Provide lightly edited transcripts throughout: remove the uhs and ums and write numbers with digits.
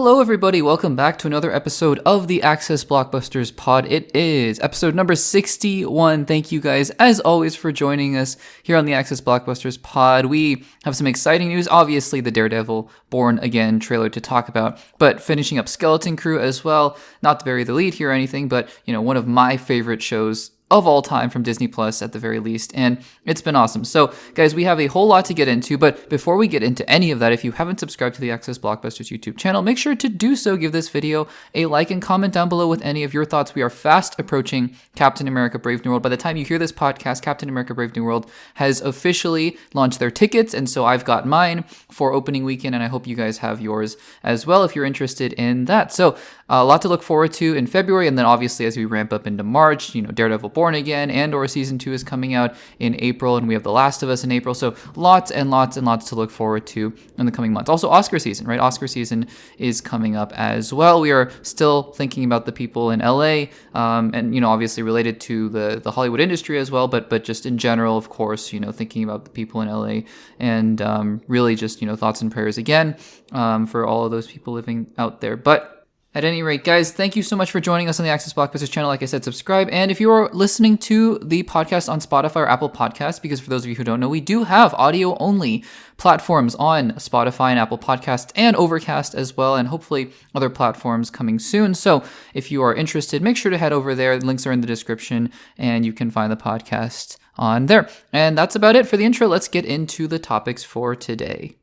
Hello everybody, welcome back to another episode of the Access Blockbusters Pod. It is episode number 61. Thank you guys, as always, for joining us here on the Access Blockbusters Pod. We have some exciting news, obviously the Daredevil Born Again trailer to talk about, but finishing up Skeleton Crew as well. Not to bury the lead here or anything, but one of my favorite shows of all time from Disney Plus at the very least, and it's been awesome. So guys, we have a whole lot to get into, but before we get into any of that, if you haven't subscribed to the Access Blockbusters YouTube channel, make sure to do so. Give this video a like and comment down below with any of your thoughts. We are fast approaching Captain America Brave New World. By the time you hear this podcast, Captain America Brave New World has officially launched their tickets, and so I've got mine for opening weekend, and I hope you guys have yours as well if you're interested in that. So a lot to look forward to in February, and then obviously as we ramp up into March, Daredevil Born Again and/or Season 2 is coming out in April, and we have The Last of Us in April, so lots and lots and lots to look forward to in the coming months. Also, Oscar season, right? Oscar season is coming up as well. We are still thinking about the people in LA, and, obviously related to the Hollywood industry as well, but just in general, of course, thinking about the people in LA, and really just, thoughts and prayers again for all of those people living out there. But at any rate, guys, thank you so much for joining us on the Access Blockbusters channel. Like I said, subscribe. And if you are listening to the podcast on Spotify or Apple Podcasts, because for those of you who don't know, we do have audio-only platforms on Spotify and Apple Podcasts and Overcast as well, and hopefully other platforms coming soon. So if you are interested, make sure to head over there. The links are in the description, and you can find the podcast on there. And that's about it for the intro. Let's get into the topics for today.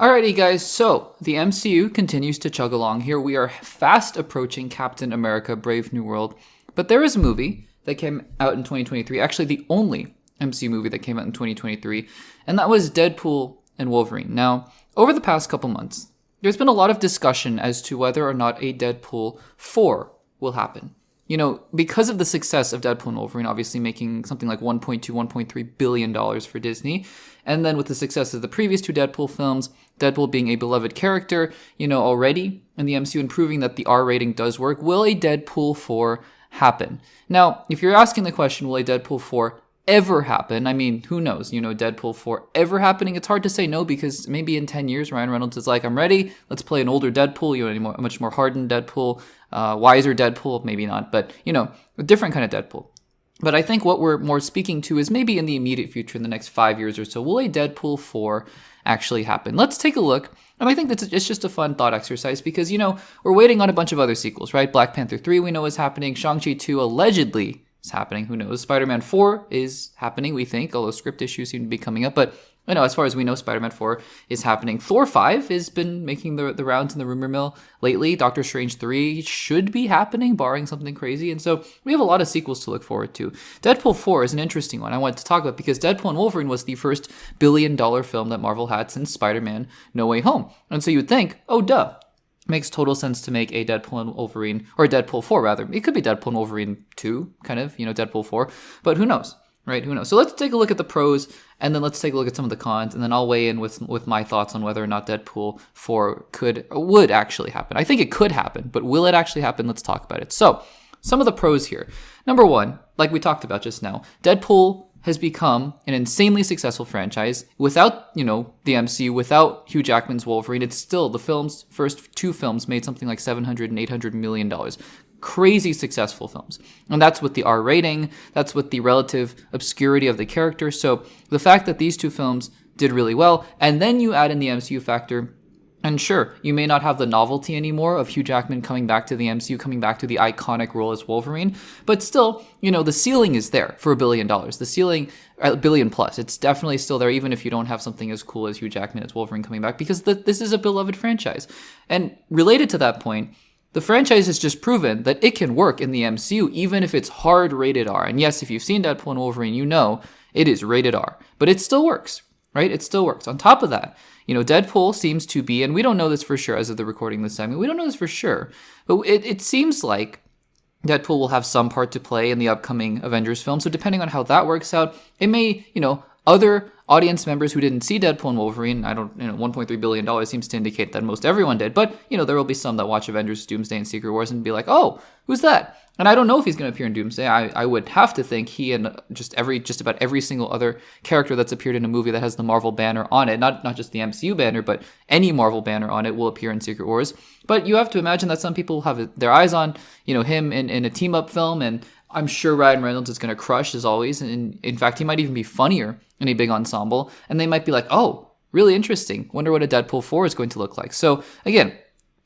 Alrighty guys, so the MCU continues to chug along here. We are fast approaching Captain America Brave New World, but there is a movie that came out in 2023, actually the only MCU movie that came out in 2023, and that was Deadpool and Wolverine. Now, over the past couple months, there's been a lot of discussion as to whether or not a Deadpool 4 will happen. Because of the success of Deadpool and Wolverine, obviously making something like $1.2, $1.3 billion for Disney, and then with the success of the previous two Deadpool films, Deadpool being a beloved character, already in the MCU and proving that the R rating does work, will a Deadpool 4 happen? Now, if you're asking the question, will a Deadpool 4 ever happen? I mean, who knows? Deadpool 4 ever happening? It's hard to say no, because maybe in 10 years, Ryan Reynolds is like, I'm ready. Let's play an older Deadpool, a much more hardened Deadpool, wiser Deadpool, maybe not, but, a different kind of Deadpool. But I think what we're more speaking to is maybe in the immediate future, in the next 5 years or so, will a Deadpool 4 actually happen? Let's take a look. And I think that it's just a fun thought exercise because, we're waiting on a bunch of other sequels, right? Black Panther 3 we know is happening. Shang-Chi 2 allegedly is happening. Who knows? Spider-Man 4 is happening, we think, although script issues seem to be coming up. But as far as we know, Spider-Man 4 is happening. Thor 5 has been making the rounds in the rumor mill lately. Doctor Strange 3 should be happening, barring something crazy. And so we have a lot of sequels to look forward to. Deadpool 4 is an interesting one I wanted to talk about because Deadpool and Wolverine was the first billion-dollar film that Marvel had since Spider-Man No Way Home. And so you'd think, oh, duh. Makes total sense to make a Deadpool and Wolverine, or a Deadpool 4 rather. It could be Deadpool and Wolverine 2, kind of, Deadpool 4. But who knows, right? Who knows? So let's take a look at the pros, and then let's take a look at some of the cons, and then I'll weigh in with my thoughts on whether or not Deadpool 4 would actually happen. I think it could happen, but will it actually happen? Let's talk about it. So, some of the pros here. Number one, like we talked about just now, Deadpool has become an insanely successful franchise. Without, the MCU, without Hugh Jackman's Wolverine, it's still the first two films made something like $700 and $800 million. Crazy successful films. And that's with the R rating, that's with the relative obscurity of the character. So the fact that these two films did really well, and then you add in the MCU factor, and sure, you may not have the novelty anymore of Hugh Jackman coming back to the MCU, coming back to the iconic role as Wolverine, but still, the ceiling is there for $1 billion. The ceiling, $1 billion plus, it's definitely still there, even if you don't have something as cool as Hugh Jackman as Wolverine coming back, because this is a beloved franchise. And related to that point, the franchise has just proven that it can work in the MCU, even if it's hard rated R. And yes, if you've seen Deadpool and Wolverine, it is rated R, but it still works, right? It still works. On top of that, Deadpool seems to be, and we don't know this for sure as of the recording this time, we don't know this for sure, but it seems like Deadpool will have some part to play in the upcoming Avengers film. So depending on how that works out, it may, Other audience members who didn't see Deadpool and Wolverine, $1.3 billion seems to indicate that most everyone did, but, there will be some that watch Avengers, Doomsday, and Secret Wars and be like, oh, who's that? And I don't know if he's going to appear in Doomsday. I would have to think he and just about every single other character that's appeared in a movie that has the Marvel banner on it, not just the MCU banner, but any Marvel banner on it will appear in Secret Wars. But you have to imagine that some people have their eyes on, him in a team-up film, and I'm sure Ryan Reynolds is going to crush, as always. And in fact, he might even be funnier in a big ensemble. And they might be like, oh, really interesting. Wonder what a Deadpool 4 is going to look like. So again,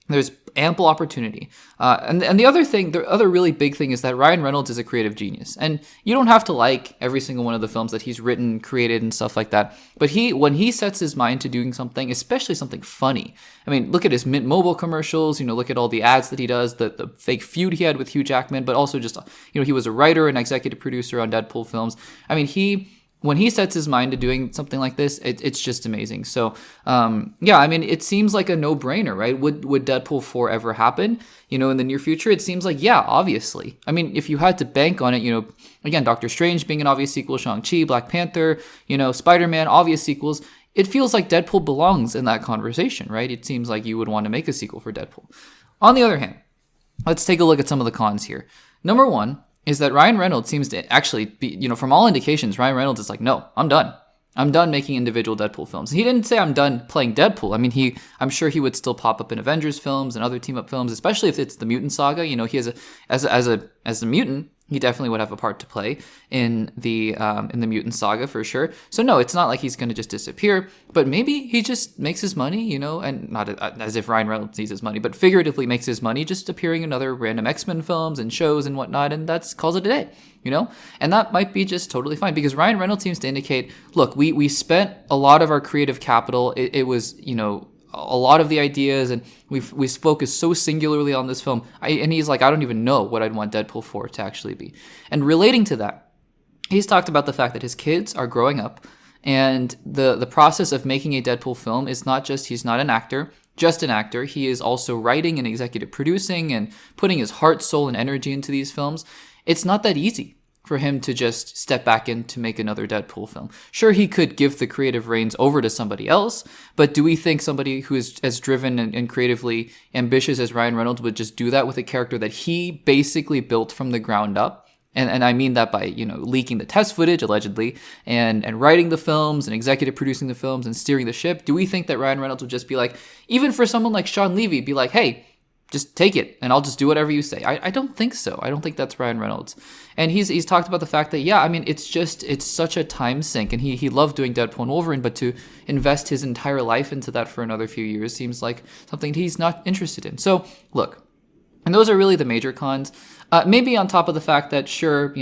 there's ample opportunity. And the other really big thing is that Ryan Reynolds is a creative genius. And you don't have to like every single one of the films that he's written, created, and stuff like that. But when he sets his mind to doing something, especially something funny, I mean, look at his Mint Mobile commercials, look at all the ads that he does, the fake feud he had with Hugh Jackman, but also just, he was a writer and executive producer on Deadpool films. I mean, when he sets his mind to doing something like this, it's just amazing. So, it seems like a no-brainer, right? Would Deadpool 4 ever happen, in the near future? It seems like, yeah, obviously. I mean, if you had to bank on it, again, Doctor Strange being an obvious sequel, Shang-Chi, Black Panther, Spider-Man, obvious sequels, it feels like Deadpool belongs in that conversation, right? It seems like you would want to make a sequel for Deadpool. On the other hand, let's take a look at some of the cons here. Number one is that Ryan Reynolds seems to actually be, from all indications, Ryan Reynolds is like, no, I'm done. I'm done making individual Deadpool films. He didn't say I'm done playing Deadpool. I mean, I'm sure he would still pop up in Avengers films and other team-up films, especially if it's the mutant saga. He has as a mutant, he definitely would have a part to play in the mutant saga for sure. So no, it's not like he's going to just disappear, but maybe he just makes his money, and not as if Ryan Reynolds needs his money, but figuratively makes his money just appearing in other random X-Men films and shows and whatnot, and that's calls it a day, and that might be just totally fine because Ryan Reynolds seems to indicate, look, we spent a lot of our creative capital. It was, a lot of the ideas, and we focused so singularly on this film. And he's like, I don't even know what I'd want Deadpool 4 to actually be. And relating to that, he's talked about the fact that his kids are growing up, and the process of making a Deadpool film is not just, he's not just an actor. He is also writing and executive producing and putting his heart, soul, and energy into these films. It's not that easy for him to just step back in to make another Deadpool film. Sure, he could give the creative reins over to somebody else, but do we think somebody who is as driven and creatively ambitious as Ryan Reynolds would just do that with a character that he basically built from the ground up? And I mean that by, leaking the test footage, allegedly, and writing the films and executive producing the films and steering the ship. Do we think that Ryan Reynolds would just be like, even for someone like Sean Levy, be like, hey, just take it and I'll just do whatever you say? I don't think so. I don't think that's Ryan Reynolds. And he's talked about the fact that, it's such a time sink, and he loved doing Deadpool and Wolverine, but to invest his entire life into that for another few years seems like something he's not interested in. So look, and those are really the major cons. Maybe on top of the fact that, sure,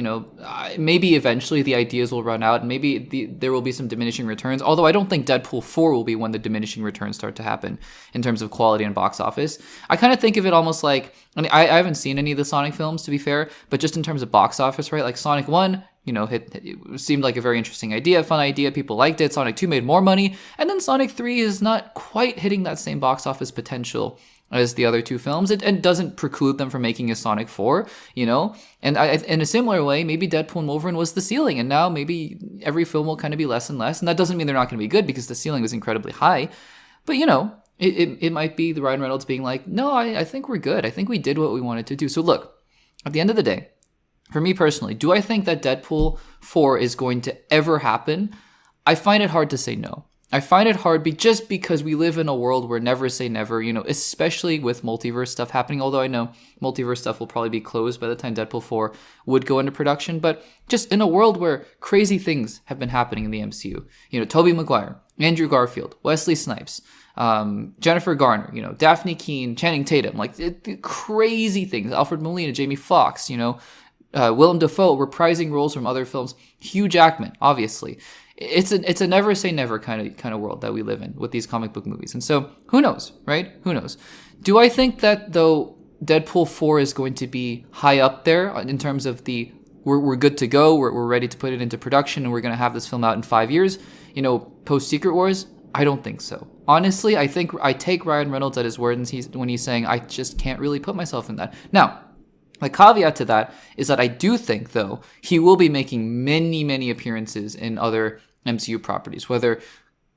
maybe eventually the ideas will run out and maybe there will be some diminishing returns. Although I don't think Deadpool 4 will be when the diminishing returns start to happen in terms of quality and box office. I kind of think of it almost like, I haven't seen any of the Sonic films, to be fair, but just in terms of box office, right? Like Sonic 1, it seemed like a very interesting idea, fun idea. People liked it. Sonic 2 made more money. And then Sonic 3 is not quite hitting that same box office potential as the other two films. It doesn't preclude them from making a Sonic 4, And in a similar way, maybe Deadpool and Wolverine was the ceiling, and now maybe every film will kind of be less and less. And that doesn't mean they're not going to be good because the ceiling was incredibly high. But, it might be the Ryan Reynolds being like, no, I think we're good. I think we did what we wanted to do. So look, at the end of the day, for me personally, do I think that Deadpool 4 is going to ever happen? I find it hard to say no. I find it hard just because we live in a world where never say never, especially with multiverse stuff happening. Although I know multiverse stuff will probably be closed by the time Deadpool 4 would go into production. But just in a world where crazy things have been happening in the MCU, Tobey Maguire, Andrew Garfield, Wesley Snipes, Jennifer Garner, Daphne Keane, Channing Tatum, crazy things. Alfred Molina, Jamie Foxx, Willem Dafoe reprising roles from other films. Hugh Jackman, obviously. It's a never say never kind of world that we live in with these comic book movies. And so who knows, right? Who knows? Do I think that though Deadpool 4 is going to be high up there in terms of we're good to go, we're ready to put it into production, and we're going to have this film out in 5 years, post Secret Wars? I don't think so. Honestly, I think I take Ryan Reynolds at his word when he's saying I just can't really put myself in that. Now, the caveat to that is that I do think, though, he will be making many, many appearances in other MCU properties, whether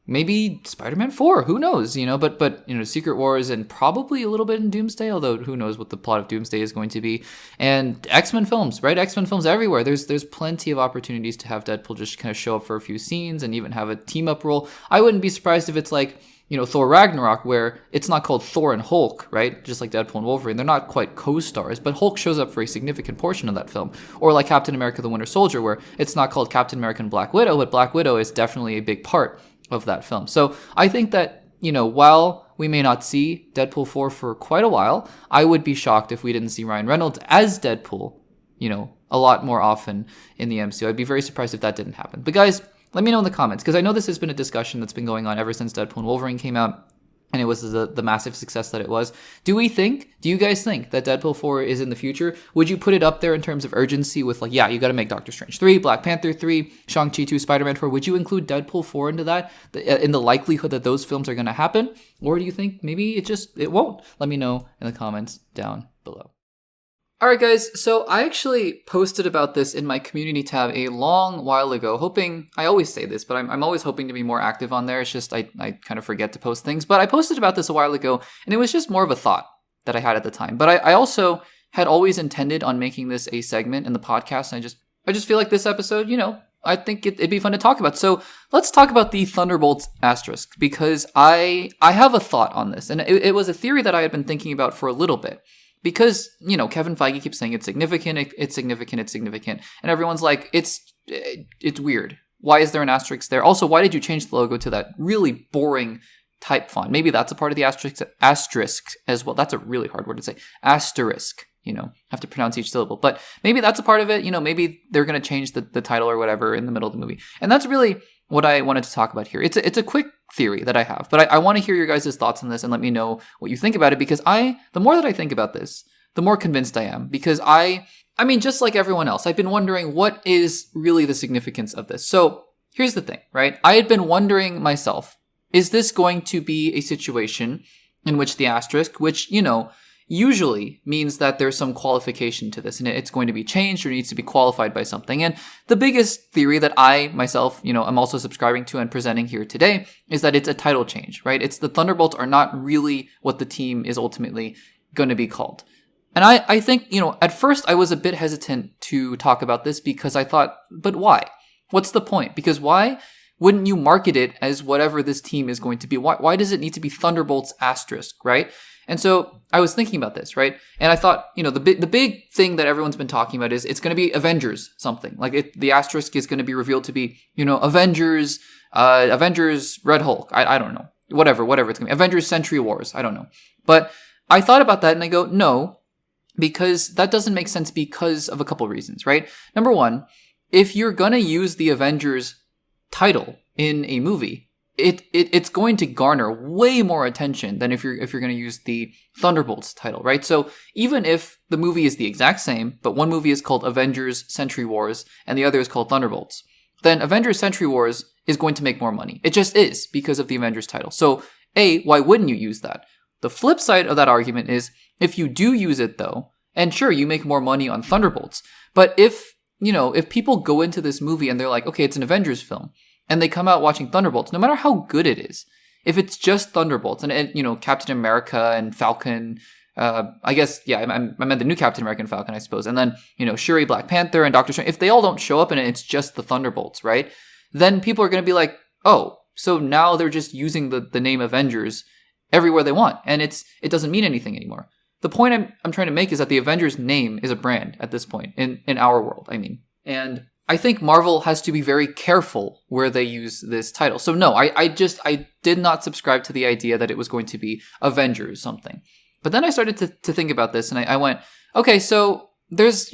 maybe Spider-Man 4, who knows, but Secret Wars and probably a little bit in Doomsday, although who knows what the plot of Doomsday is going to be. And X-Men films, right? X-Men films everywhere. There's plenty of opportunities to have Deadpool just kind of show up for a few scenes and even have a team-up role. I wouldn't be surprised if it's like, Thor Ragnarok, where it's not called Thor and Hulk, right? Just like Deadpool and Wolverine. They're not quite co-stars, but Hulk shows up for a significant portion of that film. Or like Captain America the Winter Soldier, where it's not called Captain America and Black Widow, but Black Widow is definitely a big part of that film. So I think that, while we may not see Deadpool 4 for quite a while, I would be shocked if we didn't see Ryan Reynolds as Deadpool, a lot more often in the MCU. I'd be very surprised if that didn't happen. But guys, let me know in the comments, because I know this has been a discussion that's been going on ever since Deadpool and Wolverine came out, and it was the massive success that it was. Do you guys think that Deadpool 4 is in the future? Would you put it up there in terms of urgency with like, yeah, you got to make Doctor Strange 3, Black Panther 3, Shang-Chi 2, Spider-Man 4? Would you include Deadpool 4 into that, in the likelihood that those films are going to happen? Or do you think maybe it won't? Let me know in the comments down below. All right, guys, so I actually posted about this in my community tab a long while ago, hoping, I always say this, but I'm always hoping to be more active on there. It's just I kind of forget to post things. But I posted about this a while ago, and it was just more of a thought that I had at the time. But I also had always intended on making this a segment in the podcast, and I just feel like this episode, I think it'd be fun to talk about. So let's talk about the Thunderbolts Asteirsk, because I have a thought on this, and it was a theory that I had been thinking about for a little bit. Because, Kevin Feige keeps saying it's significant, and everyone's like, it's weird. Why is there an asterisk there? Also, why did you change the logo to that really boring type font? Maybe that's a part of the asterisk as well. That's a really hard word to say. Asterisk, have to pronounce each syllable. But maybe that's a part of it. Maybe they're going to change the title or whatever in the middle of the movie. And that's really what I wanted to talk about here. It's a quick theory that I have, but I want to hear your guys' thoughts on this and let me know what you think about it, because the more that I think about this, the more convinced I am, because I mean, just like everyone else, I've been wondering what is really the significance of this. So here's the thing, right? I had been wondering myself, is this going to be a situation in which the asterisk, which, usually means that there's some qualification to this and it's going to be changed or needs to be qualified by something. And the biggest theory that I myself, I'm also subscribing to and presenting here today is that it's a title change, right? It's the Thunderbolts are not really what the team is ultimately going to be called. And I think, at first I was a bit hesitant to talk about this because I thought, but why? What's the point? Because why wouldn't you market it as whatever this team is going to be? Why does it need to be Thunderbolts Asteirsk, right? And so I was thinking about this, right? And I thought, the big thing that everyone's been talking about is it's going to be Avengers something. Like the asterisk is going to be revealed to be, Avengers Red Hulk. I don't know. Whatever it's going to be. Avengers Century Wars. I don't know. But I thought about that and I go, no, because that doesn't make sense because of a couple reasons, right? Number one, if you're going to use the Avengers title in a movie, it's going to garner way more attention than if you're going to use the Thunderbolts title, right? So even if the movie is the exact same, but one movie is called Avengers Century Wars and the other is called Thunderbolts, then Avengers Century Wars is going to make more money. It just is because of the Avengers title. So why wouldn't you use that? The flip side of that argument is if you do use it though, and sure, you make more money on Thunderbolts, but if people go into this movie and they're like, okay, it's an Avengers film, and they come out watching Thunderbolts, no matter how good it is, if it's just Thunderbolts and Captain America and Falcon, I guess, yeah, I meant the new Captain America and Falcon, I suppose, and then, Shuri, Black Panther, and Doctor Strange, if they all don't show up and it's just the Thunderbolts, right? Then people are going to be like, oh, so now they're just using the name Avengers everywhere they want, and it doesn't mean anything anymore. The point I'm trying to make is that the Avengers name is a brand at this point, in our world, I mean. And I think Marvel has to be very careful where they use this title. So no, I did not subscribe to the idea that it was going to be Avengers something. But then I started to think about this and I went, okay, so there's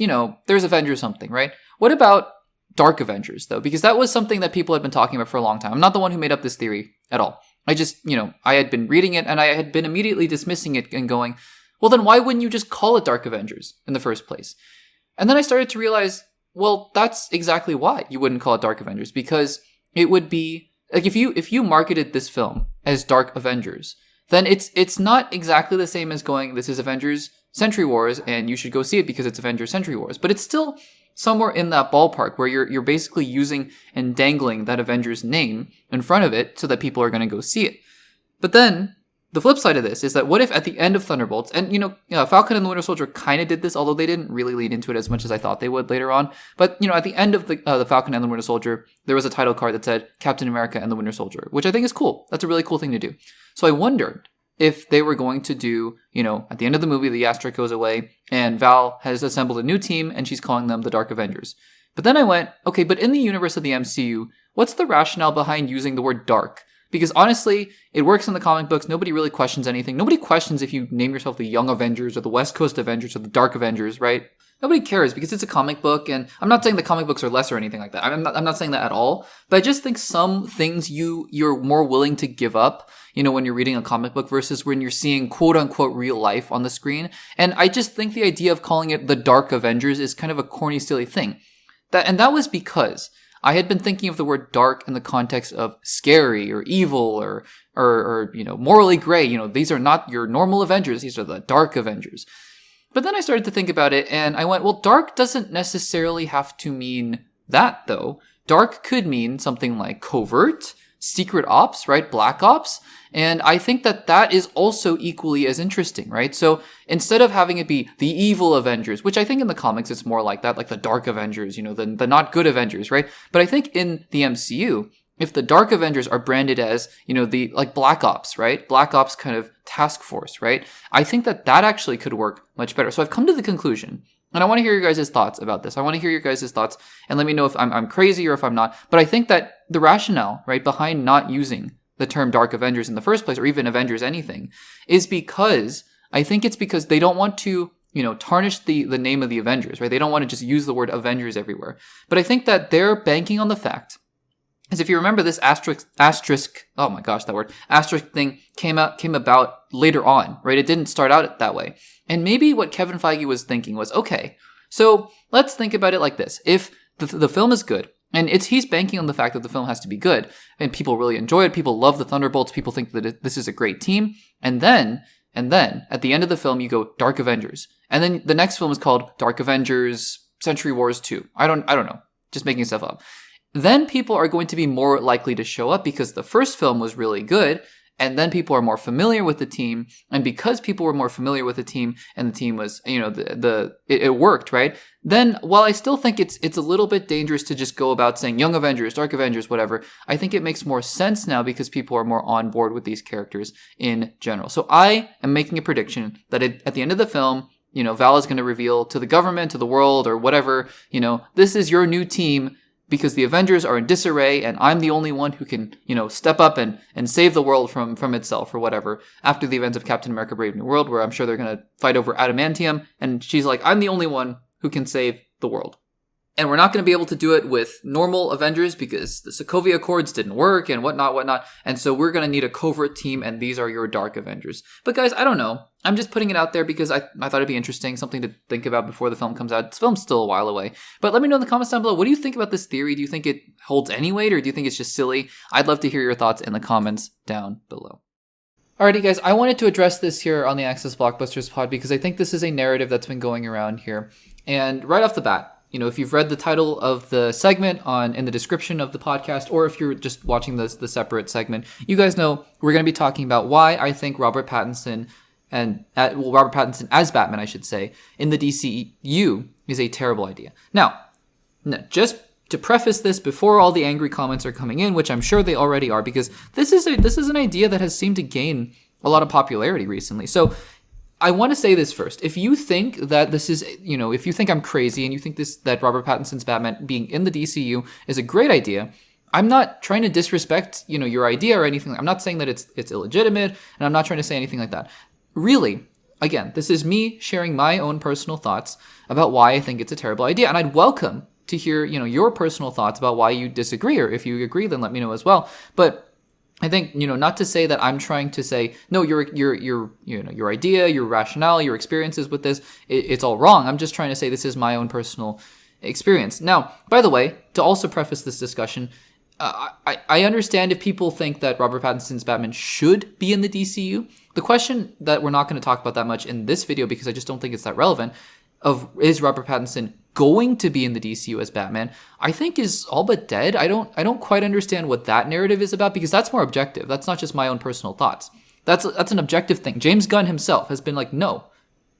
Avengers something, right? What about Dark Avengers though? Because that was something that people had been talking about for a long time. I'm not the one who made up this theory at all. I just, I had been reading it and I had been immediately dismissing it and going, well then why wouldn't you just call it Dark Avengers in the first place? And then I started to realize, well, that's exactly why you wouldn't call it Dark Avengers, because it would be like if you marketed this film as Dark Avengers, then it's not exactly the same as going, this is Avengers Century Wars and you should go see it because it's Avengers Century Wars, but it's still somewhere in that ballpark where you're basically using and dangling that Avengers name in front of it so that people are going to go see it. But then the flip side of this is that what if at the end of Thunderbolts, and Falcon and the Winter Soldier kind of did this, although they didn't really lean into it as much as I thought they would later on. But at the end of the Falcon and the Winter Soldier, there was a title card that said Captain America and the Winter Soldier, which I think is cool. That's a really cool thing to do. So I wondered if they were going to do, at the end of the movie, the Asterisks goes away and Val has assembled a new team and she's calling them the Dark Avengers. But then I went, okay, but in the universe of the MCU, what's the rationale behind using the word dark? Because honestly, it works in the comic books. Nobody really questions anything. Nobody questions if you name yourself the Young Avengers or the West Coast Avengers or the Dark Avengers, right? Nobody cares because it's a comic book, and I'm not saying the comic books are less or anything like that. I'm not saying that at all. But I just think some things you're more willing to give up, when you're reading a comic book versus when you're seeing quote unquote real life on the screen. And I just think the idea of calling it the Dark Avengers is kind of a corny, silly thing. That was because I had been thinking of the word dark in the context of scary or evil or morally gray. These are not your normal Avengers. These are the Dark Avengers. But then I started to think about it and I went, well, dark doesn't necessarily have to mean that though. Dark could mean something like covert, secret ops, right? Black ops. And I think that is also equally as interesting, right? So instead of having it be the evil Avengers, which I think in the comics it's more like that, like the Dark Avengers, the not good Avengers, right? But I think in the MCU, if the Dark Avengers are branded as, the like Black Ops, right? Black Ops kind of task force, right? I think that actually could work much better. So I've come to the conclusion, and I want to hear your guys' thoughts about this. I want to hear your guys' thoughts and let me know if I'm crazy or if I'm not. But I think that the rationale, right, behind not using the term Dark Avengers in the first place, or even Avengers anything, is because I think it's because they don't want to, tarnish the name of the Avengers, right? They don't want to just use the word Avengers everywhere. But I think that they're banking on the fact, as if you remember this asterisk, oh my gosh, that word, asterisk thing came about later on, right? It didn't start out that way. And maybe what Kevin Feige was thinking was, okay, so let's think about it like this. If the film is good, and he's banking on the fact that the film has to be good, and people really enjoy it, people love the Thunderbolts, people think that this is a great team, and then at the end of the film you go Dark Avengers, and then the next film is called Dark Avengers Century Wars 2. I don't know, just making stuff up. Then people are going to be more likely to show up because the first film was really good, and then people are more familiar with the team, and because people were more familiar with the team, and the team was, it worked, right? Then, while I still think it's a little bit dangerous to just go about saying Young Avengers, Dark Avengers, whatever, I think it makes more sense now because people are more on board with these characters in general. So I am making a prediction that at the end of the film, Val is going to reveal to the government, to the world, or whatever, this is your new team, because the Avengers are in disarray and I'm the only one who can, step up and save the world from itself or whatever after the events of Captain America Brave New World, where I'm sure they're going to fight over adamantium. And she's like, I'm the only one who can save the world. And we're not going to be able to do it with normal Avengers because the Sokovia Accords didn't work and whatnot. And so we're going to need a covert team, and these are your Dark Avengers. But guys, I don't know. I'm just putting it out there because I thought it'd be interesting, something to think about before the film comes out. This film's still a while away. But let me know in the comments down below. What do you think about this theory? Do you think it holds any weight, or do you think it's just silly? I'd love to hear your thoughts in the comments down below. Alrighty guys, I wanted to address this here on the Access Blockbusters pod because I think this is a narrative that's been going around here. And right off the bat, if you've read the title of the segment in the description of the podcast, or if you're just watching the separate segment, you guys know we're going to be talking about why I think Robert Pattinson as Batman, I should say, in the DCU is a terrible idea. Now, just to preface this before all the angry comments are coming in, which I'm sure they already are, because this is an idea that has seemed to gain a lot of popularity recently. So I want to say this first. If you think that this is, if you think I'm crazy and you think that Robert Pattinson's Batman being in the DCU is a great idea, I'm not trying to disrespect, your idea or anything. I'm not saying that it's illegitimate, and I'm not trying to say anything like that. Really, again, this is me sharing my own personal thoughts about why I think it's a terrible idea, and I'd welcome to hear, your personal thoughts about why you disagree, or if you agree, then let me know as well. But I think, not to say that I'm trying to say, no, your idea, your rationale, your experiences with this, it's all wrong. I'm just trying to say this is my own personal experience. Now, by the way, to also preface this discussion, I understand if people think that Robert Pattinson's Batman should be in the DCU. The question that we're not going to talk about that much in this video, because I just don't think it's that relevant, is Robert Pattinson going to be in the DCU as Batman, I think is all but dead. I don't quite understand what that narrative is about, because that's more objective. That's not just my own personal thoughts. That's an objective thing. James Gunn himself has been like, no,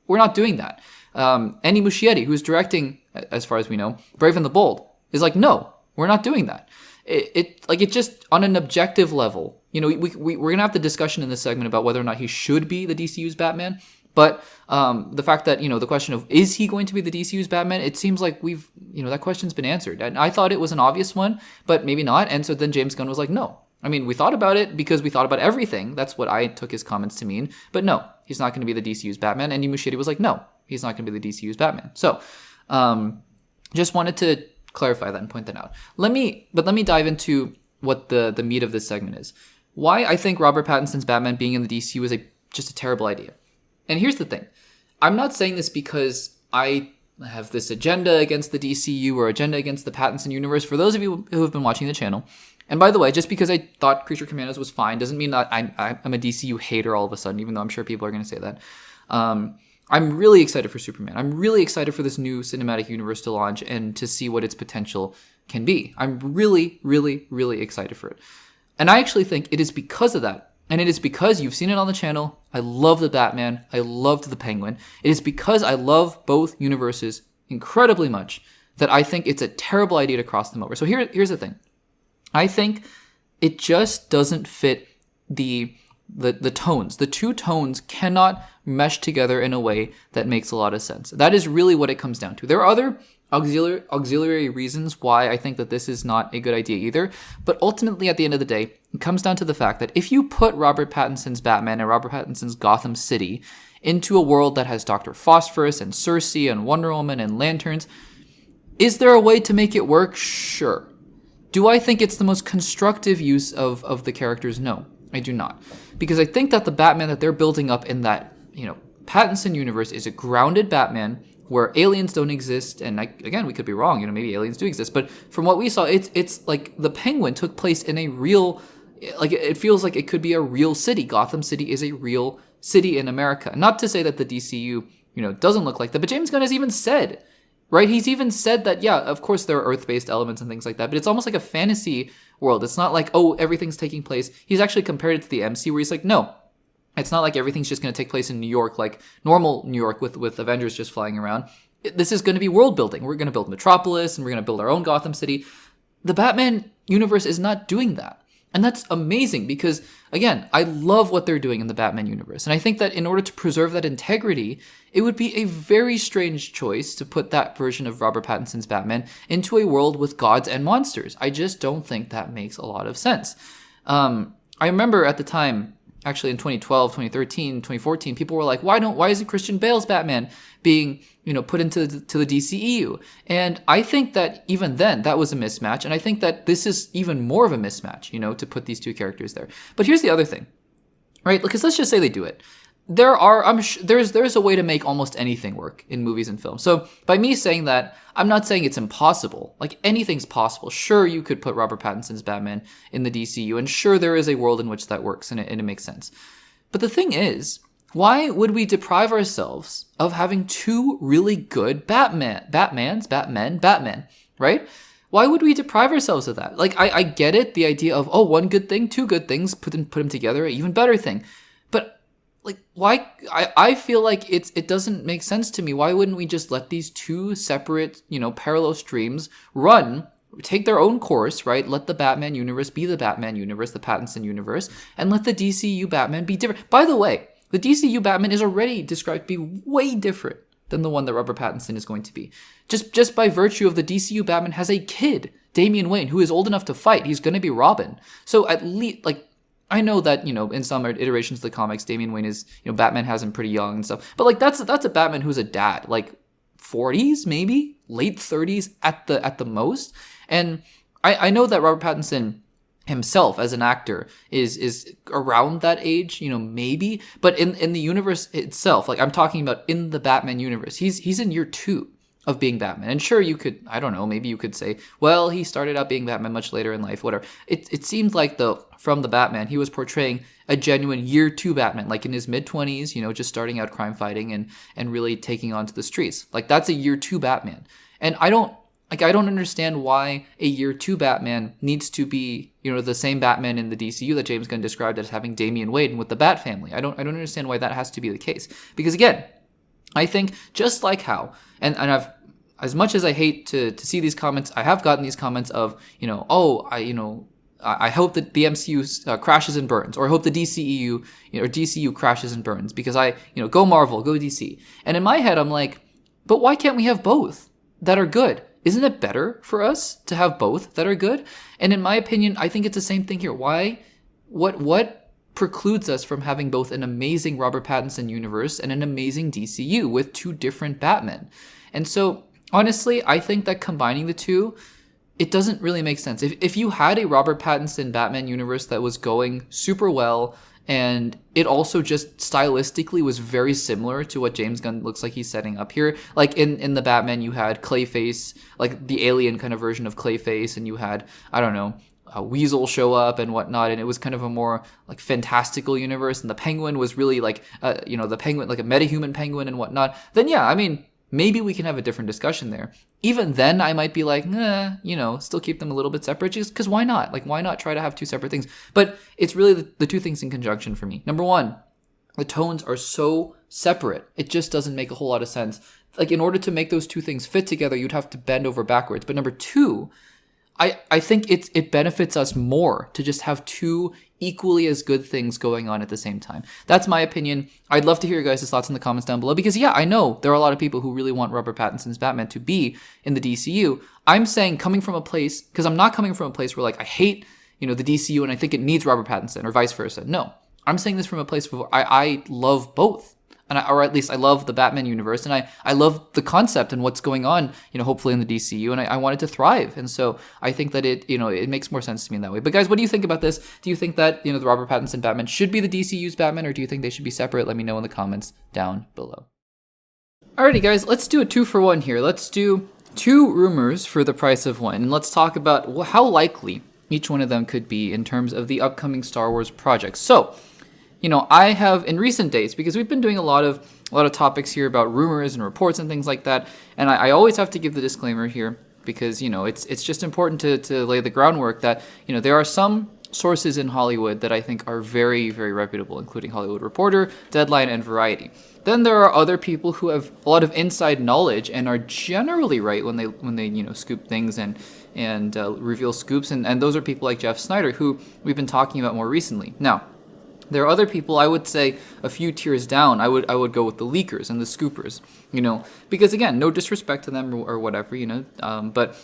we're not doing that. Andy Muschietti, who's directing, as far as we know, Brave and the Bold, is like, no, we're not doing that. It just, on an objective level, you know, we're going to have the discussion in this segment about whether or not he should be the DCU's Batman. But the fact that, you know, the question of, is he going to be the DCU's Batman? It seems like that question's been answered. And I thought it was an obvious one, but maybe not. And so then James Gunn was like, no. I mean, we thought about it because we thought about everything. That's what I took his comments to mean. But no, he's not going to be the DCU's Batman. And Muschietti was like, no, he's not going to be the DCU's Batman. So just wanted to clarify that and point that out. Let me dive into what the meat of this segment is. Why I think Robert Pattinson's Batman being in the DCU is just a terrible idea. And here's the thing. I'm not saying this because I have this agenda against the DCU or agenda against the Pattinson universe. For those of you who have been watching the channel, and by the way, just because I thought Creature Commandos was fine doesn't mean that I'm a DCU hater all of a sudden, even though I'm sure people are going to say that. I'm really excited for Superman. I'm really excited for this new cinematic universe to launch and to see what its potential can be. I'm really, really, really excited for it. And I actually think it is because of that. And it is because you've seen it on the channel. I love the Batman. I loved the Penguin. It is because I love both universes incredibly much that I think it's a terrible idea to cross them over. So here's the thing. I think it just doesn't fit the tones. The two tones cannot mesh together in a way that makes a lot of sense. That is really what it comes down to. There are other auxiliary reasons why I think that this is not a good idea either. But ultimately, at the end of the day, it comes down to the fact that if you put Robert Pattinson's Batman and Robert Pattinson's Gotham City into a world that has Dr. Phosphorus and Cersei and Wonder Woman and Lanterns, is there a way to make it work? Sure. Do I think it's the most constructive use of the characters? No, I do not. Because I think that the Batman that they're building up in that, Pattinson universe is a grounded Batman where aliens don't exist. And again, we could be wrong, maybe aliens do exist. But from what we saw, it's like the Penguin took place in a real, it feels like it could be a real city. Gotham City is a real city in America. Not to say that the DCU, doesn't look like that, but James Gunn has even said, right? He's even said that, yeah, of course there are Earth-based elements and things like that, but it's almost like a fantasy world. It's not like, oh, everything's taking place. He's actually compared it to the MC, where he's like, no, it's not like everything's just going to take place in New York, like normal New York with Avengers just flying around. This is going to be world building. We're going to build Metropolis, and we're going to build our own Gotham City. The Batman universe is not doing that. And that's amazing because, again, I love what they're doing in the Batman universe. And I think that in order to preserve that integrity, it would be a very strange choice to put that version of Robert Pattinson's Batman into a world with gods and monsters. I just don't think that makes a lot of sense. I remember at the time, actually in 2012, 2013, 2014, people were like, why isn't Christian Bale's Batman being, put into the DCEU? And I think that even then that was a mismatch. And I think that this is even more of a mismatch, to put these two characters there. But here's the other thing, right? Because let's just say they do it. There's a way to make almost anything work in movies and films. So by me saying that, I'm not saying it's impossible. Like, anything's possible. Sure, you could put Robert Pattinson's Batman in the DCU, and sure, there is a world in which that works, and it makes sense. But the thing is, why would we deprive ourselves of having two really good Batmen, right? Why would we deprive ourselves of that? Like, I get it, the idea of, one good thing, two good things, put them together, an even better thing. But like, why? I feel like it doesn't make sense to me. Why wouldn't we just let these two separate, parallel streams run, take their own course, right? Let the Batman universe be the Batman universe, the Pattinson universe, and let the DCU Batman be different. By the way, the DCU Batman is already described to be way different than the one that Robert Pattinson is going to be. Just by virtue of the DCU Batman has a kid, Damian Wayne, who is old enough to fight. He's going to be Robin. So at least, like, I know that, in some iterations of the comics, Damian Wayne is, Batman has him pretty young and stuff. But, like, that's a Batman who's a dad, like 40s, maybe late 30s at the most. And I know that Robert Pattinson himself as an actor is around that age, maybe. But in the universe itself, like, I'm talking about in the Batman universe, he's in year 2 of being Batman. And sure, you could, I don't know, maybe you could say, well, he started out being Batman much later in life, whatever. It seems like, though, from the Batman, he was portraying a genuine year 2 Batman, like in his mid-20s, just starting out crime fighting and really taking on to the streets. Like, that's a year 2 Batman. And I don't understand why a year 2 Batman needs to be, the same Batman in the DCU that James Gunn described as having Damian Wayne with the Bat family. I don't understand why that has to be the case. Because again, I think just like how, and I've, as much as I hate to see these comments, I have gotten these comments of, I hope that the MCU crashes and burns, or I hope the DCEU, or DCU crashes and burns, because go Marvel, go DC. And in my head, I'm like, but why can't we have both that are good? Isn't it better for us to have both that are good? And in my opinion, I think it's the same thing here. What precludes us from having both an amazing Robert Pattinson universe and an amazing DCU with 2 different Batmen? And so, honestly, I think that combining the two, it doesn't really make sense. If you had a Robert Pattinson Batman universe that was going super well, and it also just stylistically was very similar to what James Gunn looks like he's setting up here. Like in the Batman, you had Clayface, like the alien kind of version of Clayface, and you had, I don't know, a Weasel show up and whatnot, and it was kind of a more like fantastical universe, and the Penguin was really like, the Penguin, like a metahuman Penguin and whatnot. Then yeah, I mean, maybe we can have a different discussion there. Even then, I might be like, still keep them a little bit separate, just because why not? Like, why not try to have 2 separate things? But it's really the 2 things in conjunction for me. Number one, the tones are so separate. It just doesn't make a whole lot of sense. Like, in order to make those 2 things fit together, you'd have to bend over backwards. But number 2, I think it benefits us more to just have 2 equally as good things going on at the same time. That's my opinion. I'd love to hear your guys' thoughts in the comments down below, because yeah, I know there are a lot of people who really want Robert Pattinson's Batman to be in the DCU. I'm saying, coming from a place, because I'm not coming from a place where like I hate, the DCU and I think it needs Robert Pattinson, or vice versa. No, I'm saying this from a place where I love both. Or at least I love the Batman universe, and I love the concept and what's going on, hopefully in the DCU, and I want it to thrive. And so I think that it makes more sense to me in that way. But guys, what do you think about this? Do you think that, the Robert Pattinson Batman should be the DCU's Batman, or do you think they should be separate? Let me know in the comments down below. Alrighty guys, let's do a 2-for-1 here. Let's do 2 rumors for the price of 1, and let's talk about how likely each one of them could be in terms of the upcoming Star Wars projects. So, I have in recent days, because we've been doing a lot of topics here about rumors and reports and things like that, and I always have to give the disclaimer here, because it's just important to lay the groundwork that there are some sources in Hollywood that I think are very, very reputable, including Hollywood Reporter, Deadline, and Variety. Then there are other people who have a lot of inside knowledge and are generally right when they scoop things and reveal scoops, and those are people like Jeff Snyder, who we've been talking about more recently. Now, there are other people, I would say a few tiers down, I would go with the leakers and the scoopers, because again, no disrespect to them or whatever, but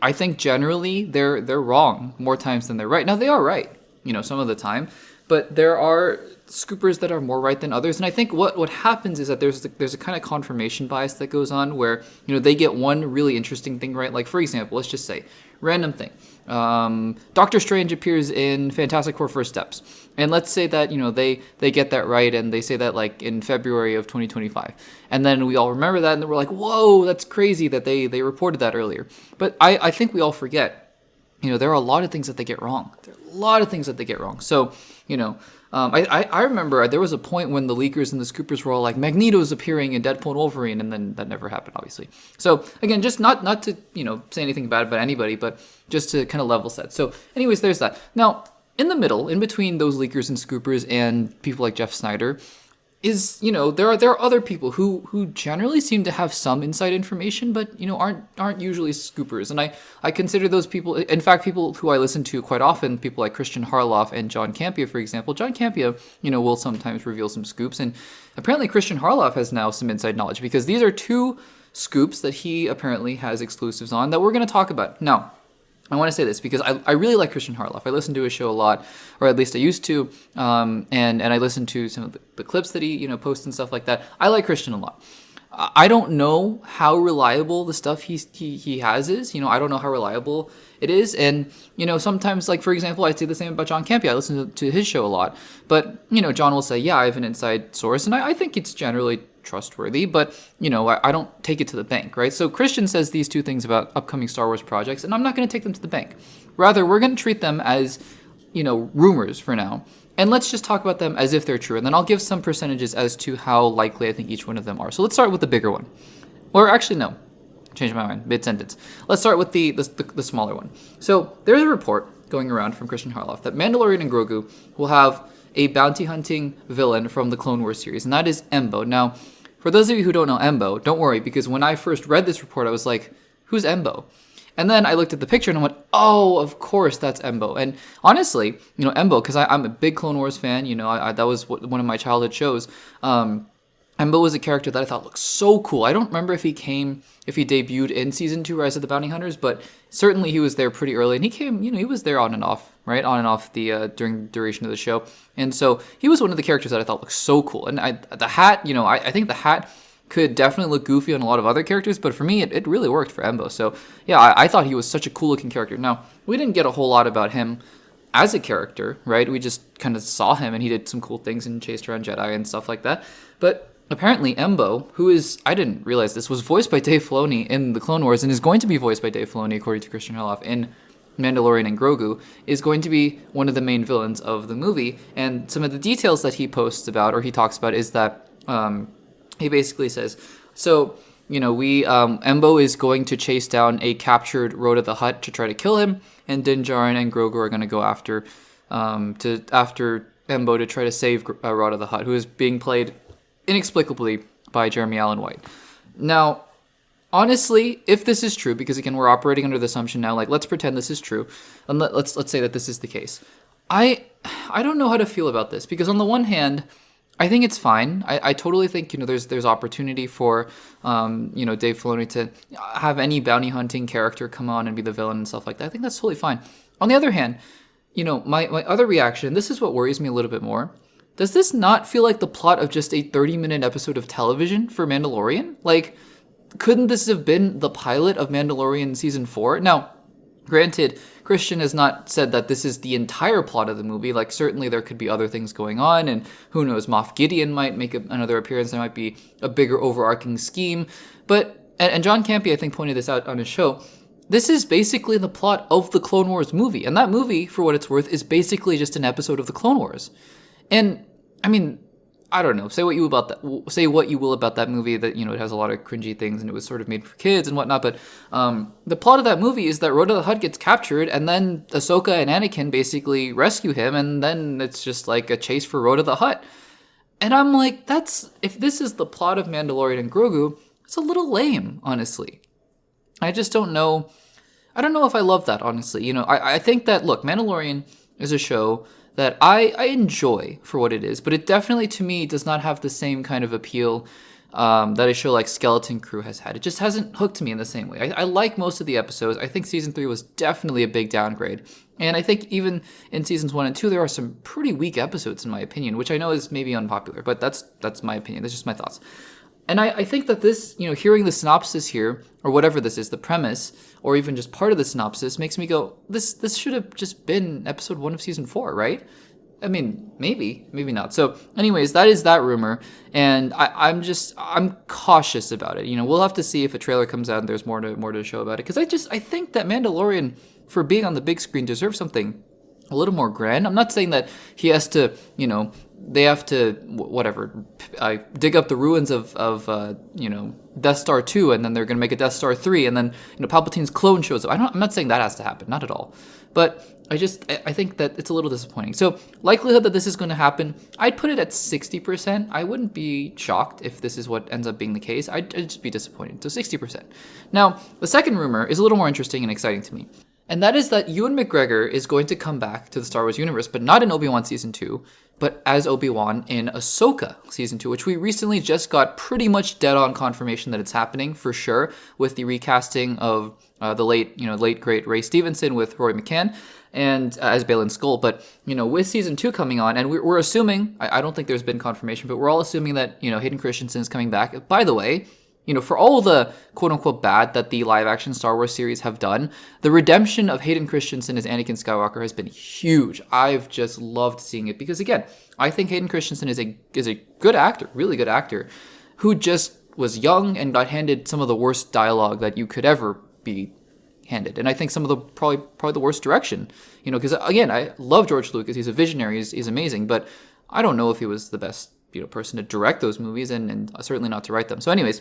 I think generally they're wrong more times than they're right. Now, they are right, some of the time, but there are scoopers that are more right than others. And I think what happens is that there's a kind of confirmation bias that goes on where, they get one really interesting thing right. Like, for example, let's just say, random thing. Doctor Strange appears in Fantastic Four First Steps. And let's say that, they get that right, and they say that like in February of 2025. And then we all remember that, and then we're like, whoa, that's crazy that they reported that earlier. But I think we all forget, there are a lot of things that they get wrong. So, I remember there was a point when the leakers and the scoopers were all like, Magneto's appearing in Deadpool and Wolverine, and then that never happened, obviously. So again, just not to, say anything bad about anybody, but just to kind of level set. So anyways, there's that. Now, in the middle, in between those leakers and scoopers and people like Jeff Snyder, is, there are other people who generally seem to have some inside information, but, aren't usually scoopers. And I consider those people, in fact, people who I listen to quite often, people like Christian Harloff and John Campea, for example. John Campea, will sometimes reveal some scoops. And apparently Christian Harloff has now some inside knowledge, because these are 2 scoops that he apparently has exclusives on that we're going to talk about. Now, I want to say this because I really like Christian Harloff. I listen to his show a lot, or at least I used to, and I listen to some of the clips that he posts and stuff like that. I like Christian a lot. I don't know how reliable the stuff he has is. I don't know how reliable it is, and sometimes, like for example, I say the same about John Campea. I listen to his show a lot, but John will say, yeah, I have an inside source, and I think it's generally trustworthy, but I don't take it to the bank, right? So Christian says these 2 things about upcoming Star Wars projects, and I'm not going to take them to the bank. Rather, we're going to treat them as rumors for now, and let's just talk about them as if they're true, and then I'll give some percentages as to how likely I think each one of them are. So let's start with the bigger one, or actually no, changed my mind mid-sentence. Let's start with the smaller one. So there's a report going around from Christian Harloff that Mandalorian and Grogu will have a bounty hunting villain from the Clone Wars series, and that is Embo. Now, for those of you who don't know Embo, don't worry, because when I first read this report, I was like, who's Embo? And then I looked at the picture and I went, oh, of course, that's Embo. And honestly, Embo, because I'm a big Clone Wars fan, that was one of my childhood shows. Embo was a character that I thought looked so cool. I don't remember if he debuted in season 2, Rise of the Bounty Hunters, but certainly he was there pretty early. And he came, he was there on and off, right? On and off during the duration of the show. And so he was one of the characters that I thought looked so cool. And the hat, I think the hat could definitely look goofy on a lot of other characters, but for me, it really worked for Embo. So yeah, I thought he was such a cool looking character. Now, we didn't get a whole lot about him as a character, right? We just kind of saw him and he did some cool things and chased around Jedi and stuff like that. But apparently Embo, who is, I didn't realize this, was voiced by Dave Filoni in the Clone Wars and is going to be voiced by Dave Filoni, according to Christian Harloff, in Mandalorian and Grogu, is going to be one of the main villains of the movie. And some of the details that he posts about, or he talks about, is that he basically says, so, Embo is going to chase down a captured Rhoda the Hutt to try to kill him, and Din Djarin and Grogu are going to go after Embo to try to save Rhoda the Hutt, who is being played inexplicably by Jeremy Allen White. Now, honestly, if this is true, because again, we're operating under the assumption now, like, let's pretend this is true, and let's say that this is the case. I don't know how to feel about this, because on the one hand, I think it's fine. I totally think, there's opportunity for, Dave Filoni to have any bounty hunting character come on and be the villain and stuff like that. I think that's totally fine. On the other hand, my other reaction, this is what worries me a little bit more. Does this not feel like the plot of just a 30-minute episode of television for Mandalorian? Like, couldn't this have been the pilot of Mandalorian Season 4? Now, granted, Christian has not said that this is the entire plot of the movie. Like, certainly there could be other things going on, and who knows, Moff Gideon might make another appearance. There might be a bigger overarching scheme. But, and John Campea, I think, pointed this out on his show, this is basically the plot of the Clone Wars movie. And that movie, for what it's worth, is basically just an episode of the Clone Wars. And, I mean, I don't know. Say what you will about that movie, that, it has a lot of cringy things and it was sort of made for kids and whatnot. But the plot of that movie is that Rhoda the Hutt gets captured, and then Ahsoka and Anakin basically rescue him, and then it's just like a chase for Rhoda the Hutt. And I'm like, if this is the plot of Mandalorian and Grogu, it's a little lame, honestly. I just don't know. I don't know if I love that, honestly. I think that, look, Mandalorian is a show that I enjoy for what it is, but it definitely, to me, does not have the same kind of appeal that a show like Skeleton Crew has had. It just hasn't hooked me in the same way. I like most of the episodes. I think Season 3 was definitely a big downgrade. And I think even in Seasons 1 and 2, there are some pretty weak episodes, in my opinion, which I know is maybe unpopular, but that's my opinion. That's just my thoughts. And I think that this, hearing the synopsis here, or whatever this is, the premise, or even just part of the synopsis, makes me go, this should have just been episode 1 of season 4, right? I mean, maybe not. So anyways, that is that rumor. And I'm cautious about it. We'll have to see if a trailer comes out and there's more to show about it. Because I think that Mandalorian, for being on the big screen, deserves something a little more grand. I'm not saying that he has to, they have to, dig up the ruins of Death Star 2, and then they're going to make a Death Star 3, and then, Palpatine's clone shows up. I'm not saying that has to happen, not at all. But I think that it's a little disappointing. So, likelihood that this is going to happen, I'd put it at 60%. I wouldn't be shocked if this is what ends up being the case. I'd just be disappointed. So 60%. Now, the second rumor is a little more interesting and exciting to me. And that is that Ewan McGregor is going to come back to the Star Wars universe, but not in Obi-Wan Season 2, but as Obi-Wan in Ahsoka Season 2, which we recently just got pretty much dead-on confirmation that it's happening, for sure, with the recasting of the late great Ray Stevenson with Roy McCann, and as Baylan Skoll. But, with Season 2 coming on, and we're assuming, I don't think there's been confirmation, but we're all assuming that, Hayden Christensen is coming back. By the way, for all the quote-unquote bad that the live-action Star Wars series have done, the redemption of Hayden Christensen as Anakin Skywalker has been huge. I've just loved seeing it because, again, I think Hayden Christensen is a good actor, really good actor, who just was young and got handed some of the worst dialogue that you could ever be handed. And I think some of the probably the worst direction, because, again, I love George Lucas. He's a visionary. He's amazing. But I don't know if he was the best, person to direct those movies and certainly not to write them. So anyways,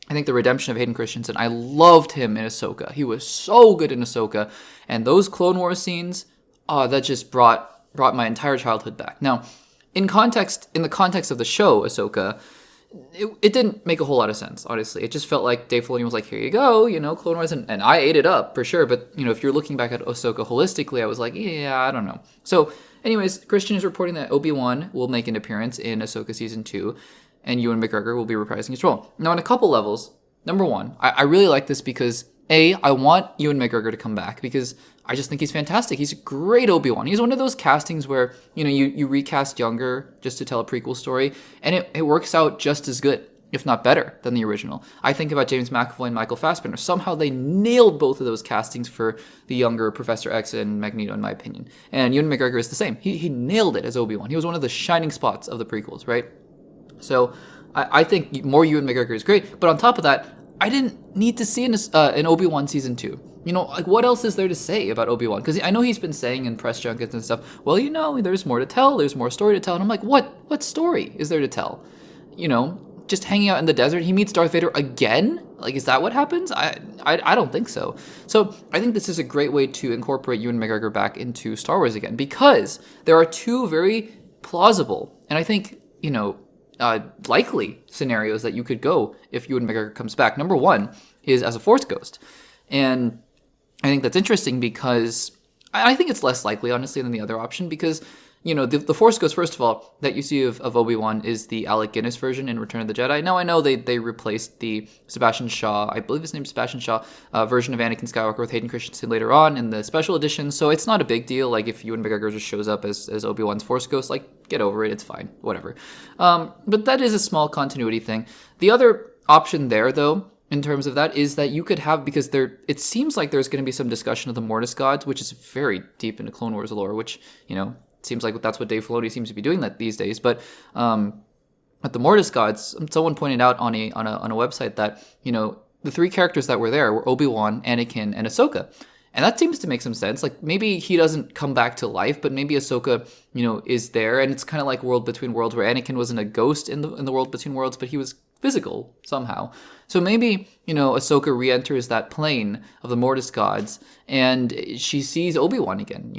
I think the redemption of Hayden Christensen, I loved him in Ahsoka. He was so good in Ahsoka. And those Clone Wars scenes, that just brought my entire childhood back. Now, in the context of the show, Ahsoka, it didn't make a whole lot of sense, honestly. It just felt like Dave Filoni was like, here you go, Clone Wars, and I ate it up, for sure. But, if you're looking back at Ahsoka holistically, I was like, yeah, I don't know. So, anyways, Christian is reporting that Obi-Wan will make an appearance in Ahsoka Season 2, and Ewan McGregor will be reprising his role. Now, on a couple levels, number one, I really like this because, I want Ewan McGregor to come back because I just think he's fantastic. He's a great Obi-Wan. He's one of those castings where, you recast younger just to tell a prequel story, and it works out just as good, if not better, than the original. I think about James McAvoy and Michael Fassbender. Somehow they nailed both of those castings for the younger Professor X and Magneto, in my opinion. And Ewan McGregor is the same. He nailed it as Obi-Wan. He was one of the shining spots of the prequels, right? So I think more Ewan McGregor is great. But on top of that, I didn't need to see an Obi-Wan Season 2. What else is there to say about Obi-Wan? Because I know he's been saying in press junkets and stuff, well, there's more to tell. There's more story to tell. And I'm like, what story is there to tell? Just hanging out in the desert. He meets Darth Vader again? Like, is that what happens? I don't think so. So I think this is a great way to incorporate Ewan McGregor back into Star Wars again, because there are two very plausible, and I think, likely scenarios that you could go if Ewan McGregor comes back. Number one is as a Force ghost. And I think that's interesting because I think it's less likely, honestly, than the other option because, the Force Ghost, first of all, that you see of Obi-Wan is the Alec Guinness version in Return of the Jedi. Now, I know they replaced the Sebastian Shaw, I believe his name's Sebastian Shaw, version of Anakin Skywalker with Hayden Christensen later on in the special edition, so it's not a big deal. Like, if Ewan McGregor just shows up as Obi-Wan's Force Ghost, like, get over it, it's fine, whatever. But that is a small continuity thing. The other option there, though, in terms of that, is that you could have, because it seems like there's going to be some discussion of the Mortis gods, which is very deep into Clone Wars lore, which, seems like that's what Dave Filoni seems to be doing these days. But at the Mortis gods, someone pointed out on a website that, the three characters that were there were Obi-Wan, Anakin, and Ahsoka. And that seems to make some sense. Like, maybe he doesn't come back to life, but maybe Ahsoka, is there. And it's kind of like World Between Worlds, where Anakin wasn't a ghost in the World Between Worlds, but he was physical somehow. So maybe, Ahsoka re-enters that plane of the Mortis gods, and she sees Obi-Wan again,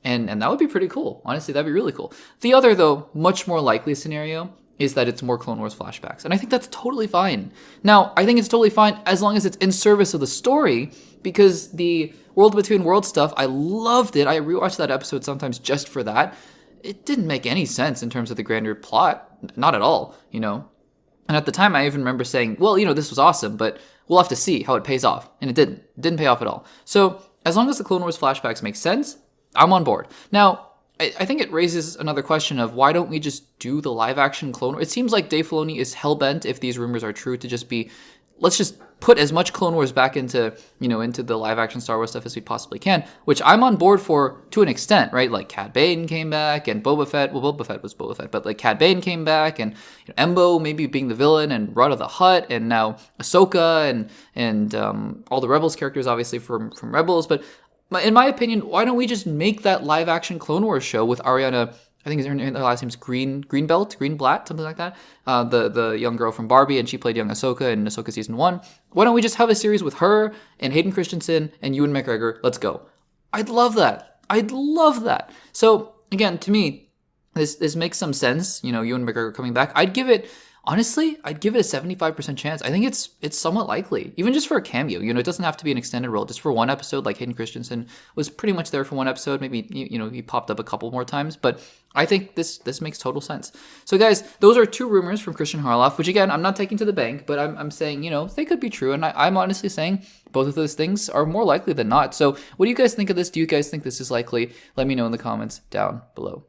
and that would be pretty cool. Honestly, that'd be really cool. The other, though, much more likely scenario is that it's more Clone Wars flashbacks. And I think that's totally fine. Now, I think it's totally fine as long as it's in service of the story, because the World Between Worlds stuff, I loved it. I rewatched that episode sometimes just for that. It didn't make any sense in terms of the grander plot. Not at all, And at the time, I even remember saying, well, this was awesome, but we'll have to see how it pays off. And it didn't. It didn't pay off at all. So as long as the Clone Wars flashbacks make sense, I'm on board. Now, I think it raises another question of why don't we just do the live-action Clone Wars? It seems like Dave Filoni is hell-bent, if these rumors are true, to just be, let's just put as much Clone Wars back into the live-action Star Wars stuff as we possibly can, which I'm on board for to an extent, right? Like, Cad Bane came back, and Boba Fett, well, Boba Fett was Boba Fett, but like Cad Bane came back, and Embo maybe being the villain, and Rada the Hutt, and now Ahsoka, and all the Rebels characters, obviously, from Rebels, but in my opinion, why don't we just make that live-action Clone Wars show with Ariana, I think her last name's Greenblatt, something like that, the young girl from Barbie, and she played young Ahsoka in Ahsoka Season 1. Why don't we just have a series with her and Hayden Christensen and Ewan McGregor? Let's go. I'd love that. So, again, to me, this makes some sense, Ewan McGregor coming back. I'd give it a 75% chance. I think it's somewhat likely, even just for a cameo. It doesn't have to be an extended role. Just for one episode, like Hayden Christensen was pretty much there for one episode. Maybe he popped up a couple more times, but I think this makes total sense. So guys, those are two rumors from Christian Harloff, which again I'm not taking to the bank, but I'm saying they could be true, and I'm honestly saying both of those things are more likely than not. So what do you guys think of this? Do you guys think this is likely? Let me know in the comments down below.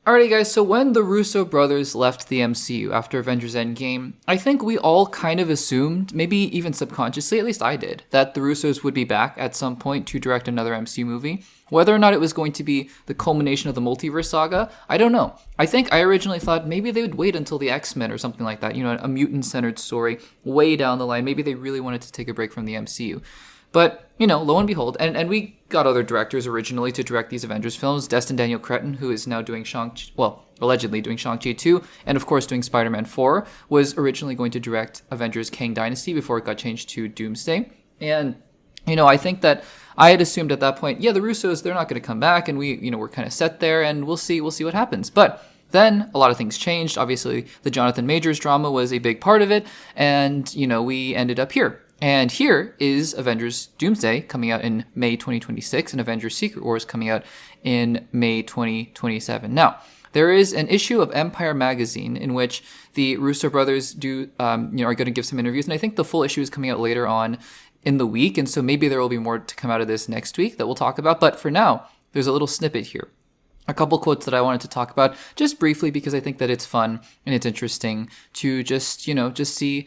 Alrighty guys, so when the Russo brothers left the MCU after Avengers Endgame, I think we all kind of assumed, maybe even subconsciously, at least I did, that the Russos would be back at some point to direct another MCU movie. Whether or not it was going to be the culmination of the multiverse saga, I don't know. I think I originally thought maybe they would wait until the X-Men or something like that, a mutant-centered story way down the line. Maybe they really wanted to take a break from the MCU. But, lo and behold, and we got other directors originally to direct these Avengers films. Destin Daniel Cretton, who is now doing allegedly doing Shang-Chi 2, and of course doing Spider-Man 4, was originally going to direct Avengers Kang Dynasty before it got changed to Doomsday. And, I think that I had assumed at that point, the Russos, they're not going to come back, and we're kind of set there, and we'll see what happens. But then a lot of things changed. Obviously, the Jonathan Majors drama was a big part of it, and, we ended up here. And here is Avengers Doomsday coming out in May 2026, and Avengers Secret Wars coming out in May 2027. Now, there is an issue of Empire magazine in which the Russo brothers are going to give some interviews, and I think the full issue is coming out later on in the week, and so maybe there will be more to come out of this next week that we'll talk about. But for now, there's a little snippet here. A couple quotes that I wanted to talk about just briefly because I think that it's fun and it's interesting to just see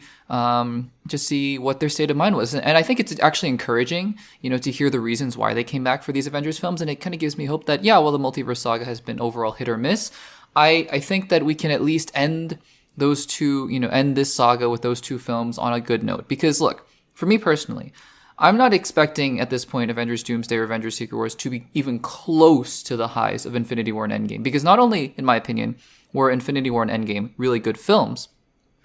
what their state of mind was. And I think it's actually encouraging, to hear the reasons why they came back for these Avengers films. And it kind of gives me hope that, while the multiverse saga has been overall hit or miss, I think that we can at least end those two, end this saga with those two films on a good note. Because look, for me personally, I'm not expecting at this point Avengers Doomsday or Avengers Secret Wars to be even close to the highs of Infinity War and Endgame. Because not only, in my opinion, were Infinity War and Endgame really good films,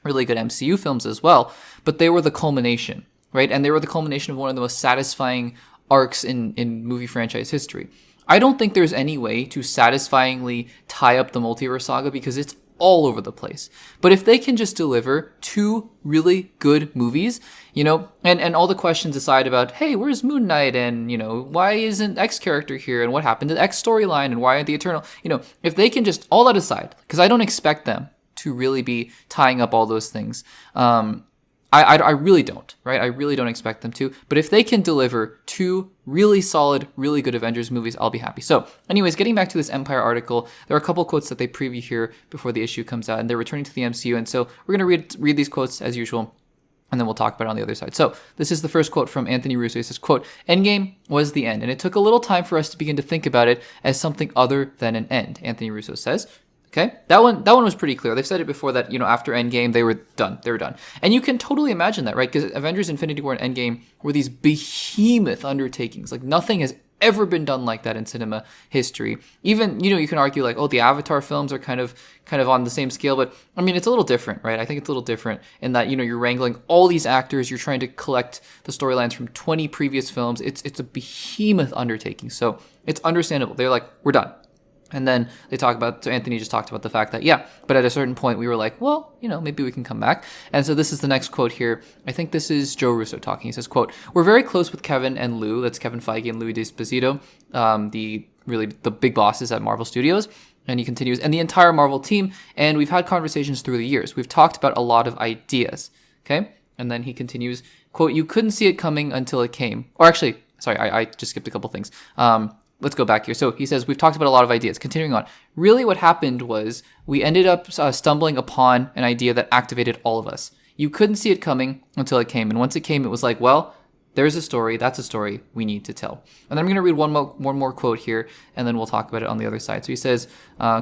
really good MCU films as well, but they were the culmination, right? And they were the culmination of one of the most satisfying arcs in movie franchise history. I don't think there's any way to satisfyingly tie up the multiverse saga because it's all over the place. But if they can just deliver two really good movies, and all the questions aside about, hey, where's Moon Knight, and, why isn't X character here, and what happened to X storyline, and why are the Eternal, if they can just, all that aside, because I don't expect them to really be tying up all those things. I really don't, right? I really don't expect them to. But if they can deliver two really solid, really good Avengers movies, I'll be happy. So anyways, getting back to this Empire article, there are a couple quotes that they preview here before the issue comes out, and they're returning to the MCU. And so we're going to read these quotes as usual, and then we'll talk about it on the other side. So this is the first quote from Anthony Russo. He says, quote, "Endgame was the end, and it took a little time for us to begin to think about it as something other than an end," Anthony Russo says. Okay, that one was pretty clear. They've said it before that, after Endgame, they were done. And you can totally imagine that, right? Because Avengers Infinity War and Endgame were these behemoth undertakings. Like, nothing has ever been done like that in cinema history. Even, you can argue like, the Avatar films are kind of on the same scale, but I mean, it's a little different, right? I think it's a little different in that, you're wrangling all these actors, you're trying to collect the storylines from 20 previous films. It's a behemoth undertaking. So it's understandable. They're like, we're done. And then they talk about, so Anthony just talked about the fact that, but at a certain point we were like, well, maybe we can come back. And so this is the next quote here. I think this is Joe Russo talking. He says, quote, "We're very close with Kevin and Lou," that's Kevin Feige and Louis D'Esposito, the big bosses at Marvel Studios. And he continues, "And the entire Marvel team, and we've had conversations through the years. We've talked about a lot of ideas." Okay? And then he continues, quote, "You couldn't see it coming until it came." Or actually, sorry, I just skipped a couple things. Let's go back here. So he says, "We've talked about a lot of ideas." Continuing on. "Really what happened was we ended up stumbling upon an idea that activated all of us. You couldn't see it coming until it came. And once it came, it was like, well, there's a story. That's a story we need to tell." And then I'm going to read one more quote here, and then we'll talk about it on the other side. So he says,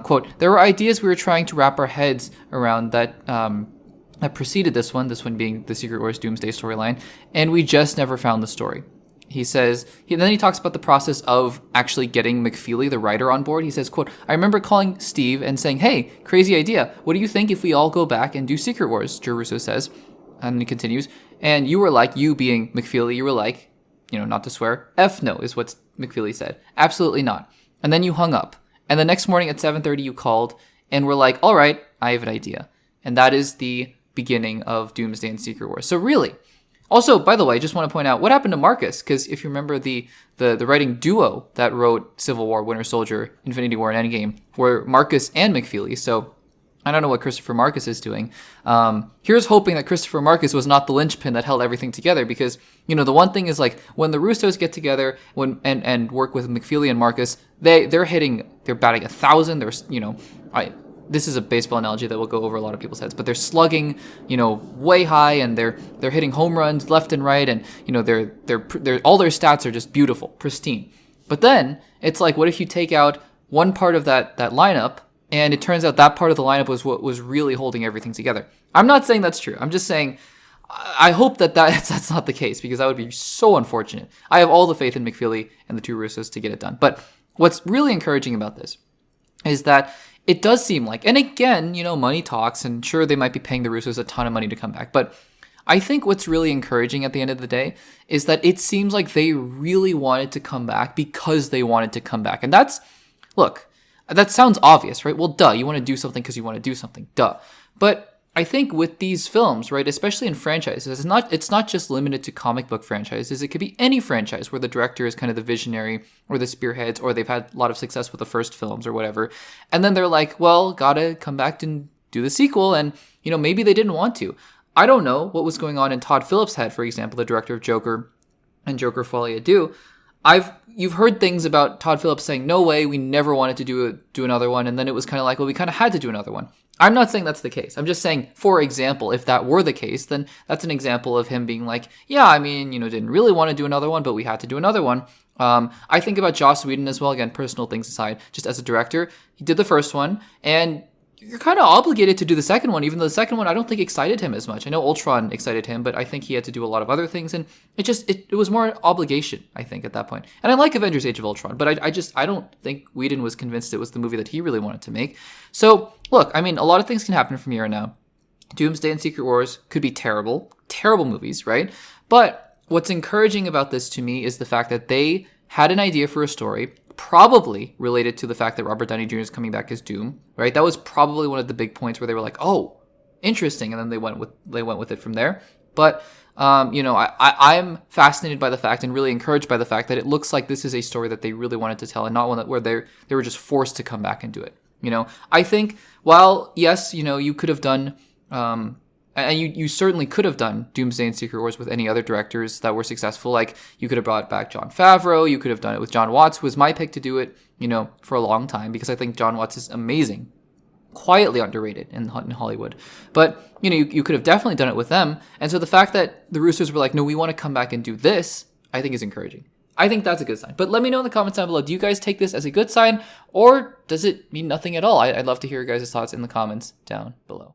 quote, "There were ideas we were trying to wrap our heads around that preceded this one being the Secret Wars Doomsday storyline, and we just never found the story." He says, then he talks about the process of actually getting McFeely, the writer, on board. He says, quote, "I remember calling Steve and saying, 'Hey, crazy idea. What do you think if we all go back and do Secret Wars?'" Joe Russo says. And he continues, "And you were like," you being McFeely, "you were like, not to swear, F no," is what McFeely said. "Absolutely not. And then you hung up. And the next morning at 7:30 you called and were like, 'All right, I have an idea.' And that is the beginning of Doomsday and Secret Wars." So really, also, by the way, I just want to point out what happened to Marcus, because if you remember the writing duo that wrote Civil War, Winter Soldier, Infinity War, and Endgame were Marcus and McFeely. So I don't know what Christopher Marcus is doing. Here's hoping that Christopher Marcus was not the linchpin that held everything together, because, the one thing is, like, when the Russos get together and work with McFeely and Marcus, they're batting 1,000. This is a baseball analogy that will go over a lot of people's heads, but they're slugging, way high, and they're hitting home runs left and right, and they're all their stats are just beautiful, pristine. But then it's like, what if you take out one part of that lineup, and it turns out that part of the lineup was what was really holding everything together? I'm not saying that's true. I'm just saying I hope that's not the case, because that would be so unfortunate. I have all the faith in McFeely and the two Russos to get it done. But what's really encouraging about this is that it does seem like, and again, money talks, and sure, they might be paying the Russos a ton of money to come back, but I think what's really encouraging at the end of the day is that it seems like they really wanted to come back because they wanted to come back. And look, that sounds obvious, right? Well, duh, you want to do something because you want to do something, duh. But I think with these films, right, especially in franchises, it's not just limited to comic book franchises. It could be any franchise where the director is kind of the visionary or the spearheads, or they've had a lot of success with the first films or whatever. And then they're like, well, gotta come back and do the sequel. And, maybe they didn't want to. I don't know what was going on in Todd Phillips' head, for example, the director of Joker and Joker Folie à Deux. You've heard things about Todd Phillips saying, no way, we never wanted to do another one. And then it was kind of like, well, we kind of had to do another one. I'm not saying that's the case. I'm just saying, for example, if that were the case, then that's an example of him being like, yeah, I mean, didn't really want to do another one, but we had to do another one. I think about Joss Whedon as well. Again, personal things aside, just as a director, he did the first one, and you're kind of obligated to do the second one, even though the second one I don't think excited him as much. I know Ultron excited him, but I think he had to do a lot of other things, and it was more obligation, I think, at that point. And I like Avengers Age of Ultron, but I don't think Whedon was convinced it was the movie that he really wanted to make. So, look, I mean, a lot of things can happen from here on out. Doomsday and Secret Wars could be terrible movies, right? But what's encouraging about this to me is the fact that they had an idea for a story, probably related to the fact that Robert Downey Jr. is coming back as Doom, right? That was probably one of the big points where they were like, oh, interesting, and then they went with it from there. But I'm fascinated by the fact and really encouraged by the fact that it looks like this is a story that they really wanted to tell, and not one where they were just forced to come back and do it. I think while yes, you could have done and you certainly could have done Doomsday and Secret Wars with any other directors that were successful. Like, you could have brought back Jon Favreau. You could have done it with John Watts, who was my pick to do it, for a long time, because I think John Watts is amazing. Quietly underrated in Hollywood. But, you could have definitely done it with them. And so the fact that the Russos were like, no, we want to come back and do this, I think is encouraging. I think that's a good sign. But let me know in the comments down below, do you guys take this as a good sign, or does it mean nothing at all? I'd love to hear your guys' thoughts in the comments down below.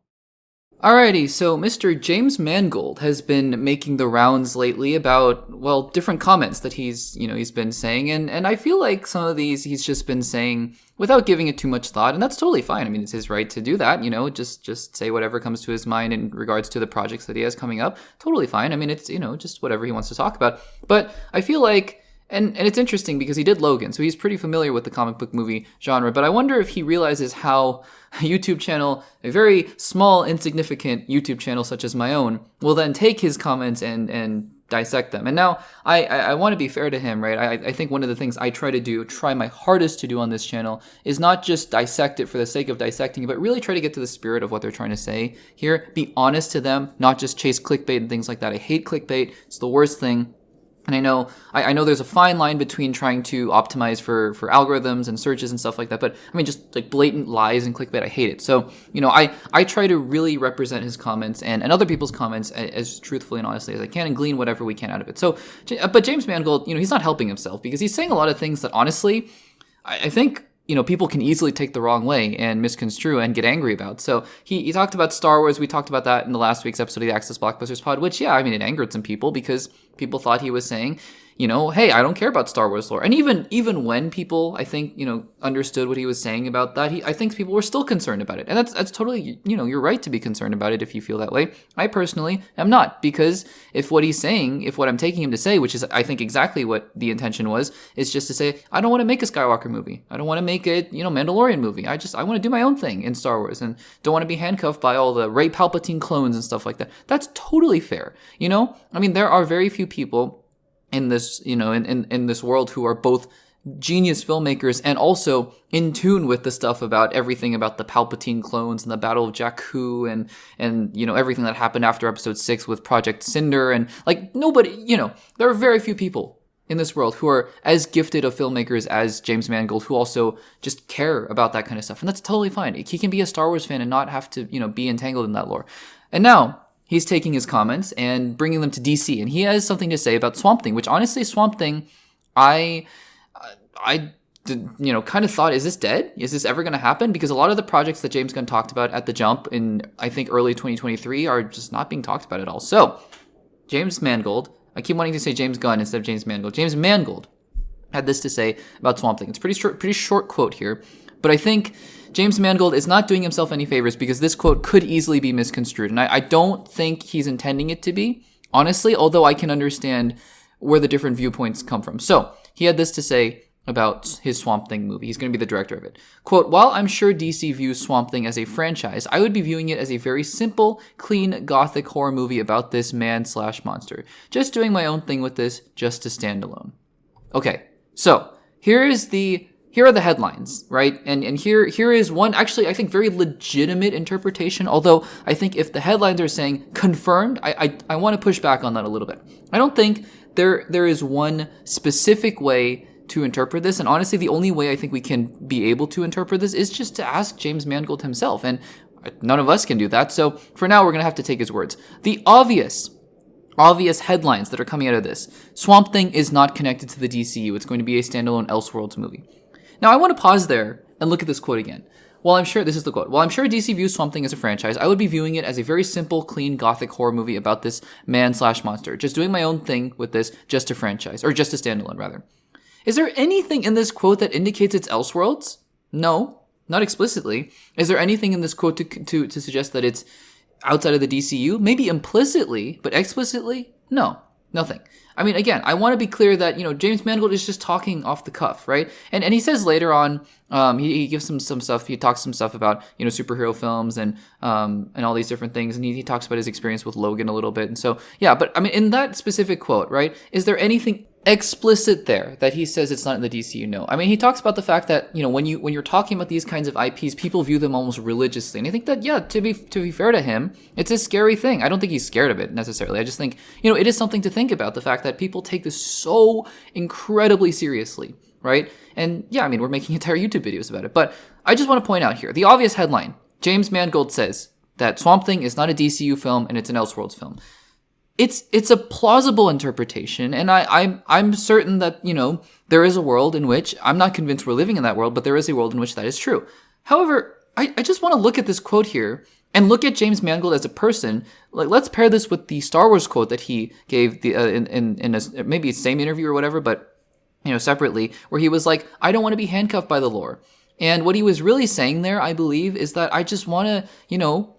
Alrighty, so Mr. James Mangold has been making the rounds lately about, well, different comments that he's been saying, and I feel like some of these he's just been saying without giving it too much thought, and that's totally fine. I mean, it's his right to do that, just say whatever comes to his mind in regards to the projects that he has coming up. Totally fine. I mean, it's, just whatever he wants to talk about. But I feel like, and it's interesting because he did Logan, so he's pretty familiar with the comic book movie genre, but I wonder if he realizes how a YouTube channel, a very small, insignificant YouTube channel such as my own, will then take his comments and dissect them. And now, I want to be fair to him, right? I think one of the things I try my hardest to do on this channel, is not just dissect it for the sake of dissecting it, but really try to get to the spirit of what they're trying to say here. Be honest to them, not just chase clickbait and things like that. I hate clickbait. It's the worst thing. And I know there's a fine line between trying to optimize for algorithms and searches and stuff like that, but I mean, just like blatant lies and clickbait, I hate it. So, I try to really represent his comments and other people's comments as truthfully and honestly as I can, and glean whatever we can out of it. So, but James Mangold, he's not helping himself, because he's saying a lot of things that honestly, I think, people can easily take the wrong way and misconstrue and get angry about. So he talked about Star Wars. We talked about that in the last week's episode of the Access Blockbusters pod, which, yeah, I mean, it angered some people because people thought he was saying, hey, I don't care about Star Wars lore. And even when people, I think, understood what he was saying about that, I think people were still concerned about it. And that's totally, you're right to be concerned about it if you feel that way. I personally am not, because if what I'm taking him to say, which is, I think, exactly what the intention was, is just to say, I don't want to make a Skywalker movie. I don't want to make a, Mandalorian movie. I want to do my own thing in Star Wars and don't want to be handcuffed by all the Rey Palpatine clones and stuff like that. That's totally fair. I mean, there are very few people in this, in this world who are both genius filmmakers and also in tune with the stuff about everything about the Palpatine clones and the Battle of Jakku and everything that happened after Episode 6 with Project Cinder, and like nobody, there are very few people in this world who are as gifted of filmmakers as James Mangold, who also just care about that kind of stuff, and that's totally fine. He can be a Star Wars fan and not have to, be entangled in that lore. And now he's taking his comments and bringing them to DC, and he has something to say about Swamp Thing, which honestly, Swamp Thing, I kind of thought, is this dead? Is this ever going to happen? Because a lot of the projects that James Gunn talked about at the jump in, I think, early 2023 are just not being talked about at all. So, James Mangold, I keep wanting to say James Gunn instead of James Mangold. James Mangold had this to say about Swamp Thing. It's a pretty short quote here. But I think James Mangold is not doing himself any favors because this quote could easily be misconstrued. And I don't think he's intending it to be, honestly, although I can understand where the different viewpoints come from. So he had this to say about his Swamp Thing movie. He's going to be the director of it. Quote, while I'm sure DC views Swamp Thing as a franchise, I would be viewing it as a very simple, clean, gothic horror movie about this man/monster. Just doing my own thing with this, just to stand alone. Okay, so here are the headlines, right? And here is one, actually, I think very legitimate interpretation, although I think if the headlines are saying confirmed, I want to push back on that a little bit. I don't think there is one specific way to interpret this, and honestly, the only way I think we can be able to interpret this is just to ask James Mangold himself, and none of us can do that, so for now, we're going to have to take his words. The obvious headlines that are coming out of this: Swamp Thing is not connected to the DCU. It's going to be a standalone Elseworlds movie. Now, I want to pause there and look at this quote again. This is the quote. While I'm sure DC views Swamp Thing as a franchise, I would be viewing it as a very simple, clean, gothic horror movie about this man/monster. Just doing my own thing with this, just a franchise, or just a standalone, rather. Is there anything in this quote that indicates it's Elseworlds? No, not explicitly. Is there anything in this quote to suggest that it's outside of the DCU? Maybe implicitly, but explicitly? No, nothing. I mean, again, I want to be clear that, James Mangold is just talking off the cuff, right? And he says later on, he gives some stuff, he talks some stuff about, superhero films and all these different things. And he talks about his experience with Logan a little bit. And so, yeah, but I mean, in that specific quote, right, is there anything explicit there that he says it's not in the DCU? No. I mean, he talks about the fact that, when you're talking about these kinds of IPs, people view them almost religiously. And I think that, yeah, to be fair to him, it's a scary thing. I don't think he's scared of it necessarily. I just think, it is something to think about, the fact that people take this so incredibly seriously, right? And yeah, I mean, we're making entire YouTube videos about it, but I just want to point out here, the obvious headline: James Mangold says that Swamp Thing is not a DCU film and it's an Elseworlds film. It's a plausible interpretation, and I'm certain that, there is a world in which, I'm not convinced we're living in that world, but there is a world in which that is true. However, I just want to look at this quote here and look at James Mangold as a person. Like, let's pair this with the Star Wars quote that he gave in a, maybe the same interview or whatever, but separately, where he was like, I don't want to be handcuffed by the lore. And what he was really saying there, I believe, is that I just want to,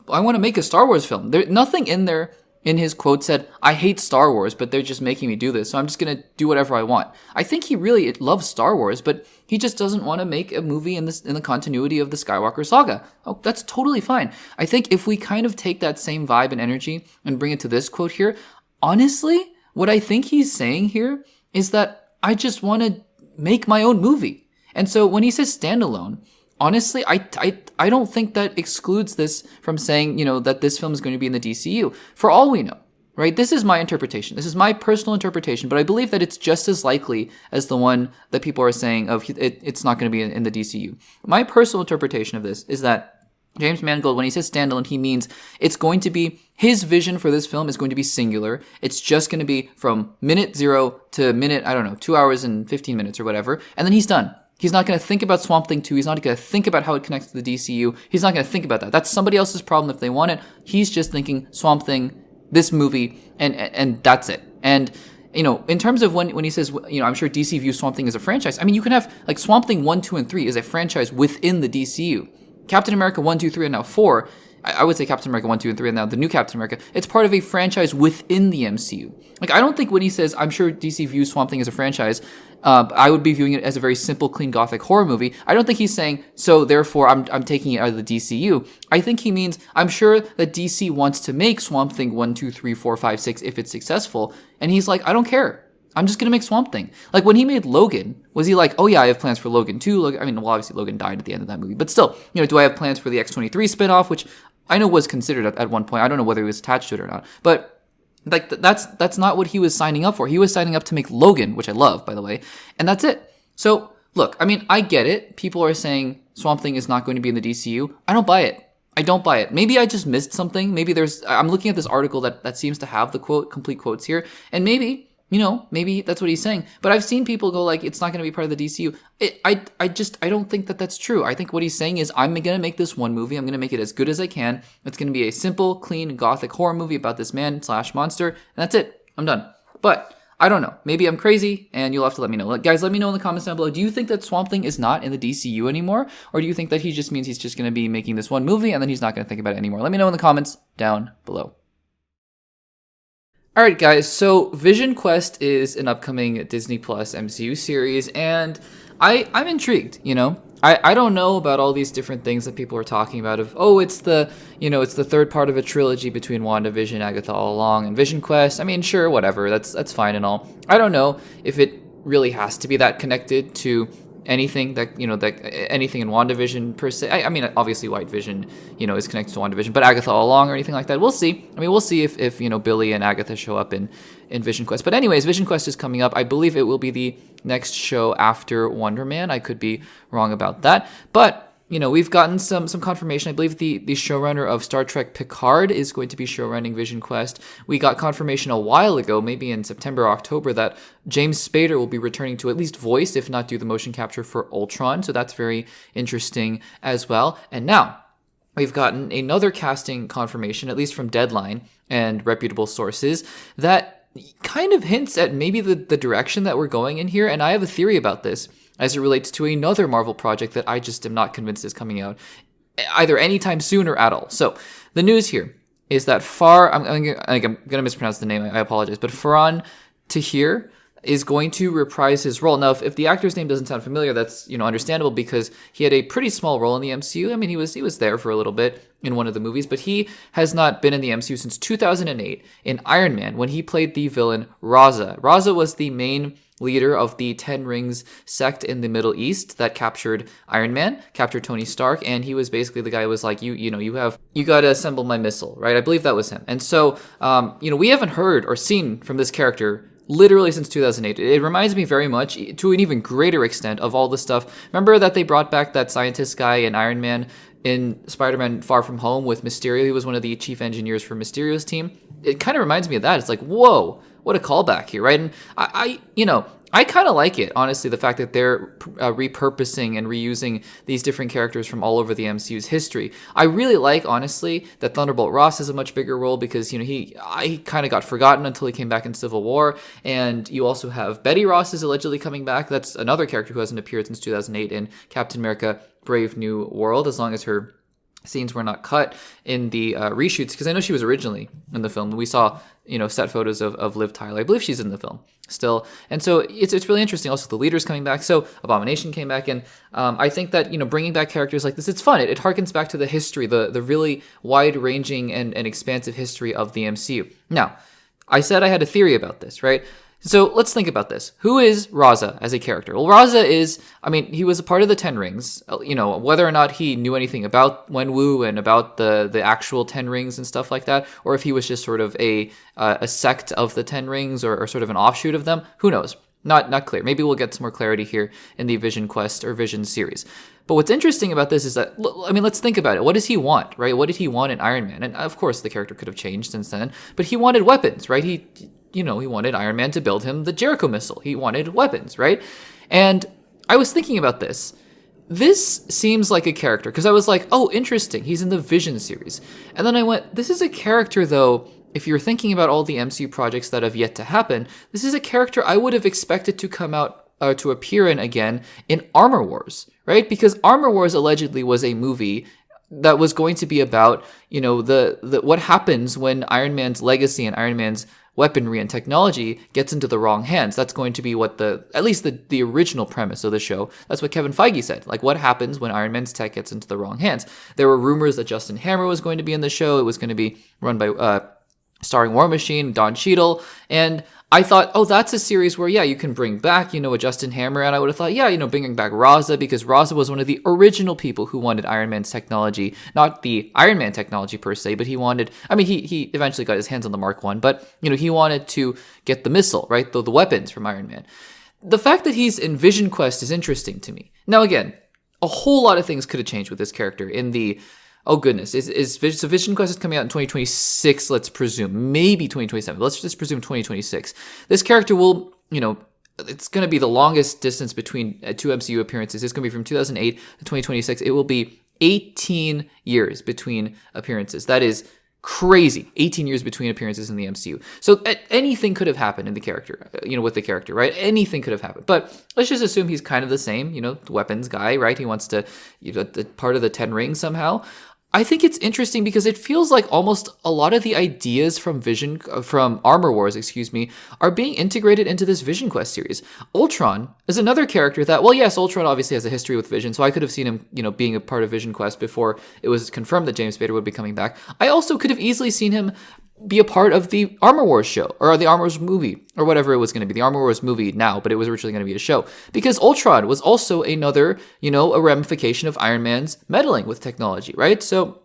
I want to make a Star Wars film. There's nothing in there in his quote said, I hate Star Wars, but they're just making me do this, so I'm just going to do whatever I want. I think he really loves Star Wars, but he just doesn't want to make a movie in the continuity of the Skywalker saga. Oh, that's totally fine. I think if we kind of take that same vibe and energy and bring it to this quote here, honestly, what I think he's saying here is that I just want to make my own movie. And so when he says standalone, honestly, I don't think that excludes this from saying, that this film is going to be in the DCU. For all we know, right? This is my interpretation. This is my personal interpretation, but I believe that it's just as likely as the one that people are saying of it's not going to be in the DCU. My personal interpretation of this is that James Mangold, when he says standalone, he means it's going to be, his vision for this film is going to be singular. It's just going to be from minute 0 to minute, 2 hours and 15 minutes or whatever, and then he's done. He's not going to think about Swamp Thing 2. He's not going to think about how it connects to the DCU. He's not going to think about that. That's somebody else's problem if they want it. He's just thinking Swamp Thing, this movie, and that's it. And, in terms of when he says, I'm sure DC views Swamp Thing as a franchise, I mean, you can have, Swamp Thing 1, 2, and 3 is a franchise within the DCU. Captain America 1, 2, 3, and now 4, I would say Captain America 1, 2, and 3, and now the new Captain America, it's part of a franchise within the MCU. I don't think when he says, I'm sure DC views Swamp Thing as a franchise, I would be viewing it as a very simple, clean, gothic horror movie. I don't think he's saying, so therefore I'm taking it out of the DCU. I think he means, I'm sure that DC wants to make Swamp Thing 1, 2, 3, 4, 5, 6 if it's successful. And he's like, I don't care. I'm just going to make Swamp Thing. When he made Logan, was he like, oh yeah, I have plans for Logan 2? Obviously Logan died at the end of that movie. But still, do I have plans for the X-23 spinoff, which I know was considered at one point. I don't know whether he was attached to it or not. But that's not what he was signing up for. He was signing up to make Logan, which I love, by the way. And that's it. So, look, I get it. People are saying Swamp Thing is not going to be in the DCU. I don't buy it. I don't buy it. Maybe I just missed something. Maybe I'm looking at this article that seems to have the complete quotes here. And maybe that's what he's saying. But I've seen people go it's not going to be part of the DCU. I don't think that that's true. I think what he's saying is, I'm going to make this one movie. I'm going to make it as good as I can. It's going to be a simple, clean, gothic horror movie about this man/monster. And that's it. I'm done. But I don't know. Maybe I'm crazy, and you'll have to let me know. Guys, let me know in the comments down below. Do you think that Swamp Thing is not in the DCU anymore? Or do you think that he just means he's just going to be making this one movie, and then he's not going to think about it anymore? Let me know in the comments down below. Alright guys, so Vision Quest is an upcoming Disney Plus MCU series, and I'm intrigued, you know? I don't know about all these different things that people are talking about of, oh, it's the third part of a trilogy between WandaVision, Agatha All Along, and Vision Quest. I mean, sure, whatever, that's fine and all. I don't know if it really has to be that connected to anything that, anything in WandaVision per se. I mean, obviously White Vision, is connected to WandaVision, but Agatha All Along or anything like that, we'll see. I mean, we'll see if Billy and Agatha show up in Vision Quest. But anyways, Vision Quest is coming up. I believe it will be the next show after Wonder Man. I could be wrong about that. But, we've gotten some confirmation. I believe the showrunner of Star Trek Picard is going to be showrunning Vision Quest. We got confirmation a while ago, maybe in September or October, that James Spader will be returning to at least voice, if not do the motion capture for Ultron. So that's very interesting as well. And now we've gotten another casting confirmation, at least from Deadline and reputable sources, that kind of hints at maybe the direction that we're going in here. And I have a theory about this as it relates to another Marvel project that I just am not convinced is coming out either anytime soon or at all. So the news here is that I'm going to mispronounce the name, I apologize, but Faran Tahir is going to reprise his role. Now, if the actor's name doesn't sound familiar, that's understandable, because he had a pretty small role in the MCU. I mean, he was there for a little bit in one of the movies, but he has not been in the MCU since 2008 in Iron Man, when he played the villain Raza. Raza was the main leader of the Ten Rings sect in the Middle East that captured Iron Man, captured Tony Stark, and he was basically the guy who was like, you gotta assemble my missile, right? I believe that was him. And so, we haven't heard or seen from this character literally since 2008. It reminds me very much, to an even greater extent, of all the stuff. Remember that they brought back that scientist guy in Iron Man in Spider-Man Far From Home with Mysterio? He was one of the chief engineers for Mysterio's team. It kind of reminds me of that. It's like, whoa, what a callback here, right? And I kind of like it, honestly, the fact that they're repurposing and reusing these different characters from all over the MCU's history. I really like, honestly, that Thunderbolt Ross has a much bigger role, because, he kind of got forgotten until he came back in Civil War. And you also have Betty Ross is allegedly coming back. That's another character who hasn't appeared since 2008 in Captain America Brave New World, as long as her scenes were not cut in the reshoots, because I know she was originally in the film. We saw, set photos of Liv Tyler. I believe she's in the film still. And so it's really interesting. Also, the leader's coming back. So Abomination came back. And I think that, bringing back characters like this, it's fun. It harkens back to the history, the really wide-ranging and expansive history of the MCU. Now, I said I had a theory about this, right? So let's think about this. Who is Raza as a character? Well, Raza is, he was a part of the Ten Rings. Whether or not he knew anything about Wenwu and about the actual Ten Rings and stuff like that, or if he was just sort of a sect of the Ten Rings, or sort of an offshoot of them, who knows? Not clear. Maybe we'll get some more clarity here in the Vision Quest or Vision series. But what's interesting about this is that, let's think about it. What does he want, right? What did he want in Iron Man? And of course, the character could have changed since then, but he wanted weapons, right? He wanted Iron Man to build him the Jericho missile. He wanted weapons, right? And I was thinking about this. This seems like a character, because I was like, oh, interesting, he's in the Vision series. And then I went, this is a character, though, if you're thinking about all the MCU projects that have yet to happen, this is a character I would have expected to come out, to appear in again in Armor Wars, right? Because Armor Wars allegedly was a movie that was going to be about, the what happens when Iron Man's legacy and Iron Man's weaponry and technology gets into the wrong hands. That's going to be what at least the original premise of the show, that's what Kevin Feige said. Like, what happens when Iron Man's tech gets into the wrong hands? There were rumors that Justin Hammer was going to be in the show. It was going to be run by, starring War Machine, Don Cheadle, and I thought, oh, that's a series where, you can bring back, a Justin Hammer, and I would have thought, bringing back Raza, because Raza was one of the original people who wanted Iron Man's technology, not the Iron Man technology per se, but he wanted, he eventually got his hands on the Mark I, but, he wanted to get the missile, right, the weapons from Iron Man. The fact that he's in Vision Quest is interesting to me. Now, again, a whole lot of things could have changed with this character in the... Oh goodness, so Vision Quest is coming out in 2026, let's presume. Maybe 2027. Let's just presume 2026. This character will, it's going to be the longest distance between two MCU appearances. It's going to be from 2008 to 2026. It will be 18 years between appearances. That is Crazy. 18 years between appearances in the MCU. So anything could have happened in the character, with the character, right? Anything could have happened. But let's just assume he's kind of the same, the weapons guy, right? He wants to, part of the 10 rings somehow. I think it's interesting because it feels like almost a lot of the ideas from Armor Wars, are being integrated into this Vision Quest series. Ultron is another character that, well, yes, Ultron obviously has a history with Vision, so I could have seen him, being a part of Vision Quest before it was confirmed that James Spader would be coming back. I also could have easily seen him be a part of the Armor Wars show, or the Armor Wars movie, or whatever it was going to be. The Armor Wars movie now, but it was originally going to be a show. Because Ultron was also another, a ramification of Iron Man's meddling with technology, right? So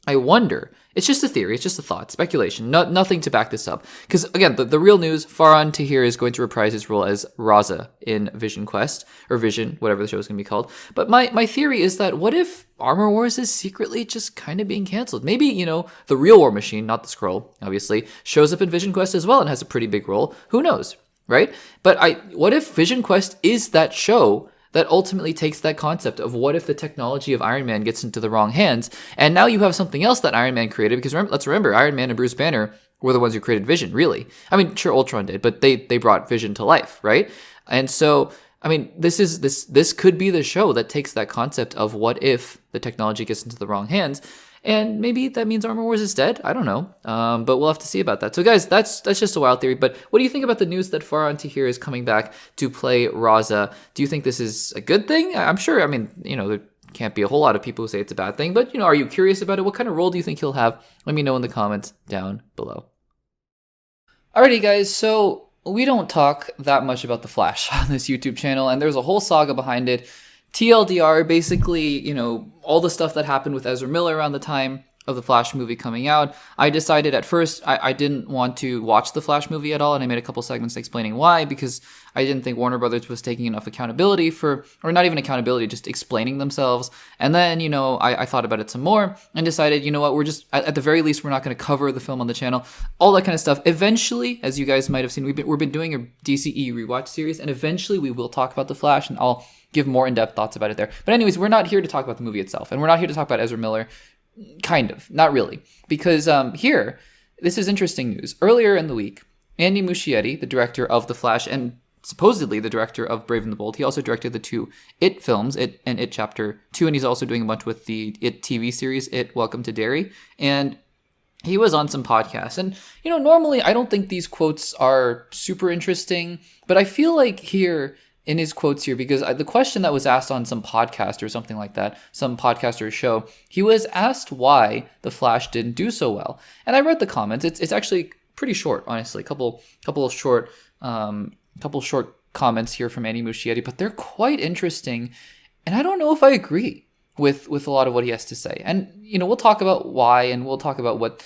I wonder, it's just a theory, it's just a thought, speculation, nothing to back this up. Because again, the real news, Farhan Tahir is going to reprise his role as Raza in Vision Quest, or Vision, whatever the show is going to be called. But my theory is that what if Armor Wars is secretly just kind of being canceled? Maybe, the real War Machine, not the Skrull, obviously, shows up in Vision Quest as well and has a pretty big role. Who knows, right? But what if Vision Quest is that show that ultimately takes that concept of what if the technology of Iron Man gets into the wrong hands, and now you have something else that Iron Man created, because let's remember, Iron Man and Bruce Banner were the ones who created Vision, really. I mean, sure, Ultron did, but they brought Vision to life, right? And so, I mean, this could be the show that takes that concept of what if the technology gets into the wrong hands, and maybe that means Armor Wars is dead. I don't know, but we'll have to see about that. So, guys, that's just a wild theory. But what do you think about the news that Farhan Tahir is coming back to play Raza? Do you think this is a good thing? I'm sure. I mean, there can't be a whole lot of people who say it's a bad thing. But are you curious about it? What kind of role do you think he'll have? Let me know in the comments down below. Alrighty, guys. So we don't talk that much about the Flash on this YouTube channel, and there's a whole saga behind it. TLDR, basically, all the stuff that happened with Ezra Miller around the time of the Flash movie coming out. I decided at first I didn't want to watch the Flash movie at all, and I made a couple segments explaining why, because I didn't think Warner Brothers was taking enough accountability or not even accountability, just explaining themselves. And then, I thought about it some more and decided, what, we're just, at the very least, we're not going to cover the film on the channel, all that kind of stuff. Eventually, as you guys might have seen, we've been doing a DCE rewatch series, and eventually we will talk about the Flash, and I'll give more in-depth thoughts about it there. But anyways, we're not here to talk about the movie itself, and we're not here to talk about Ezra Miller. Kind of, not really, because here, this is interesting news. Earlier in the week, Andy Muschietti, the director of The Flash and supposedly the director of Brave and the Bold, he also directed the two It films, It and It Chapter 2, and he's also doing a bunch with the It TV series, It Welcome to Derry, and he was on some podcasts. And, normally I don't think these quotes are super interesting, but I feel like here, in his quotes here, because the question that was asked on some podcast or something like that, some podcaster show, he was asked why The Flash didn't do so well. And I read the comments. It's actually pretty short, honestly. Couple of short comments here from Andy Muschietti, but they're quite interesting. And I don't know if I agree with a lot of what he has to say. And, we'll talk about why, and we'll talk about what,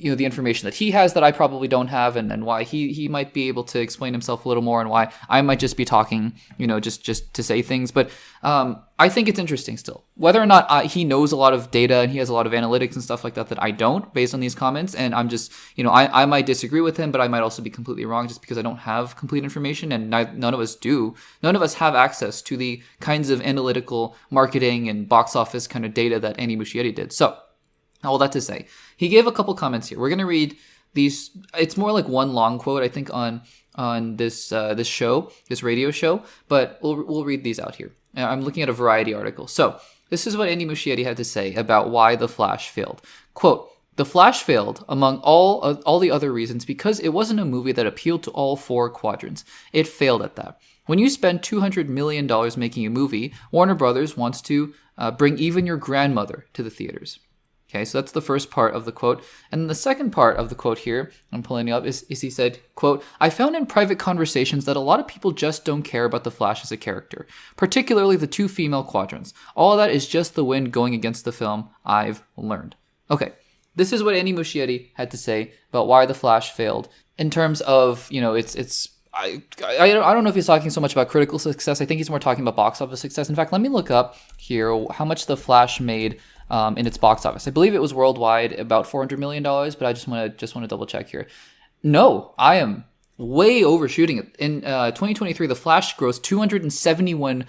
the information that he has that I probably don't have, and why he might be able to explain himself a little more, and why I might just be talking, just to say things. But I think it's interesting still. Whether or not he knows a lot of data and he has a lot of analytics and stuff like that I don't, based on these comments, and I'm just, I might disagree with him, but I might also be completely wrong just because I don't have complete information, and none of us do. None of us have access to the kinds of analytical marketing and box office kind of data that Andy Muschietti did. So, all that to say, he gave a couple comments here. We're going to read these. It's more like one long quote, I think, on this show, this radio show, but we'll read these out here. I'm looking at a Variety article. So this is what Andy Muschietti had to say about why The Flash failed. Quote, "The Flash failed among all the other reasons because it wasn't a movie that appealed to all four quadrants. It failed at that. When you spend $200 million making a movie, Warner Brothers wants to bring even your grandmother to the theaters." Okay, so that's the first part of the quote. And the second part of the quote here, I'm pulling it up, is he said, quote, "I found in private conversations that a lot of people just don't care about the Flash as a character, particularly the two female quadrants. All of that is just the wind going against the film, I've learned." Okay, this is what Andy Muschietti had to say about why the Flash failed in terms of, I don't know if he's talking so much about critical success. I think he's more talking about box office success. In fact, let me look up here how much the Flash made in its box office. I believe it was worldwide about $400 million, but I just want to double check here. No, I am way overshooting it. In 2023, The Flash grossed $271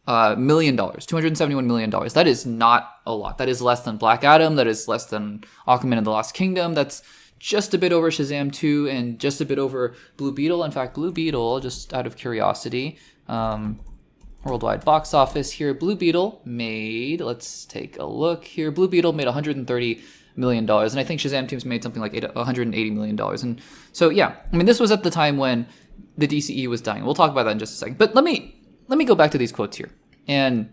million dollars, $271 million. That is not a lot. That is less than Black Adam. That is less than Aquaman and the Lost Kingdom. That's just a bit over Shazam 2 and just a bit over Blue Beetle. In fact, Blue Beetle, just out of curiosity, worldwide box office here, Blue Beetle made, let's take a look here, Blue Beetle made $130 million, and I think Shazam 2's made something like $180 million. And so, yeah, I mean, this was at the time when the DCE was dying. We'll talk about that in just a second. But let me go back to these quotes here. And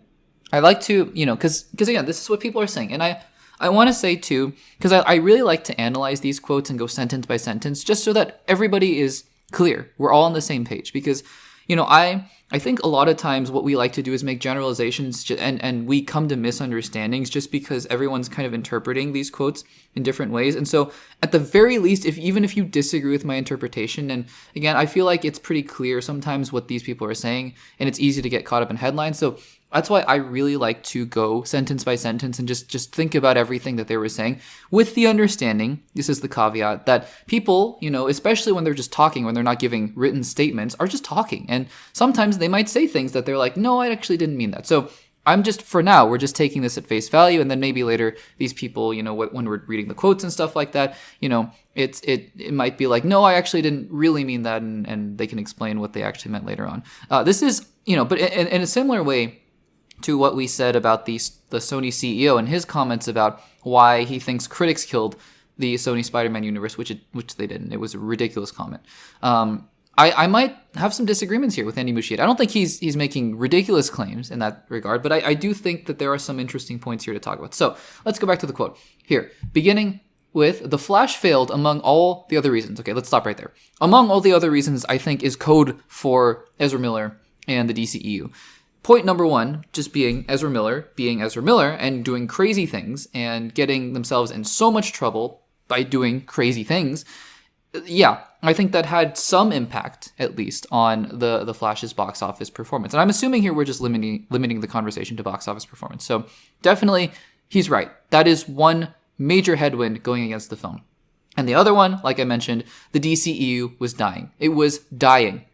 I like to, because again, this is what people are saying. And I want to say too, because I really like to analyze these quotes and go sentence by sentence, just so that everybody is clear. We're all on the same page. Because, I think a lot of times what we like to do is make generalizations and we come to misunderstandings just because everyone's kind of interpreting these quotes in different ways. And so at the very least, even if you disagree with my interpretation, and again, I feel like it's pretty clear sometimes what these people are saying, and it's easy to get caught up in headlines. So that's why I really like to go sentence by sentence and just think about everything that they were saying with the understanding, this is the caveat, that people, especially when they're just talking, when they're not giving written statements, are just talking. And sometimes they might say things that they're like, no, I actually didn't mean that. So for now, we're just taking this at face value. And then maybe later these people, when we're reading the quotes and stuff like that, it might be like, no, I actually didn't really mean that. And they can explain what they actually meant later on. This is, but in a similar way to what we said about the Sony CEO and his comments about why he thinks critics killed the Sony Spider-Man universe, which they didn't. It was a ridiculous comment. I might have some disagreements here with Andy Muschietti. I don't think he's making ridiculous claims in that regard, but I do think that there are some interesting points here to talk about. So let's go back to the quote here, beginning with the Flash failed among all the other reasons. Okay, let's stop right there. Among all the other reasons, I think is code for Ezra Miller and the DCEU. Point number one, just being Ezra Miller and doing crazy things and getting themselves in so much trouble by doing crazy things. Yeah, I think that had some impact, at least, on the Flash's box office performance. And I'm assuming here we're just limiting the conversation to box office performance. So definitely, he's right. That is one major headwind going against the film. And the other one, like I mentioned, the DCEU was dying. It was dying.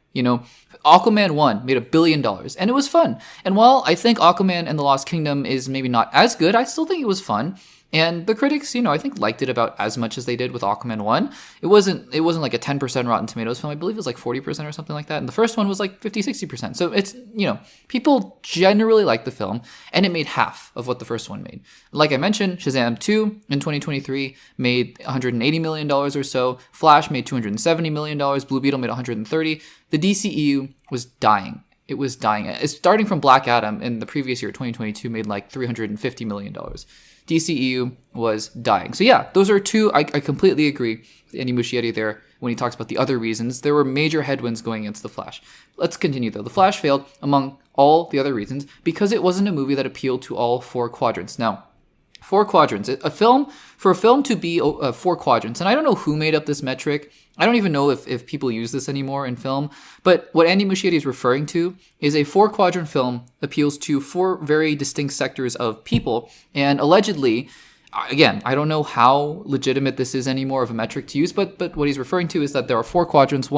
Aquaman 1 made $1 billion, and it was fun. And while I think Aquaman and the Lost Kingdom is maybe not as good, I still think it was fun. And the critics, I think liked it about as much as they did with Aquaman 1. It wasn't like a 10% Rotten Tomatoes film. I believe it was like 40% or something like that. And the first one was like 50-60%. So it's, people generally like the film, and it made half of what the first one made. Like I mentioned, Shazam 2 in 2023 made $180 million or so. Flash made $270 million. Blue Beetle made $130. The DCEU was dying. It was dying. Starting from Black Adam in the previous year, 2022, made like $350 million. DCEU was dying. So yeah, those are two. I completely agree with Andy Muschietti there when he talks about the other reasons. There were major headwinds going against The Flash. Let's continue though. The Flash failed among all the other reasons because it wasn't a movie that appealed to all four quadrants. Now, four quadrants. For a film to be four quadrants, and I don't know who made up this metric. I don't even know if people use this anymore in film. But what Andy Muschietti is referring to is a four quadrant film appeals to four very distinct sectors of people. And allegedly, again, I don't know how legitimate this is anymore of a metric to use, but what he's referring to is that there are four quadrants,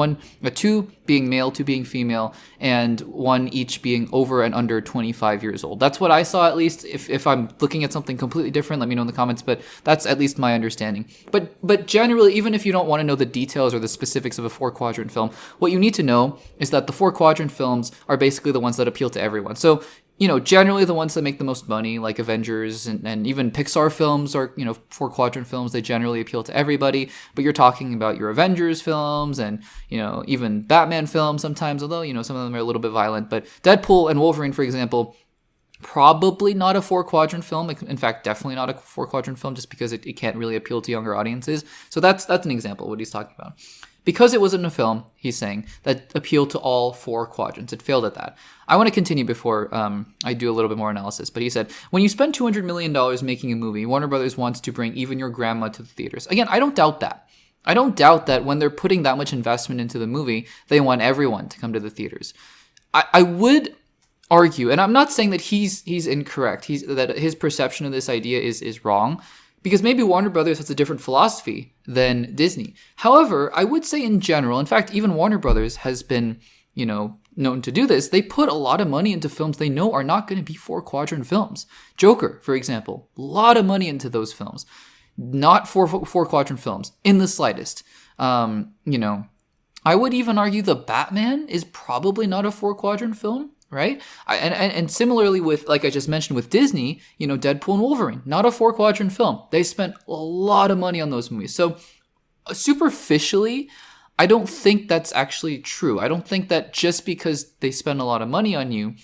two being male, two being female, and one each being over and under 25 years old. That's what I saw, at least. If I'm looking at something completely different, let me know in the comments, but that's at least my understanding. But generally, even if you don't want to know the details or the specifics of a four quadrant film, what you need to know is that the four quadrant films are basically the ones that appeal to everyone. So generally the ones that make the most money, like Avengers and even Pixar films are, four quadrant films. They generally appeal to everybody. But you're talking about your Avengers films and, even Batman films sometimes, although, some of them are a little bit violent. But Deadpool and Wolverine, for example, probably not a four quadrant film. In fact, definitely not a four quadrant film just because it can't really appeal to younger audiences. So that's an example of what he's talking about. Because it wasn't a film, he's saying, that appealed to all four quadrants. It failed at that. I want to continue before I do a little bit more analysis. But he said, when you spend $200 million making a movie, Warner Brothers wants to bring even your grandma to the theaters. Again, I don't doubt that. I don't doubt that when they're putting that much investment into the movie, they want everyone to come to the theaters. I would argue, and I'm not saying that he's incorrect, that his perception of this idea is wrong, because maybe Warner Brothers has a different philosophy than Disney. However, I would say in general, in fact, even Warner Brothers has been, known to do this, they put a lot of money into films they know are not going to be 4-quadrant films. Joker, for example, a lot of money into those films. Not 4-quadrant films in the slightest. I would even argue the Batman is probably not a 4-quadrant film, right? And similarly with, like I just mentioned with Disney, Deadpool and Wolverine, not a 4-quadrant film. They spent a lot of money on those movies. So superficially, I don't think that's actually true. I don't think that just because they spend a lot of money on you,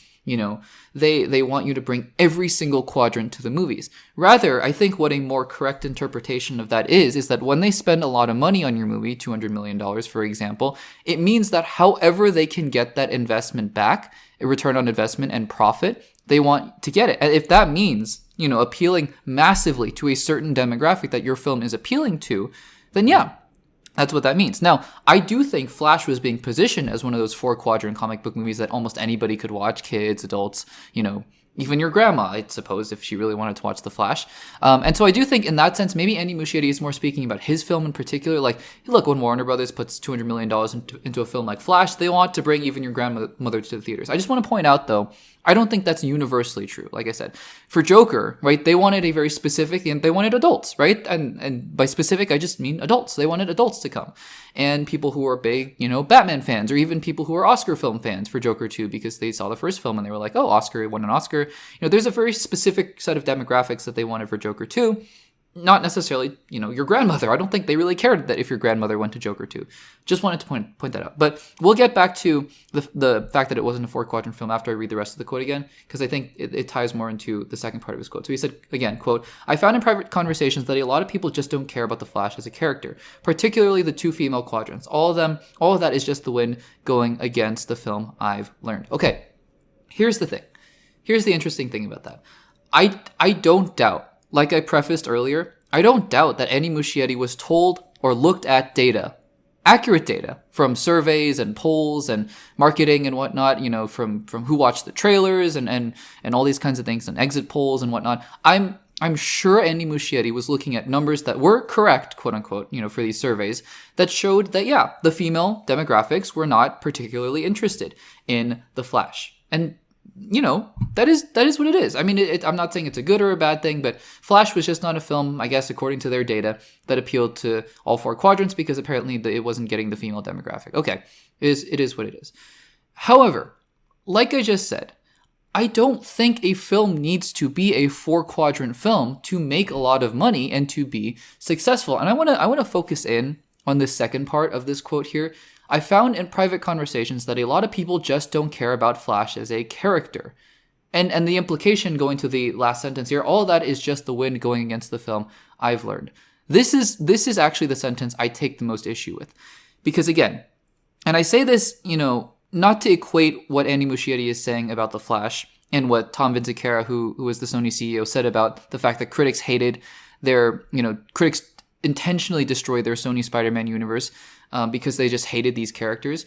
they want you to bring every single quadrant to the movies. Rather, I think what a more correct interpretation of that is that when they spend a lot of money on your movie, $200 million, for example, it means that however they can get that investment back, a return on investment and profit, they want to get it. And if that means, appealing massively to a certain demographic that your film is appealing to, then yeah, that's what that means. Now, I do think Flash was being positioned as one of those 4-quadrant comic book movies that almost anybody could watch, kids, adults, even your grandma, I suppose, if she really wanted to watch The Flash. And so I do think in that sense, maybe Andy Muschietti is more speaking about his film in particular. Like, look, when Warner Brothers puts $200 million into a film like Flash, they want to bring even your grandmother to the theaters. I just want to point out, though, I don't think that's universally true. Like I said, for Joker, right, they wanted a very specific, and they wanted adults, right? And by specific, I just mean adults. They wanted adults to come. And people who are big, Batman fans, or even people who are Oscar film fans for Joker 2 because they saw the first film and they were like, oh, Oscar won an Oscar. There's a very specific set of demographics that they wanted for Joker 2. Not necessarily, your grandmother. I don't think they really cared that if your grandmother went to Joker 2. Just wanted to point that out. But we'll get back to the fact that it wasn't a 4-quadrant film after I read the rest of the quote again, because I think it ties more into the second part of his quote. So he said, again, quote, I found in private conversations that a lot of people just don't care about the Flash as a character, particularly the 2 female quadrants. All of that is just the wind going against the film, I've learned. Okay, here's the thing. Here's the interesting thing about that. I don't doubt, like I prefaced earlier, I don't doubt that Andy Muschietti was told or looked at data, accurate data, from surveys and polls and marketing and whatnot, from who watched the trailers and all these kinds of things and exit polls and whatnot. I'm sure Andy Muschietti was looking at numbers that were correct, quote unquote, for these surveys that showed that, yeah, the female demographics were not particularly interested in The Flash. And that is what it is. I mean, I'm not saying it's a good or a bad thing, but Flash was just not a film, I guess, according to their data, that appealed to all 4 quadrants because apparently it wasn't getting the female demographic. Okay, it is what it is. However, like I just said, I don't think a film needs to be a 4-quadrant film to make a lot of money and to be successful. And I want to focus in on this second part of this quote here. I found in private conversations that a lot of people just don't care about Flash as a character. And the implication going to the last sentence here, all of that is just the wind going against the film, I've learned. This is actually the sentence I take the most issue with. Because again, and I say this, not to equate what Andy Muschietti is saying about The Flash and what Tom Vinciquerra, who was the Sony CEO, said about the fact that critics hated critics intentionally destroyed their Sony Spider-Man universe because they just hated these characters.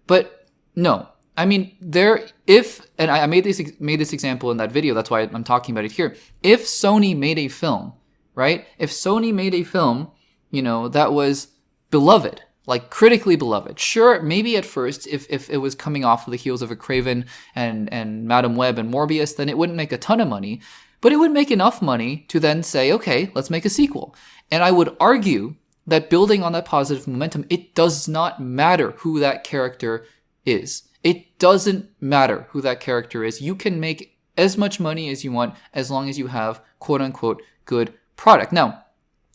But no, I mean, and I made this example in that video, that's why I'm talking about it here. If Sony made a film, right? If Sony made a film, that was beloved, like critically beloved. Sure, maybe at first, if it was coming off of the heels of a Craven and Madam Web and Morbius, then it wouldn't make a ton of money, but it would make enough money to then say, okay, let's make a sequel. And I would argue that building on that positive momentum, it does not matter who that character is. It doesn't matter who that character is. You can make as much money as you want as long as you have, quote unquote, good product. Now,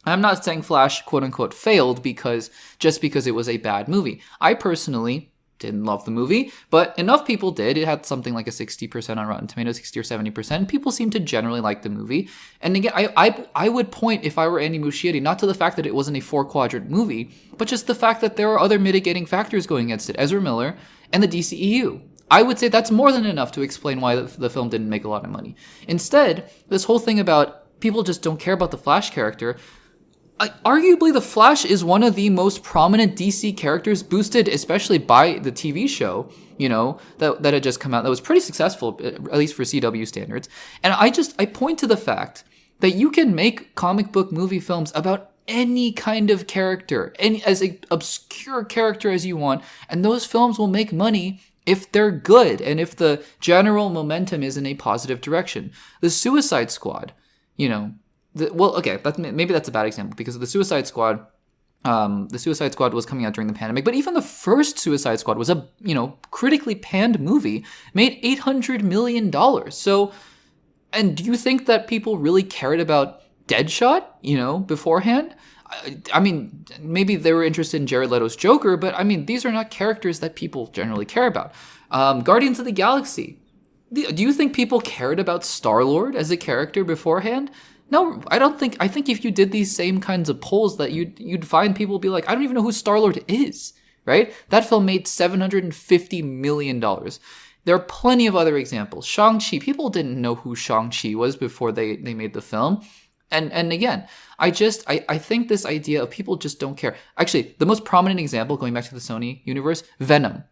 I'm not saying Flash, quote unquote, failed because it was a bad movie. I personally didn't love the movie, but enough people did. It had something like a 60% on Rotten Tomatoes, 60 or 70%. People seem to generally like the movie. And again, I would point, if I were Andy Muschietti, not to the fact that it wasn't a 4-quadrant movie, but just the fact that there are other mitigating factors going against it. Ezra Miller and the DCEU. I would say that's more than enough to explain why the film didn't make a lot of money. Instead, this whole thing about people just don't care about the Flash character, arguably, The Flash is one of the most prominent DC characters, boosted especially by the TV show, that had just come out, that was pretty successful, at least for CW standards. And I point to the fact that you can make comic book movie films about any kind of character, as obscure character as you want, and those films will make money if they're good and if the general momentum is in a positive direction. The Suicide Squad, maybe that's a bad example because the Suicide Squad was coming out during the pandemic, but even the first Suicide Squad was a, critically panned movie, made $800 million. So, and do you think that people really cared about Deadshot, beforehand? I mean, maybe they were interested in Jared Leto's Joker, but I mean, these are not characters that people generally care about. Guardians of the Galaxy. Do you think people cared about Star-Lord as a character beforehand? No, I don't think. I think if you did these same kinds of polls, that you'd find people be like, I don't even know who Star-Lord is, right? That film made $750 million. There are plenty of other examples. Shang-Chi, people didn't know who Shang-Chi was before they made the film. And again, I think this idea of people just don't care. Actually, the most prominent example, going back to the Sony universe, Venom.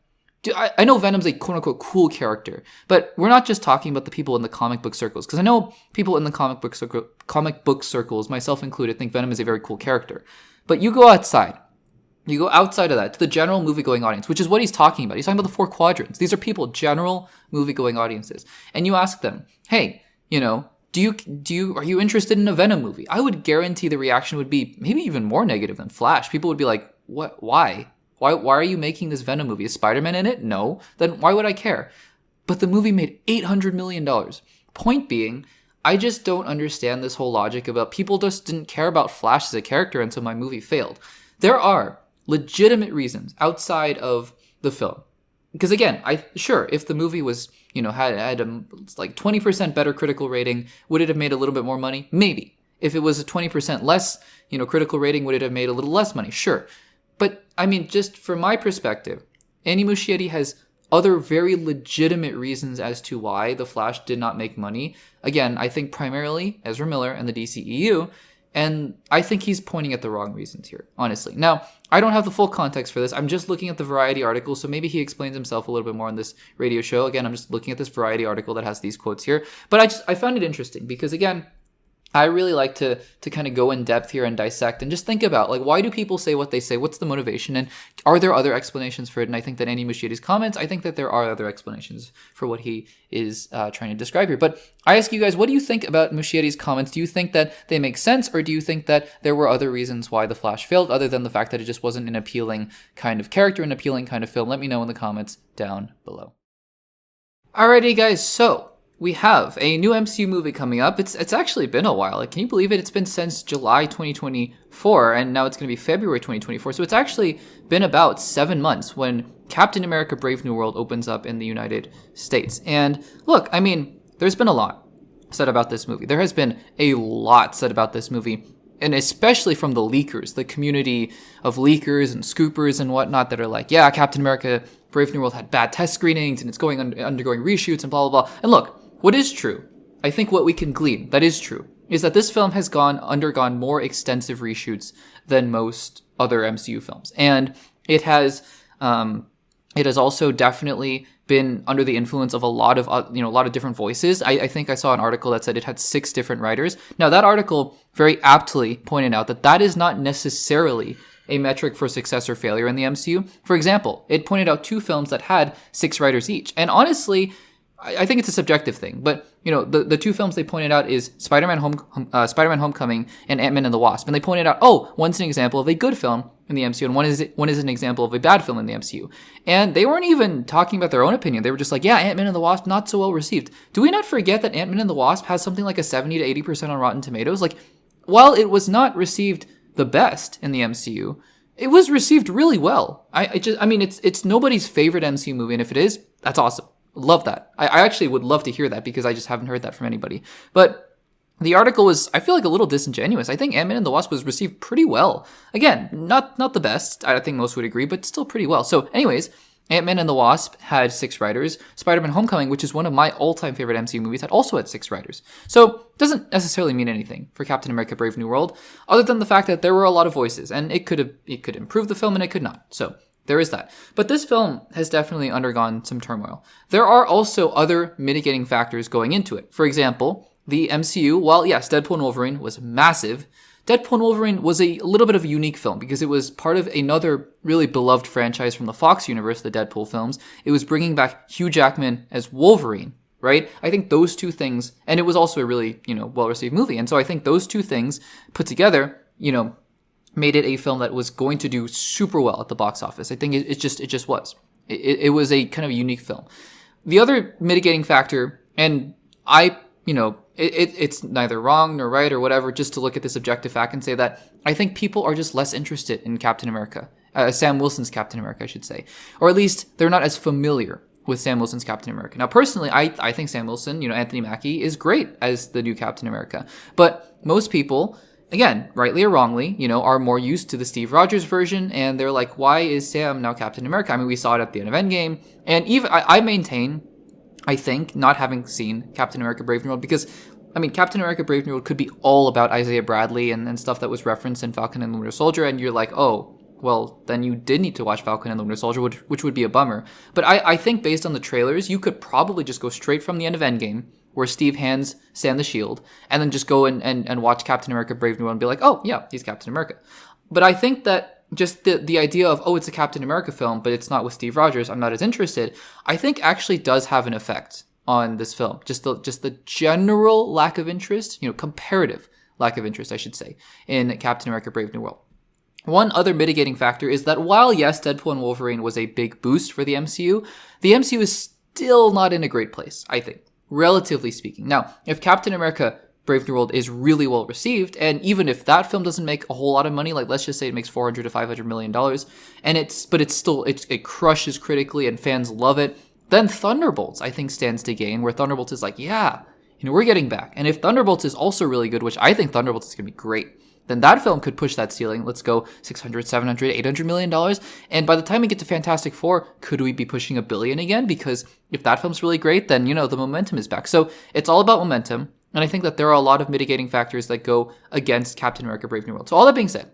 I know Venom's a quote-unquote cool character, but we're not just talking about the people in the comic book circles, because I know people in the comic book circles, myself included, think Venom is a very cool character. But you go outside. You go outside of that to the general movie-going audience, which is what he's talking about. He's talking about the 4 quadrants. These are people, general movie-going audiences. And you ask them, hey, are you interested in a Venom movie? I would guarantee the reaction would be maybe even more negative than Flash. People would be like, what? Why? Why are you making this Venom movie? Is Spider-Man in it? No. Then why would I care? But the movie made $800 million. Point being, I just don't understand this whole logic about people just didn't care about Flash as a character, and so my movie failed. There are legitimate reasons outside of the film. Because again, if the movie was, had a 20% better critical rating, would it have made a little bit more money? Maybe. If it was a 20% less, critical rating, would it have made a little less money? Sure. But I mean, just from my perspective, Andy Muschietti has other very legitimate reasons as to why The Flash did not make money. Again, I think primarily Ezra Miller and the DCEU, and I think he's pointing at the wrong reasons here, honestly. Now, I don't have the full context for this. I'm just looking at the Variety article, so maybe he explains himself a little bit more on this radio show. Again, I'm just looking at this Variety article that has these quotes here. But I found it interesting because, again, I really like to kind of go in depth here and dissect and just think about, why do people say what they say? What's the motivation? And are there other explanations for it? And I think that Andy Muschietti's comments, I think that there are other explanations for what he is trying to describe here. But I ask you guys, what do you think about Muschietti's comments? Do you think that they make sense, or do you think that there were other reasons why The Flash failed, other than the fact that it just wasn't an appealing kind of character, an appealing kind of film? Let me know in the comments down below. Alrighty, guys, so we have a new MCU movie coming up. It's actually been a while. Can you believe it? It's been since July 2024, and now it's going to be February 2024. So it's actually been about 7 months when Captain America Brave New World opens up in the United States. And look, I mean, there's been a lot said about this movie. There has been a lot said about this movie, and especially from the leakers, the community of leakers and scoopers and whatnot that are like, yeah, Captain America Brave New World had bad test screenings, and it's undergoing reshoots and blah, blah, blah. And look, what is true, I think what we can glean, that is true, is that this film has undergone more extensive reshoots than most other MCU films. And it has also definitely been under the influence of a lot of different voices. I think I saw an article that said it had 6 different writers. Now, that article very aptly pointed out that is not necessarily a metric for success or failure in the MCU. For example, it pointed out 2 films that had 6 writers each. And honestly, I think it's a subjective thing, but the 2 films they pointed out is Spider-Man Homecoming and Ant-Man and the Wasp, and they pointed out, one's an example of a good film in the MCU, and one is an example of a bad film in the MCU. And they weren't even talking about their own opinion. They were just like, yeah, Ant-Man and the Wasp, not so well received. Do we not forget that Ant-Man and the Wasp has something like a 70 to 80% on Rotten Tomatoes? While it was not received the best in the MCU, it was received really well. I mean, it's nobody's favorite MCU movie, and if it is, that's awesome. Love that. I actually would love to hear that because I just haven't heard that from anybody. But the article was, I feel like, a little disingenuous. I think Ant-Man and the Wasp was received pretty well. Again, not the best, I think most would agree, but still pretty well. So anyways, Ant-Man and the Wasp had 6 writers. Spider-Man Homecoming, which is one of my all-time favorite MCU movies, also had 6 writers. So it doesn't necessarily mean anything for Captain America Brave New World, other than the fact that there were a lot of voices, and it could improve the film and it could not. So there is that. But this film has definitely undergone some turmoil. There are also other mitigating factors going into it. For example, the MCU, while yes, Deadpool and Wolverine was massive, Deadpool and Wolverine was a little bit of a unique film because it was part of another really beloved franchise from the Fox universe, the Deadpool films. It was bringing back Hugh Jackman as Wolverine, right? I think those two things, and it was also a really, well-received movie. And so I think those two things put together, made it a film that was going to do super well at the box office. I think it just was. It was a kind of unique film. The other mitigating factor, and it's neither wrong nor right or whatever, just to look at this objective fact and say that I think people are just less interested in Captain America, Sam Wilson's Captain America, I should say. Or at least they're not as familiar with Sam Wilson's Captain America. Now, personally, I think Sam Wilson, Anthony Mackie, is great as the new Captain America. But most people, again, rightly or wrongly, are more used to the Steve Rogers version, and they're like, why is Sam now Captain America? I mean, we saw it at the end of Endgame, and even I maintain, I think, not having seen Captain America Brave New World, because, Captain America Brave New World could be all about Isaiah Bradley and stuff that was referenced in Falcon and the Winter Soldier, and you're like, oh, well, then you did need to watch Falcon and the Winter Soldier, which would be a bummer. But I think based on the trailers, you could probably just go straight from the end of Endgame, where Steve hands Sam the shield, and then just go and watch Captain America Brave New World and be like, oh, yeah, he's Captain America. But I think that just the idea of, oh, it's a Captain America film, but it's not with Steve Rogers, I'm not as interested, I think actually does have an effect on this film. Just the general lack of interest, comparative lack of interest, I should say, in Captain America Brave New World. One other mitigating factor is that while, yes, Deadpool and Wolverine was a big boost for the MCU is still not in a great place, I think, relatively speaking. Now, if Captain America Brave New World is really well received, and even if that film doesn't make a whole lot of money, like let's just say it makes $400 to $500 million, and it crushes critically and fans love it, then Thunderbolts, I think, stands to gain, where Thunderbolts is like, yeah, we're getting back. And if Thunderbolts is also really good, which I think Thunderbolts is going to be great, then that film could push that ceiling. Let's go $600, $700, $800 million. And by the time we get to Fantastic Four, could we be pushing $1 billion again? Because if that film's really great, then, the momentum is back. So it's all about momentum. And I think that there are a lot of mitigating factors that go against Captain America Brave New World. So all that being said,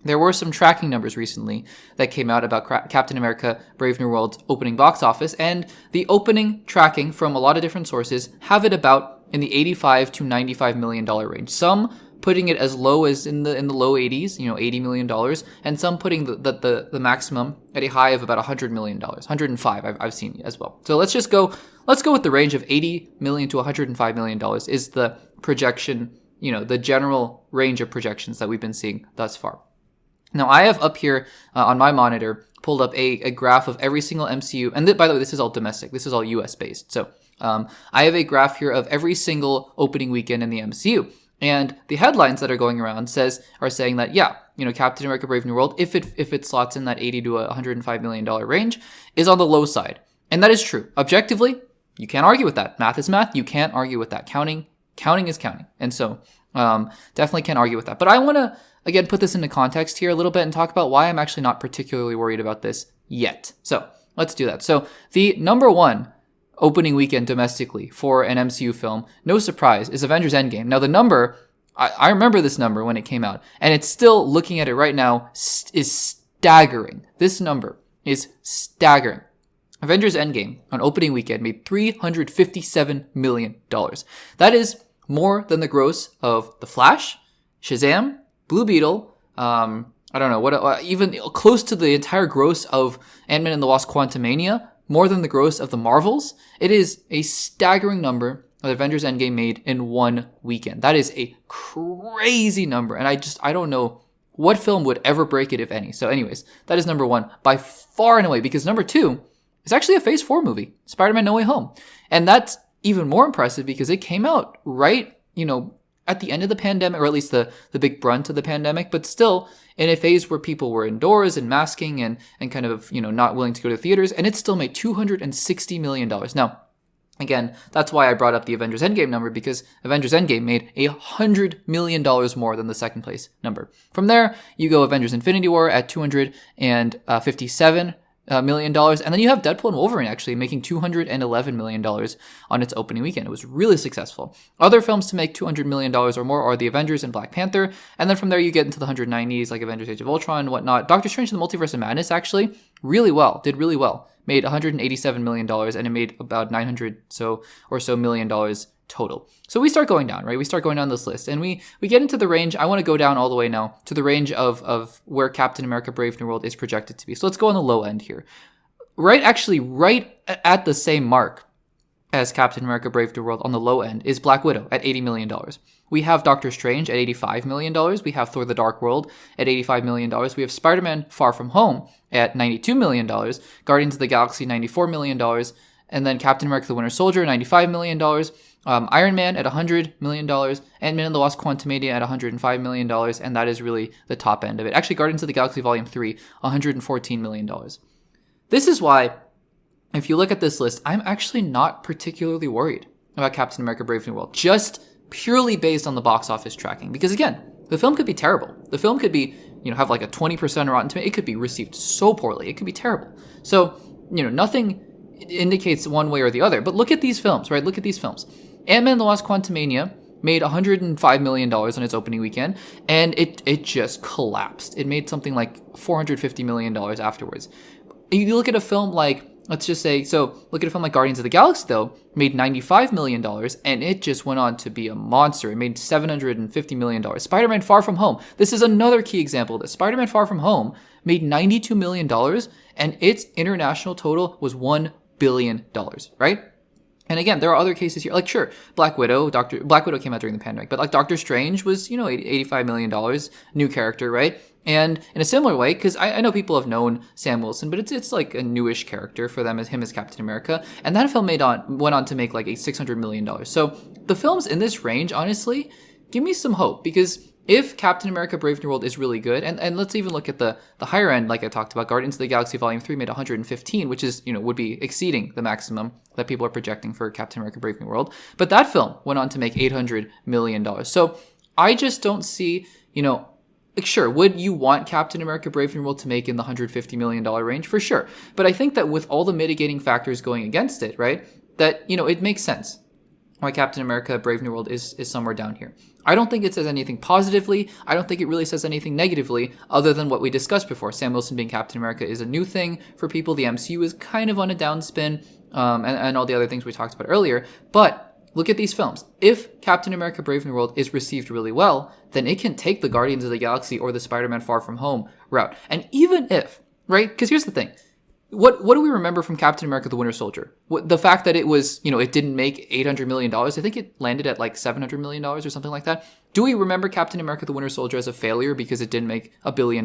there were some tracking numbers recently that came out about Captain America Brave New World's opening box office. And the opening tracking from a lot of different sources have it about in the $85 to $95 million range. Some putting it as low as in the low 80s, $80 million, and some putting the maximum at a high of about $100 million, 105 I've seen as well. So let's go with the range of $80 million to $105 million is the projection, the general range of projections that we've been seeing thus far. Now I have up here on my monitor pulled up a graph of every single MCU, and by the way, this is all domestic, this is all US based. So I have a graph here of every single opening weekend in the MCU. And the headlines that are going around are saying that, yeah, Captain America Brave New World, if it slots in that $80 to $105 million range, is on the low side. And that is true. Objectively, you can't argue with that. Math is math. You can't argue with that. Counting is counting. And so definitely can't argue with that. But I want to, again, put this into context here a little bit and talk about why I'm actually not particularly worried about this yet. So let's do that. So the number one opening weekend domestically for an MCU film, no surprise, is Avengers Endgame. Now the number, I remember this number when it came out, and it's still, looking at it right now, is staggering. This number is staggering. Avengers Endgame on opening weekend made $357 million. That is more than the gross of The Flash, Shazam, Blue Beetle, I don't know, what even close to the entire gross of Ant-Man and the Wasp: Quantumania, more than the gross of the Marvels. It is a staggering number that Avengers Endgame made in one weekend. That is a crazy number, and I don't know what film would ever break it, if any. So anyways, that is number one by far and away, because number two is actually a Phase 4 movie, Spider-Man No Way Home. And that's even more impressive because it came out right, at the end of the pandemic, or at least the big brunt of the pandemic, but still in a phase where people were indoors and masking and kind of, not willing to go to theaters, and it still made $260 million. Now, again, that's why I brought up the Avengers Endgame number, because Avengers Endgame made $100 million more than the second place number. From there, you go Avengers Infinity War at $257 million, and then you have Deadpool and Wolverine actually making $211 million on its opening weekend. It was really successful. Other films to make $200 million or more are The Avengers and Black Panther, and then from there you get into the 190s like Avengers Age of Ultron and whatnot. Doctor Strange and the Multiverse of Madness actually did really well, made $187 million, and it made about $900 or so million total. So we start going down, right? We start going down this list, and we get into the range. I want to go down all the way now to the range of where Captain America Brave New World is projected to be. So let's go on the low end here. Right at the same mark as Captain America Brave New World on the low end is Black Widow at $80 million. We have Doctor Strange at $85 million. We have Thor the Dark World at $85 million. We have Spider-Man Far From Home at $92 million. Guardians of the Galaxy, $94 million. And then Captain America the Winter Soldier, $95 million. Iron Man at $100 million. Ant-Man and the Wasp Quantumania at $105 million. And that is really the top end of it. Actually, Guardians of the Galaxy Volume 3, $114 million. This is why, if you look at this list, I'm actually not particularly worried about Captain America Brave New World, just purely based on the box office tracking. Because again, the film could be terrible. The film could be, have like a 20% Rotten Tomato. It could be received so poorly. It could be terrible. So, nothing indicates one way or the other. But look at these films, right? Look at these films. Ant-Man and the Wasp Quantumania made $105 million on its opening weekend, and it just collapsed. It made something like $450 million afterwards. You look at a film like, let's just say, look at a film like Guardians of the Galaxy, though, made $95 million, and it just went on to be a monster. It made $750 million. Spider-Man Far From Home. This is another key example of this. Spider-Man Far From Home made $92 million, and its international total was $1 billion, right? And again, there are other cases here. Like, sure, Black Widow came out during the pandemic, but like Doctor Strange was, $85 million, new character, right? And in a similar way, because I know people have known Sam Wilson, but it's like a newish character for them as Captain America. And that film went on to make like a $600 million. So the films in this range, honestly, give me some hope, because if Captain America Brave New World is really good, and let's even look at the higher end, like I talked about, Guardians of the Galaxy Volume 3 made 115, which is, would be exceeding the maximum that people are projecting for Captain America Brave New World. But that film went on to make $800 million. So I just don't see, like, sure, would you want Captain America Brave New World to make in the $150 million range? For sure. But I think that with all the mitigating factors going against it, right, that, it makes sense why Captain America Brave New World is somewhere down here. I don't think it says anything positively. I don't think it really says anything negatively, other than what we discussed before. Sam Wilson being Captain America is a new thing for people. The MCU is kind of on a downspin, and all the other things we talked about earlier. But look at these films. If Captain America Brave New World is received really well, then it can take the Guardians of the Galaxy or the Spider-Man Far From Home route. And even if, right, because here's the thing. What do we remember from Captain America the Winter Soldier? The fact that it was, it didn't make $800 million. I think it landed at like $700 million or something like that. Do we remember Captain America the Winter Soldier as a failure because it didn't make $1 billion?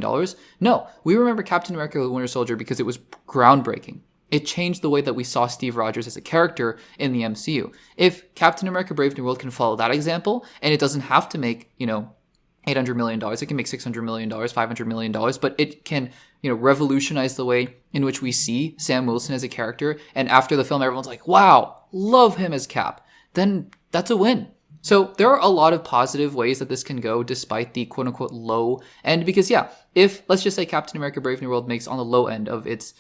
No. We remember Captain America the Winter Soldier because it was groundbreaking. It changed the way that we saw Steve Rogers as a character in the MCU. If Captain America Brave New World can follow that example, and it doesn't have to make, $800 million, it can make $600 million, $500 million, but it can, revolutionize the way in which we see Sam Wilson as a character. And after the film, everyone's like, wow, love him as Cap. Then that's a win. So there are a lot of positive ways that this can go despite the quote unquote low end. Because if let's just say Captain America Brave New World makes on the low end of its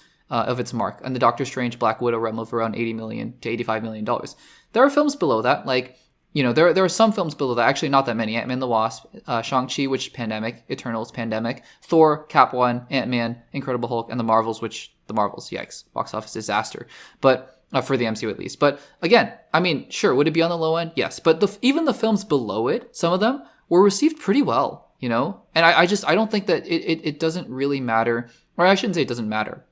mark, and the Doctor Strange Black Widow realm of around $80 million to $85 million, there are films below that, like, there are some films below that, actually not that many. Ant-Man and the Wasp, Shang-Chi, which pandemic, Eternals, pandemic, Thor, Cap 1, Ant-Man, Incredible Hulk, and the Marvels, yikes, box office disaster. But for the MCU at least. But again, I mean, sure, would it be on the low end? Yes. But even the films below it, some of them were received pretty well, And I don't think that it doesn't really matter, or I shouldn't say it doesn't matter,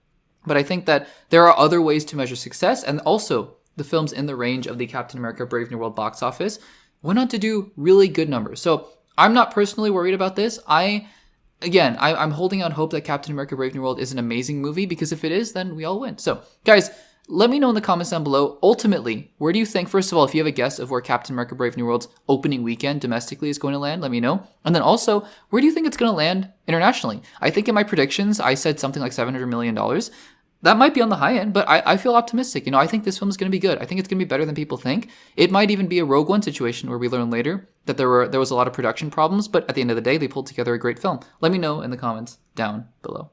but I think that there are other ways to measure success, and also the films in the range of the Captain America Brave New World box office went on to do really good numbers. So I'm not personally worried about this. I'm holding out hope that Captain America Brave New World is an amazing movie, because if it is, then we all win. So guys, let me know in the comments down below, ultimately, where do you think, first of all, if you have a guess of where Captain America Brave New World's opening weekend domestically is going to land, let me know. And then also, where do you think it's going to land internationally? I think in my predictions, I said something like $700 million. That might be on the high end, but I feel optimistic. I think this film is going to be good. I think it's going to be better than people think. It might even be a Rogue One situation where we learn later that there was a lot of production problems, but at the end of the day, they pulled together a great film. Let me know in the comments down below.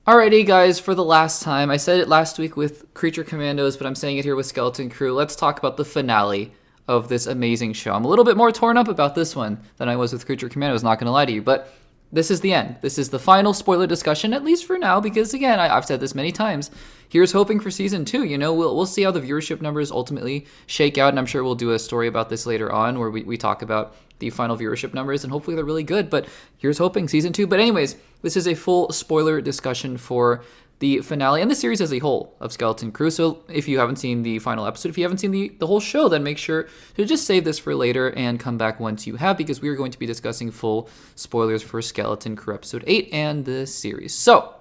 Alrighty, guys, for the last time, I said it last week with Creature Commandos, but I'm saying it here with Skeleton Crew. Let's talk about the finale of this amazing show. I'm a little bit more torn up about this one than I was with Creature Commandos, not going to lie to you, but this is the end. This is the final spoiler discussion, at least for now, because again, I've said this many times. Here's hoping for season 2. You know, we'll see how the viewership numbers ultimately shake out, and I'm sure we'll do a story about this later on where we talk about the final viewership numbers, and hopefully they're really good. But here's hoping season 2. But anyways, this is a full spoiler discussion for the finale and the series as a whole of Skeleton Crew. So if you haven't seen the final episode, if you haven't seen the whole show, then make sure to just save this for later and come back once you have, because we are going to be discussing full spoilers for Skeleton Crew episode 8 and the series. So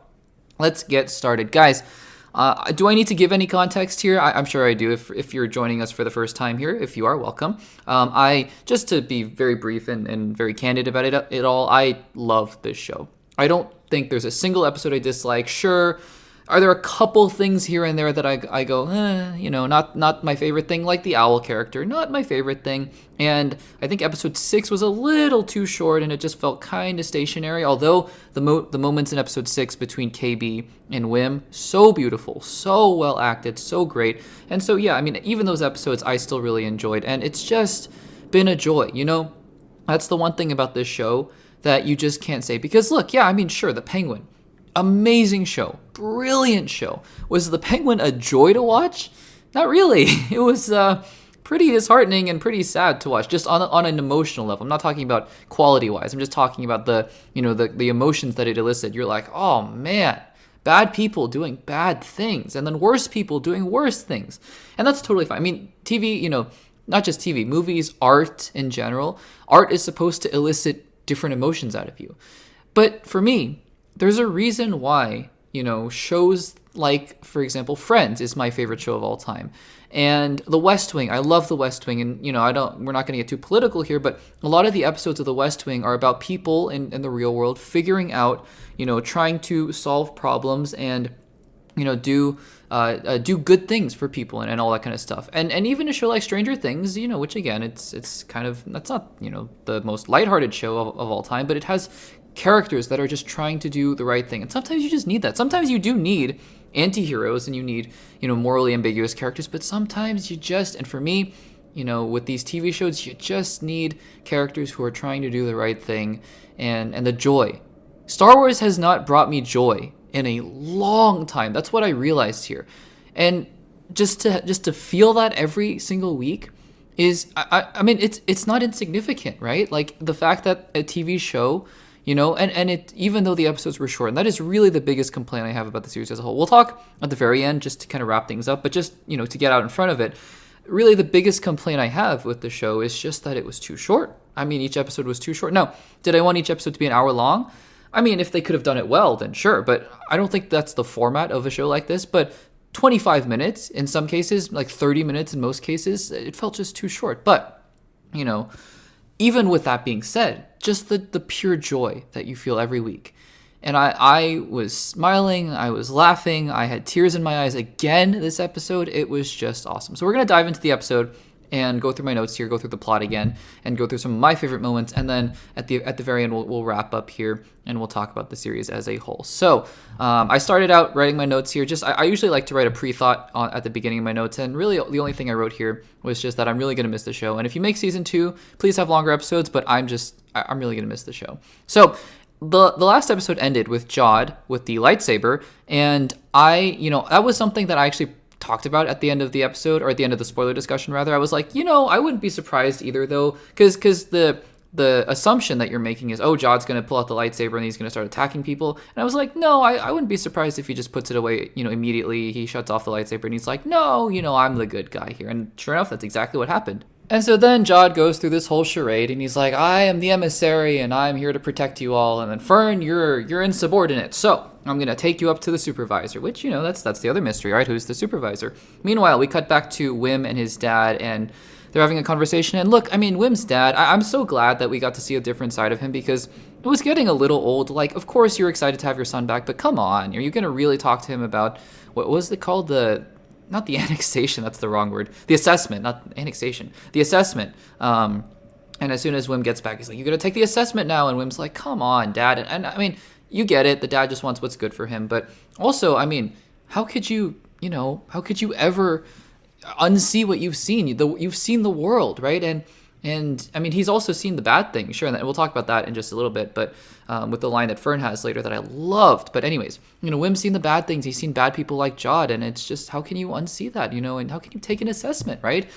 let's get started. Guys, do I need to give any context here? I'm sure I do if you're joining us for the first time here. If you are, welcome. Just to be very brief and very candid about it all, I love this show. I don't think there's a single episode I dislike. Sure, are there a couple things here and there that I go, not my favorite thing, like the owl character, not my favorite thing. And I think episode 6 was a little too short, and it just felt kind of stationary, although the moments in episode 6 between KB and Wim, so beautiful, so well acted, so great. And so, yeah, I mean, even those episodes I still really enjoyed, and it's just been a joy, you know? That's the one thing about this show that you just can't say. Because look, yeah, I mean, sure, The Penguin, amazing show, brilliant show. Was The Penguin a joy to watch? Not really. It was pretty disheartening and pretty sad to watch, just on an emotional level. I'm not talking about quality-wise. I'm just talking about the emotions that it elicited. You're like, oh man, bad people doing bad things, and then worse people doing worse things. And that's totally fine. I mean, TV, not just TV, movies, art in general. Art is supposed to elicit different emotions out of you. But for me, there's a reason why, shows like, for example, Friends is my favorite show of all time. And The West Wing, I love The West Wing. And, we're not going to get too political here, but a lot of the episodes of The West Wing are about people in the real world figuring out, trying to solve problems and, do good things for people and all that kind of stuff. And even a show like Stranger Things, which again, it's kind of, that's not, the most lighthearted show of all time, but it has characters that are just trying to do the right thing. And sometimes you just need that. Sometimes you do need anti-heroes and you need, morally ambiguous characters, but sometimes you just, and for me, with these TV shows, you just need characters who are trying to do the right thing and the joy. Star Wars has not brought me joy in a long time. That's what I realized here. And just to feel that every single week is, I mean, it's not insignificant, right? Like the fact that a TV show, and it, even though the episodes were short, and that is really the biggest complaint I have about the series as a whole. We'll talk at the very end just to kind of wrap things up, but just, to get out in front of it, really the biggest complaint I have with the show is just that it was too short. I mean, each episode was too short. Now, did I want each episode to be an hour long? I mean, if they could have done it well, then sure, but I don't think that's the format of a show like this. But 25 minutes in some cases, like 30 minutes in most cases, it felt just too short. But, even with that being said, just the pure joy that you feel every week. And I was smiling, I was laughing, I had tears in my eyes again this episode. It was just awesome. So we're going to dive into the episode and go through my notes here, go through the plot again, and go through some of my favorite moments. And then at the very end, we'll wrap up here, and we'll talk about the series as a whole. So I started out writing my notes here. I usually like to write a pre-thought at the beginning of my notes, and really the only thing I wrote here was just that I'm really going to miss the show. And if you make season 2, please have longer episodes, but I'm really going to miss the show. So the last episode ended with Jod with the lightsaber, and that was something that I actually talked about at the end of the episode, or at the end of the spoiler discussion rather. I was like, I wouldn't be surprised either though, because the assumption that you're making is, oh, Jod's going to pull out the lightsaber and he's going to start attacking people. And I was like, no, I wouldn't be surprised if he just puts it away, immediately. He shuts off the lightsaber and he's like, no, I'm the good guy here. And sure enough, that's exactly what happened. And so then Jod goes through this whole charade and he's like, I am the emissary and I'm here to protect you all. And then Fern, you're insubordinate. So I'm going to take you up to the supervisor, which, that's the other mystery, right? Who's the supervisor? Meanwhile, we cut back to Wim and his dad, and they're having a conversation. And look, I mean, Wim's dad, I'm so glad that we got to see a different side of him, because it was getting a little old. Like, of course you're excited to have your son back, but come on, are you going to really talk to him about, what was it called? Not the annexation, that's the wrong word. The assessment, not annexation. The assessment. And as soon as Wim gets back, he's like, you're going to take the assessment now. And Wim's like, come on, Dad. And I mean, you get it. The dad just wants what's good for him. But also, I mean, how could you ever unsee what you've seen? You've seen the world, right? And And I mean, he's also seen the bad things, sure, and we'll talk about that in just a little bit. But with the line that Fern has later that I loved. But anyways, Wim's seen the bad things. He's seen bad people like Jod, and it's just, how can you unsee that, and how can you take an assessment, right?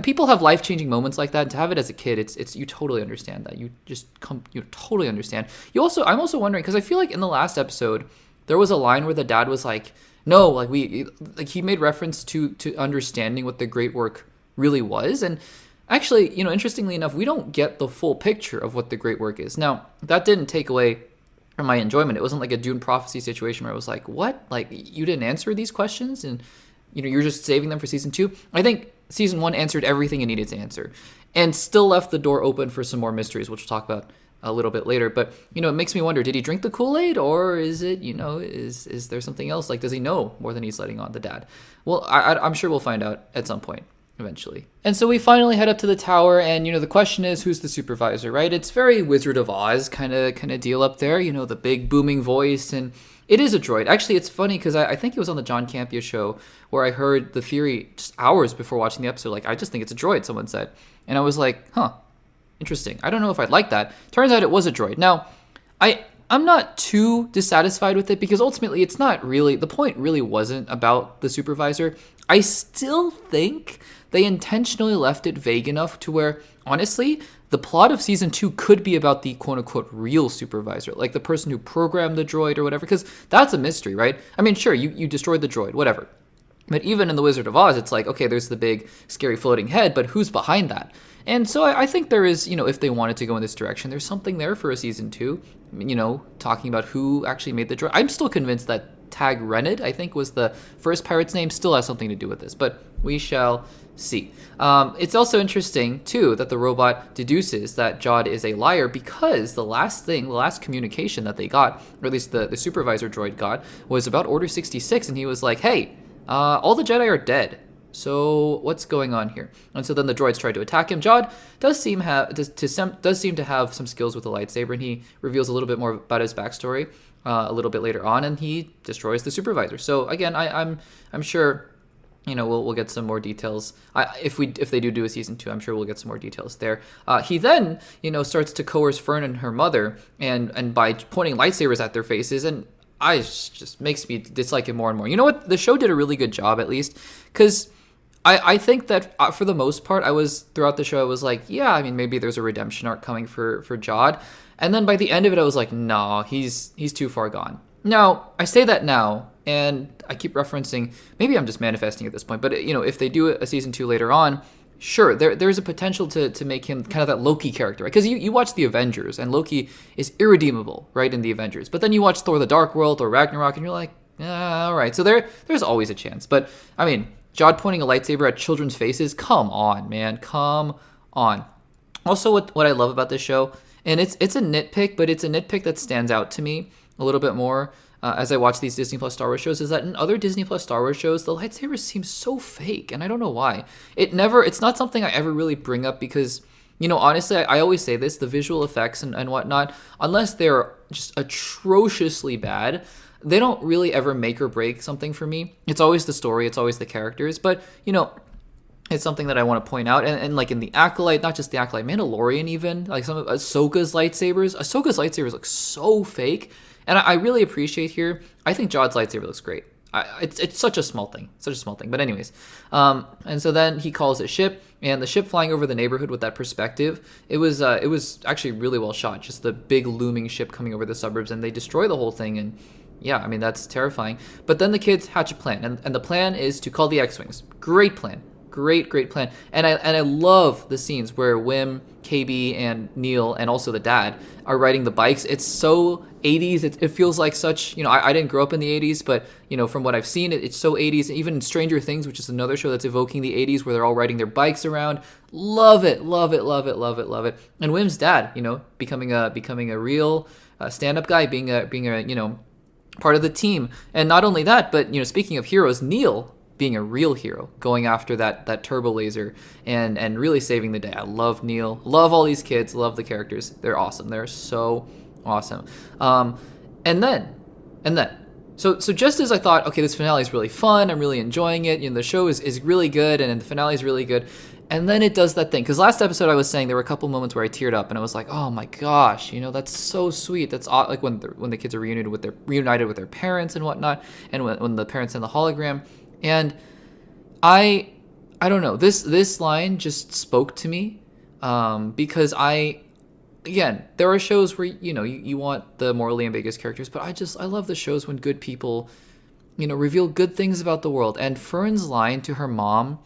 People have life-changing moments like that, and to have it as a kid, it's you totally understand that. You totally understand. I'm also wondering, because I feel like in the last episode there was a line where the dad was like, no, like he made reference to understanding what the great work really was. And actually, interestingly enough, we don't get the full picture of what the great work is. Now, that didn't take away from my enjoyment. It wasn't like a Dune prophecy situation where I was like, what? Like, you didn't answer these questions and, you're just saving them for season 2? I think season 1 answered everything it needed to answer and still left the door open for some more mysteries, which we'll talk about a little bit later. But, it makes me wonder, did he drink the Kool-Aid, or is it, is there something else? Like, does he know more than he's letting on, the dad? Well, I'm sure we'll find out at some point eventually. And so we finally head up to the tower, and the question is, who's the supervisor, right? It's very Wizard of Oz kind of deal up there, the big booming voice, and it is a droid. Actually, it's funny because I think it was on the John Campea show where I heard the theory just hours before watching the episode, like, I just think it's a droid, someone said. And I was like, huh, interesting. I don't know if I'd like that. Turns out it was a droid. Now, I'm not too dissatisfied with it because ultimately it's not really, the point really wasn't about the supervisor. I still think they intentionally left it vague enough to where, honestly, the plot of season 2 could be about the quote-unquote real supervisor, like the person who programmed the droid or whatever, because that's a mystery, right? I mean, sure, you destroyed the droid, whatever. But even in The Wizard of Oz, it's like, okay, there's the big, scary floating head, but who's behind that? And so I think there is, if they wanted to go in this direction, there's something there for a season 2, talking about who actually made the droid. I'm still convinced that Tag Renid, I think was the first pirate's name, still has something to do with this, but we shall see. It's also interesting, too, that the robot deduces that Jod is a liar because the last communication that they got, or at least the supervisor droid got, was about Order 66, and he was like, hey, all the Jedi are dead. So what's going on here? And so then the droids tried to attack him. Jod does seem to have some skills with the lightsaber, and he reveals a little bit more about his backstory a little bit later on, and he destroys the supervisor. So again, I'm sure we'll get some more details. If they do a season 2, I'm sure we'll get some more details there. He then starts to coerce Fern and her mother, and by pointing lightsabers at their faces, and just makes me dislike it more and more. You know what? The show did a really good job, at least, because I think that for the most part, throughout the show, I was like, yeah, I mean, maybe there's a redemption arc coming for Jod. And then by the end of it, I was like, no, he's too far gone. Now, I say that now, and I keep referencing, maybe I'm just manifesting at this point, but if they do a season 2 later on, sure, there's a potential to make him kind of that Loki character, right? Because you watch the Avengers, and Loki is irredeemable, right, in the Avengers. But then you watch Thor: The Dark World or Ragnarok, and you're like, all right. So there's always a chance. But I mean, Jod pointing a lightsaber at children's faces, come on, man, come on. Also, what I love about this show, and it's a nitpick, but it's a nitpick that stands out to me a little bit more as I watch these Disney Plus Star Wars shows, is that in other Disney Plus Star Wars shows, the lightsabers seem so fake, and I don't know why. It's not something I ever really bring up because, honestly, I always say this, the visual effects and whatnot, unless they're just atrociously bad, they don't really ever make or break something for me. It's always the story, it's always the characters, but, it's something that I want to point out. And like in the Acolyte, not just the Acolyte, Mandalorian even, like some of Ahsoka's lightsabers look so fake. And I really appreciate here, I think Jod's lightsaber looks great. It's such a small thing. But anyways, and so then he calls it ship, and the ship flying over the neighborhood with that perspective, it was actually really well shot. Just the big looming ship coming over the suburbs, and they destroy the whole thing. And yeah, I mean, that's terrifying. But then the kids hatch a plan, and the plan is to call the X-Wings. Great plan. Great plan. And I love the scenes where Wim, KB, and Neil, and also the dad, are riding the bikes. It's so 80s. It feels like such, I didn't grow up in the 80s, but, from what I've seen, it's so 80s. Even Stranger Things, which is another show that's evoking the 80s, where they're all riding their bikes around. Love it. And Wim's dad, becoming a real stand-up guy, being a part of the team. And not only that, but, speaking of heroes, Neil being a real hero, going after that turbo laser and really saving the day. I love Neil, love all these kids, love the characters. They're awesome. They're so awesome. And then, so just as I thought, okay, this finale is really fun, I'm really enjoying it, the show is really good, and the finale is really good, And then it does that thing. Because last episode I was saying there were a couple moments where I teared up and I was like, oh my gosh, that's so sweet. That's like when the kids are reunited with their parents and whatnot, and when the parents in the hologram. And I don't know. This line just spoke to me, because again, there are shows where you want the morally ambiguous characters, but I love the shows when good people reveal good things about the world. And Fern's line to her mom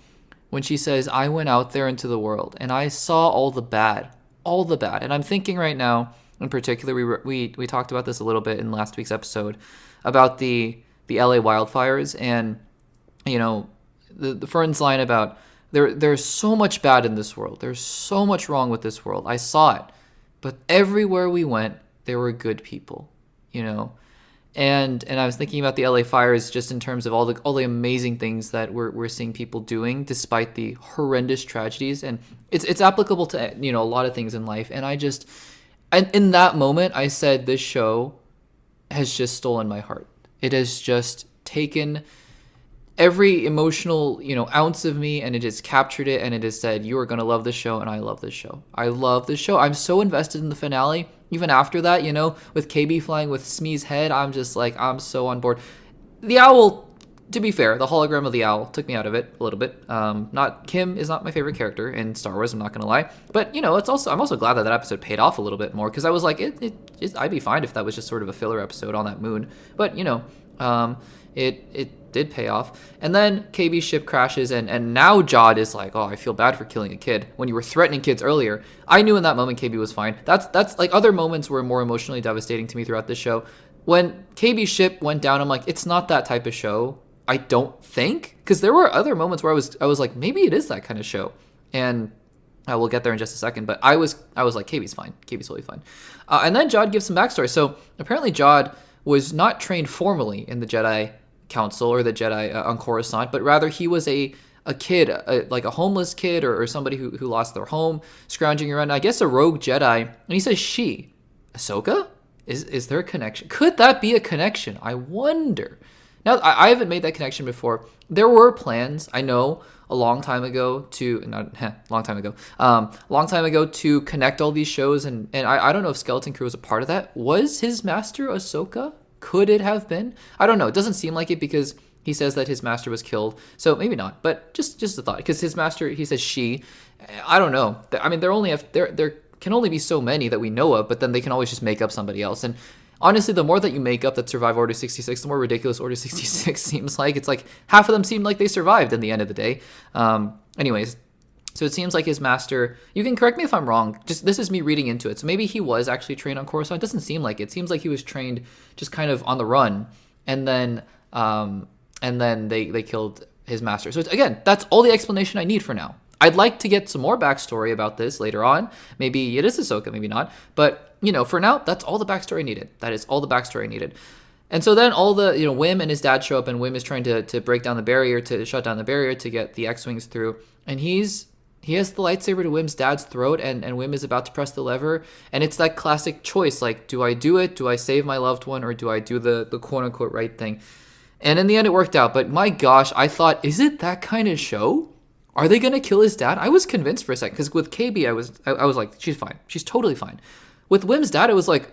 when she says, I went out there into the world and I saw all the bad. And I'm thinking right now, in particular, we talked about this a little bit in last week's episode about the LA wildfires, and the Fern's line about there's so much bad in this world. There's so much wrong with this world. I saw it. But everywhere we went, there were good people, And I was thinking about the LA fires just in terms of all the amazing things that we're seeing people doing despite the horrendous tragedies, and it's applicable to a lot of things in life. And in that moment I said, this show has just stolen my heart. It has just taken every emotional ounce of me, and it has captured it, and it has said, you are going to love this show, and I love this show. I love this show. I'm so invested in the finale. Even after that, with KB flying with Smee's head, I'm just like, I'm so on board. The owl, to be fair, the hologram of the owl took me out of it a little bit. Kim is not my favorite character in Star Wars, I'm not going to lie. But, I'm also glad that episode paid off a little bit more, because I was like, I'd be fine if that was just sort of a filler episode on that moon. But, it did pay off. And then KB's ship crashes, and now Jod is like, oh, I feel bad for killing a kid. When you were threatening kids earlier, I knew in that moment KB was fine. That's like, other moments were more emotionally devastating to me throughout this show. When KB's ship went down, I'm like, it's not that type of show. I don't think, because there were other moments where I was like, maybe it is that kind of show. And we'll get there in just a second. But I was like, KB's fine. KB's totally fine. And then Jod gives some backstory. So apparently Jod was not trained formally in the Jedi Council or the Jedi on Coruscant, but rather he was a kid, like a homeless kid or somebody who lost their home, scrounging around. I guess a rogue Jedi. And he says, she, Ahsoka? Is there a connection? Could that be a connection? I wonder. Now, I haven't made that connection before. There were plans, I know, a long time ago to connect all these shows, and I don't know if Skeleton Crew was a part of that. Was his master Ahsoka? Could it have been? I don't know. It doesn't seem like it, because he says that his master was killed. So maybe not, but just a thought, because his master, he says she. I don't know. I mean, there can only be so many that we know of, but then they can always just make up somebody else. And honestly, the more that you make up that survive Order 66, the more ridiculous Order 66 seems like. It's like half of them seem like they survived in the end of the day. Anyways, so it seems like his master, you can correct me if I'm wrong, just this is me reading into it. So maybe he was actually trained on Coruscant. It doesn't seem like it. It seems like he was trained just kind of on the run, and then they killed his master. So again, that's all the explanation I need for now. I'd like to get some more backstory about this later on. Maybe it is Ahsoka, maybe not. But, for now, that's all the backstory I needed. That is all the backstory I needed. And so then all the, Wim and his dad show up, and Wim is trying to break down the barrier, to shut down the barrier to get the X-Wings through. And he has the lightsaber to Wim's dad's throat, and Wim is about to press the lever. And it's that classic choice, like, do I do it? Do I save my loved one? Or do I do the quote-unquote right thing? And in the end, it worked out. But my gosh, I thought, is it that kind of show? Are they going to kill his dad? I was convinced for a second, because with KB, I was like, she's fine. She's totally fine. With Wim's dad, I was like,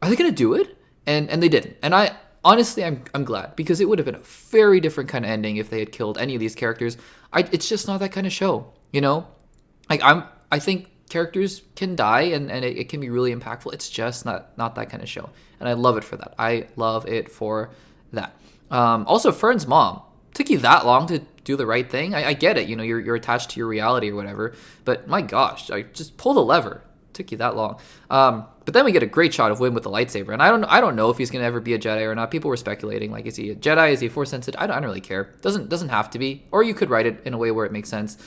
are they going to do it? And they didn't. And honestly, I'm glad, because it would have been a very different kind of ending if they had killed any of these characters. It's just not that kind of show, Like, I think characters can die, and it can be really impactful. It's just not that kind of show. And I love it for that. I love it for that. Also, Fern's mom. Took you that long to do the right thing? I get it. You're attached to your reality or whatever. But my gosh, I just pull the lever. Took you that long. But then we get a great shot of Wim with the lightsaber, and I don't know if he's gonna ever be a Jedi or not. People were speculating, like, is he a Jedi? Is he Force sensitive? I don't really care. Doesn't have to be. Or you could write it in a way where it makes sense.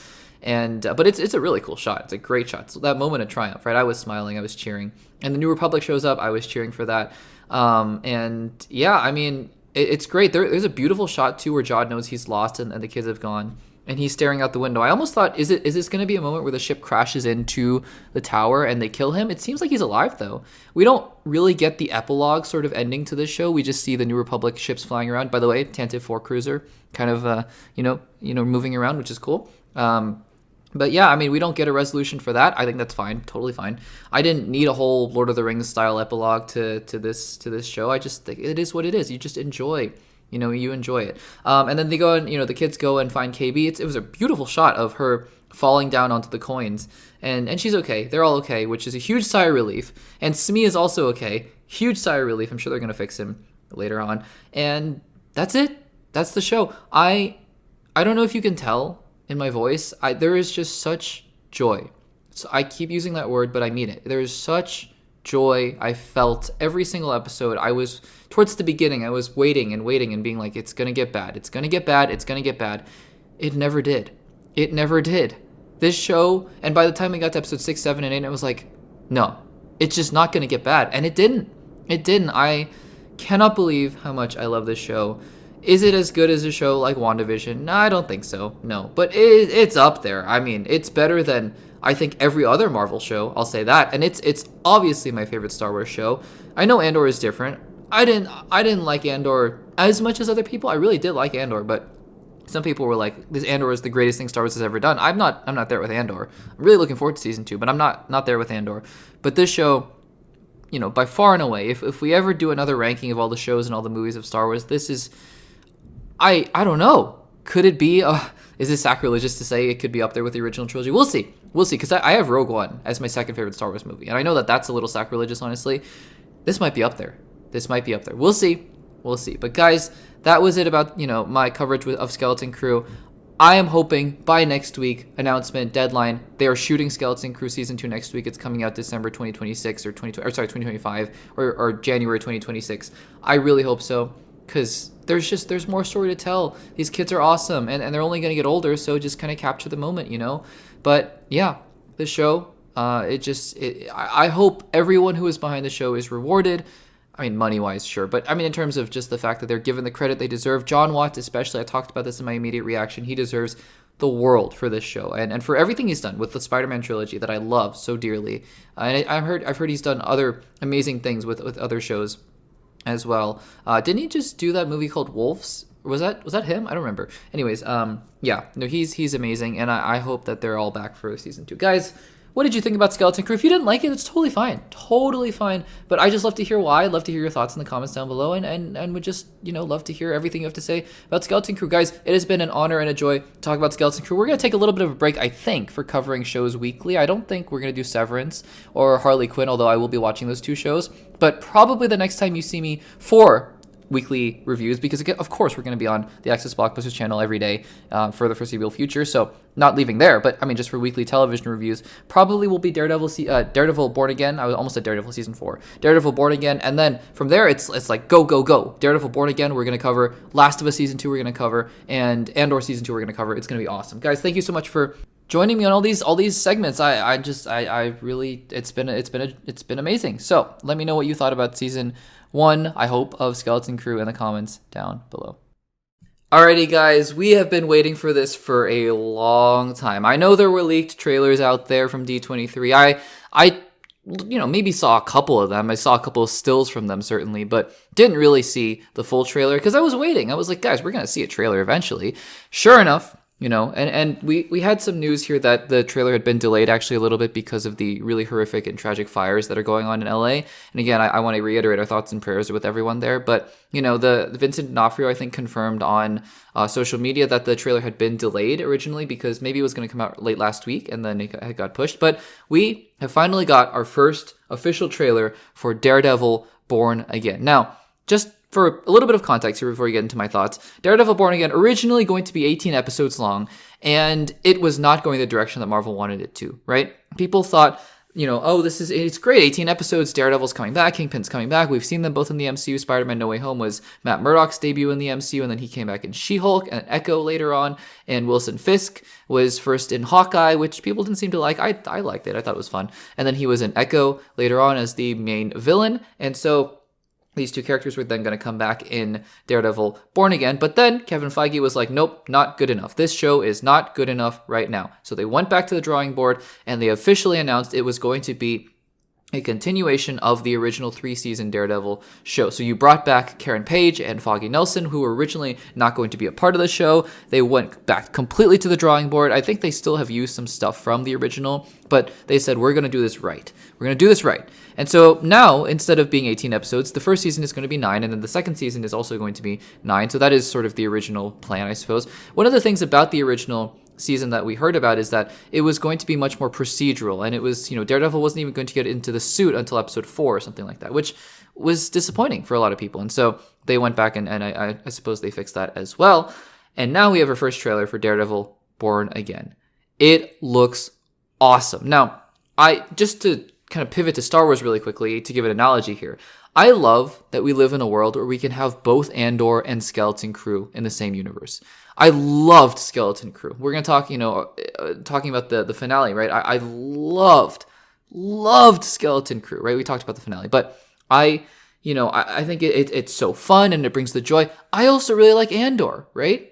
And but it's a really cool shot. It's a great shot. So that moment of triumph, right? I was smiling. I was cheering. And the New Republic shows up. I was cheering for that. And yeah, I mean, it's great. There's a beautiful shot too where Jod knows he's lost and the kids have gone, and he's staring out the window. I almost thought, is this going to be a moment where the ship crashes into the tower and they kill him? It seems like he's alive though. We don't really get the epilogue sort of ending to this show. We just see the New Republic ships flying around. By the way, Tantive 4 cruiser kind of moving around, which is cool. But yeah, I mean, we don't get a resolution for that. I think that's fine, totally fine. I didn't need a whole Lord of the Rings style epilogue to this show. I just think it is what it is. You just enjoy, you enjoy it. And then they go and the kids go and find KB. It was a beautiful shot of her falling down onto the coins, and she's okay. They're all okay, which is a huge sigh of relief. And Smee is also okay, huge sigh of relief. I'm sure they're gonna fix him later on. And that's it. That's the show. I don't know if you can tell in my voice, there is just such joy. So I keep using that word, but I mean it. There is such joy I felt every single episode. I was, towards the beginning, I was waiting and being like, it's going to get bad. It's going to get bad. It's going to get bad. It never did. It never did. This show, and by the time we got to episode 6, 7, and 8, I was like, no, it's just not going to get bad. And it didn't. It didn't. I cannot believe how much I love this show. Is it as good as a show like WandaVision? No, I don't think so. No, but it's up there. I mean, it's better than I think every other Marvel show. I'll say that, and it's obviously my favorite Star Wars show. I know Andor is different. I didn't like Andor as much as other people. I really did like Andor, but some people were like, "This Andor is the greatest thing Star Wars has ever done." I'm not there with Andor. I'm really looking forward to season 2, but I'm not there with Andor. But this show, by far and away, if we ever do another ranking of all the shows and all the movies of Star Wars, this is. I don't know. Could it be? Is this sacrilegious to say it could be up there with the original trilogy? We'll see. Because I have Rogue One as my second favorite Star Wars movie. And I know that that's a little sacrilegious, honestly. This might be up there. We'll see. But guys, that was it about, my coverage of Skeleton Crew. I am hoping by next week, announcement, deadline, they are shooting Skeleton Crew Season 2 next week. It's coming out December 2026 or 2025 or January 2026. I really hope so. Because there's more story to tell. These kids are awesome, and they're only going to get older, so just kind of capture the moment, But yeah, the show, I hope everyone who is behind the show is rewarded. I mean, money-wise, sure, but I mean, in terms of just the fact that they're given the credit they deserve. John Watts, especially, I talked about this in my immediate reaction. He deserves the world for this show and for everything he's done with the Spider-Man trilogy that I love so dearly. And I've heard he's done other amazing things with other shows as well. Didn't he just do that movie called Wolves? Was that him? I don't remember. Anyways, he's amazing, and I hope that they're all back for season 2. Guys, what did you think about Skeleton Crew? If you didn't like it, it's totally fine. But I just love to hear why. I'd love to hear your thoughts in the comments down below, and would just love to hear everything you have to say about Skeleton Crew. Guys, it has been an honor and a joy to talk about Skeleton Crew. We're gonna take a little bit of a break, I think, for covering shows weekly. I don't think we're gonna do Severance or Harley Quinn, although I will be watching those 2 shows. But probably the next time you see me for weekly reviews, because again, of course, we're going to be on the Access Blockbusters channel every day for the foreseeable future. So not leaving there, but I mean, just for weekly television reviews, probably will be Daredevil Born Again. I was almost at Daredevil season 4, Daredevil Born Again, and then from there it's like go. Daredevil Born Again, we're going to cover. Last of Us season 2, we're going to cover, and Andor season 2, we're going to cover. It's going to be awesome, guys. Thank you so much for joining me on all these segments. I really, it's been amazing. So let me know what you thought about season 1, I hope, of Skeleton Crew in the comments down below. Alrighty, guys, we have been waiting for this for a long time. I know there were leaked trailers out there from D23. I maybe saw a couple of them. I saw a couple of stills from them, certainly, but didn't really see the full trailer because I was waiting. I was like, guys, we're going to see a trailer eventually. Sure enough, and we had some news here that the trailer had been delayed actually a little bit because of the really horrific and tragic fires that are going on in LA. And again, I want to reiterate our thoughts and prayers with everyone there. But, the Vincent D'Onofrio, I think, confirmed on social media that the trailer had been delayed originally because maybe it was going to come out late last week and then it got pushed. But we have finally got our first official trailer for Daredevil Born Again. Now, just for a little bit of context here before we get into my thoughts, Daredevil Born Again, originally going to be 18 episodes long, and it was not going the direction that Marvel wanted it to, right? People thought, it's great, 18 episodes, Daredevil's coming back, Kingpin's coming back, we've seen them both in the MCU, Spider-Man No Way Home was Matt Murdock's debut in the MCU, and then he came back in She-Hulk, and Echo later on, and Wilson Fisk was first in Hawkeye, which people didn't seem to like. I liked it, I thought it was fun, and then he was in Echo later on as the main villain, and so these 2 characters were then going to come back in Daredevil Born Again. But then Kevin Feige was like, nope, not good enough. This show is not good enough right now. So they went back to the drawing board and they officially announced it was going to be a continuation of the original 3-season Daredevil show. So you brought back Karen Page and Foggy Nelson, who were originally not going to be a part of the show. They went back completely to the drawing board. I think they still have used some stuff from the original, but they said, we're going to do this right. We're going to do this right. And so now, instead of being 18 episodes, the first season is going to be 9, and then the second season is also going to be 9. So that is sort of the original plan, I suppose. One of the things about the original season that we heard about is that it was going to be much more procedural, and it was, Daredevil wasn't even going to get into the suit until episode 4 or something like that, which was disappointing for a lot of people. And so they went back and I suppose they fixed that as well. And now we have our first trailer for Daredevil Born Again. It looks awesome. Now, just to kind of pivot to Star Wars really quickly, to give an analogy here, I love that we live in a world where we can have both Andor and Skeleton Crew in the same universe. I loved Skeleton Crew. We're going to talk, talking about the finale, right? I loved Skeleton Crew, right? We talked about the finale, but I think it's so fun and it brings the joy. I also really like Andor, right?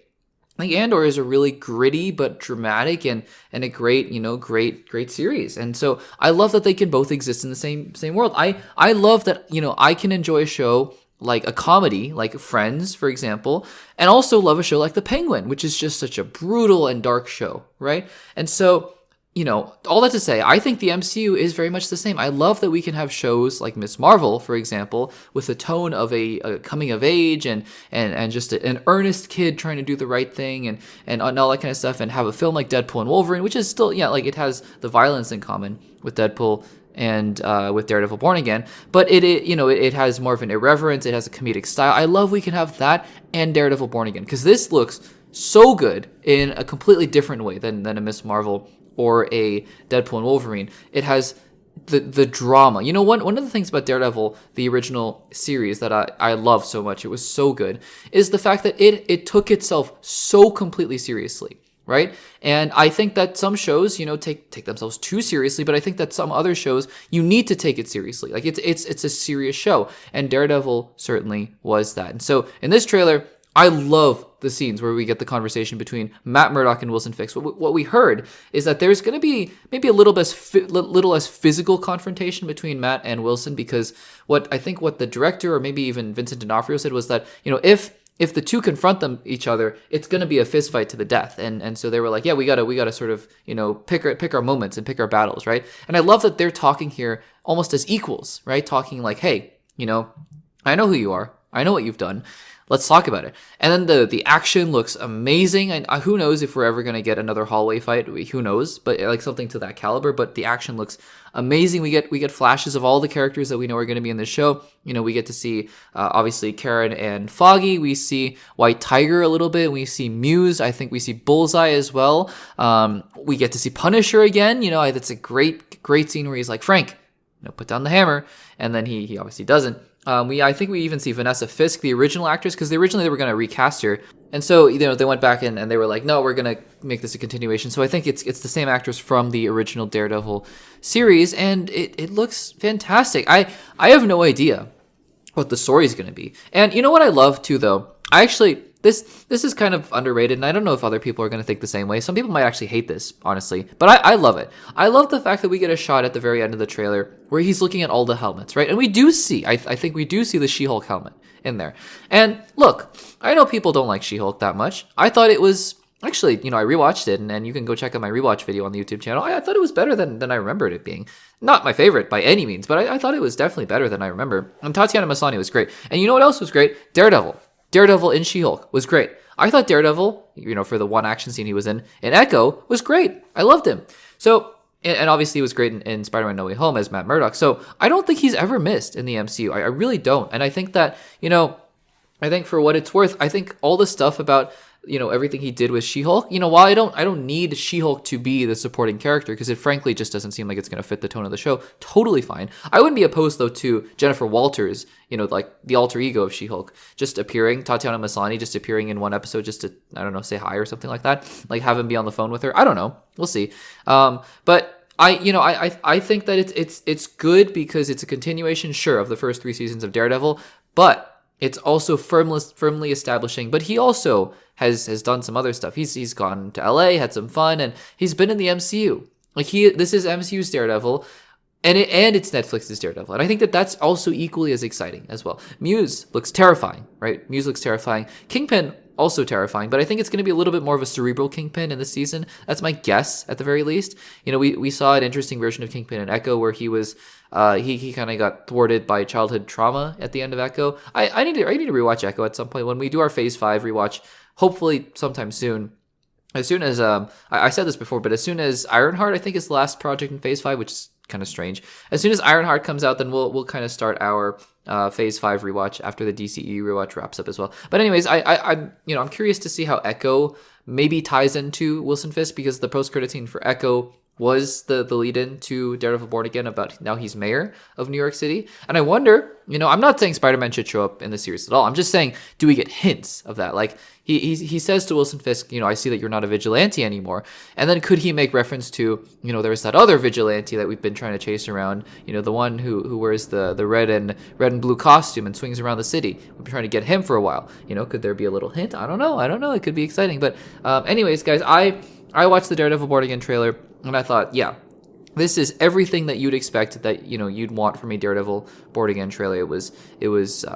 Like Andor is a really gritty but dramatic and a great, great series. And so I love that they can both exist in the same world. I love that, I can enjoy a show like a comedy, like Friends, for example, and also love a show like The Penguin, which is just such a brutal and dark show, right? And so, all that to say, I think the MCU is very much the same. I love that we can have shows like Miss Marvel, for example, with the tone of a coming of age and just an earnest kid trying to do the right thing and all that kind of stuff, and have a film like Deadpool and Wolverine, which is still, it has the violence in common with Deadpool and with Daredevil Born Again, but it has more of an irreverence, it has a comedic style. I love we can have that and Daredevil Born Again, because this looks so good in a completely different way than a Miss Marvel or a Deadpool and Wolverine. It has the drama. One of the things about Daredevil, the original series, that I love so much, it was so good, is the fact that it took itself so completely seriously. Right? And I think that some shows, take themselves too seriously, but I think that some other shows, you need to take it seriously. Like it's a serious show, and Daredevil certainly was that. And so in this trailer, I love the scenes where we get the conversation between Matt Murdock and Wilson Fisk. What we heard is that there's going to be maybe a little less physical confrontation between Matt and Wilson, because what the director, or maybe even Vincent D'Onofrio, said was that, if the two confront each other, it's going to be a fist fight to the death. And so they were like, yeah, we gotta sort of, pick our moments and pick our battles, right? And I love that they're talking here almost as equals, right? Talking like, hey, I know who you are. I know what you've done. Let's talk about it. And then the action looks amazing. And who knows if we're ever going to get another hallway fight? Who knows? But like something to that caliber. But the action looks amazing. We get flashes of all the characters that we know are going to be in this show. We get to see obviously Karen and Foggy. We see White Tiger a little bit. We see Muse. I think we see Bullseye as well. We get to see Punisher again. That's a great scene where he's like, Frank, put down the hammer, and then he obviously doesn't. I think we even see Vanessa Fisk, the original actress, because originally they were going to recast her. And so, they went back and they were like, no, we're going to make this a continuation. So I think it's the same actress from the original Daredevil series, and it looks fantastic. I have no idea what the story is going to be. And you know what I love too, though? This is kind of underrated, and I don't know if other people are going to think the same way. Some people might actually hate this, honestly, but I love it. I love the fact that we get a shot at the very end of the trailer where he's looking at all the helmets, right? And we do see, I think we do see the She-Hulk helmet in there. And look, I know people don't like She-Hulk that much. I thought it was, actually, I rewatched it, and you can go check out my rewatch video on the YouTube channel. I thought it was better than I remembered it being. Not my favorite by any means, but I thought it was definitely better than I remember. And Tatiana Maslany was great. And you know what else was great? Daredevil in She-Hulk was great. I thought Daredevil, for the one action scene he was in Echo, was great. I loved him. So, and obviously he was great in Spider-Man No Way Home as Matt Murdock. So I don't think he's ever missed in the MCU. I really don't. And I think that, I think for what it's worth, I think all the stuff about, everything he did with She-Hulk, while I don't need She-Hulk to be the supporting character, because it frankly just doesn't seem like it's going to fit the tone of the show, totally fine. I wouldn't be opposed, though, to Jennifer Walters, like the alter ego of She-Hulk, just appearing, Tatiana Maslany just appearing in one episode just to, I don't know, say hi or something like that, like have him be on the phone with her. I don't know. We'll see. But I think that it's good because it's a continuation, sure, of the first 3 seasons of Daredevil, but it's also firmly establishing. But he also has done some other stuff. He's gone to LA, had some fun, and he's been in the MCU. Like this is MCU's Daredevil. And it's Netflix's Daredevil. And I think that that's also equally as exciting as well. Muse looks terrifying, right? Muse looks terrifying. Kingpin, also terrifying, but I think it's going to be a little bit more of a cerebral Kingpin in this season. That's my guess, at the very least. You know, we saw an interesting version of Kingpin in Echo where he was, he kind of got thwarted by childhood trauma at the end of Echo. I need to rewatch Echo at some point. When we do our Phase 5 rewatch, hopefully sometime soon, as soon as, I said this before, but as soon as Ironheart, I think, is the last project in Phase 5, which is kind of strange. As soon as Ironheart comes out, then we'll kind of start our Phase 5 rewatch after the DCE rewatch wraps up as well. But anyways, I'm curious to see how Echo maybe ties into Wilson Fisk, because the post-credit scene for Echo was the lead-in to Daredevil Born Again about now he's mayor of New York City. And I wonder, I'm not saying Spider-Man should show up in the series at all. I'm just saying, do we get hints of that? Like, he says to Wilson Fisk, I see that you're not a vigilante anymore. And then could he make reference to, there's that other vigilante that we've been trying to chase around, the one who wears the red and blue costume and swings around the city. We've been trying to get him for a while. Could there be a little hint? I don't know. It could be exciting. But anyways, guys, I watched the Daredevil Born Again trailer, and I thought, yeah, this is everything that you'd expect that you'd want from a Daredevil Born Again trailer. It was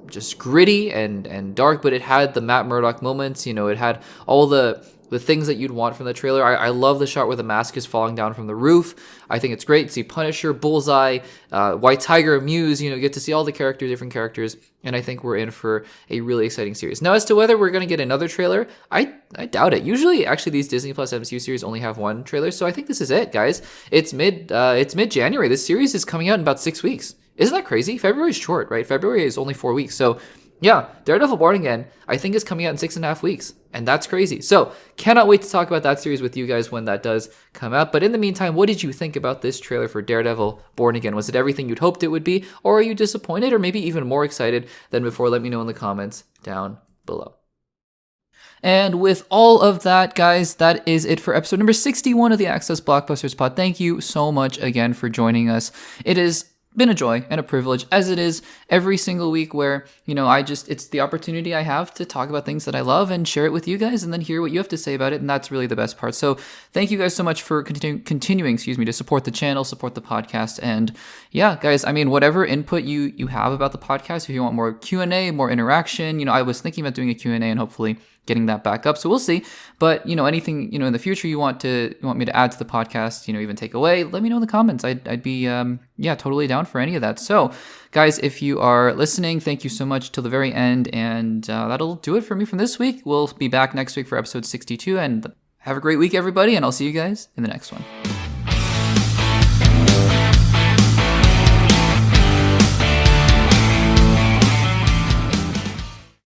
just gritty and dark, but it had the Matt Murdock moments. It had all the things that you'd want from the trailer. I love the shot where the mask is falling down from the roof. I think it's great to see Punisher, Bullseye, White Tiger, Muse, get to see all the different characters, and I think we're in for a really exciting series. Now, as to whether we're going to get another trailer, I doubt it. Usually, actually, these Disney Plus MCU series only have one trailer, so I think this is it, guys. It's mid-January. This series is coming out in about 6 weeks. Isn't that crazy? February's short, right? February is only 4 weeks, so yeah, Daredevil Born Again, I think, is coming out in 6.5 weeks, and that's crazy. So, cannot wait to talk about that series with you guys when that does come out. But in the meantime, what did you think about this trailer for Daredevil Born Again? Was it everything you'd hoped it would be, or are you disappointed, or maybe even more excited than before? Let me know in the comments down below. And with all of that, guys, that is it for episode number 61 of the Access Blockbusters Pod. Thank you so much again for joining us. It is been a joy and a privilege, as it is every single week, where it's the opportunity I have to talk about things that I love and share it with you guys, and then hear what you have to say about it, and that's really the best part. So thank you guys so much for continuing to support the channel, support the podcast. And yeah, guys, whatever input you have about the podcast, if you want more Q&A, more interaction, I was thinking about doing a Q&A and hopefully getting that back up, so we'll see. But anything in the future you want me to add to the podcast, even take away, let me know in the comments. I'd be totally down for any of that. So guys, if you are listening, thank you so much till the very end, and that'll do it for me from this week. We'll be back next week for episode 62, and have a great week, everybody, and I'll see you guys in the next one.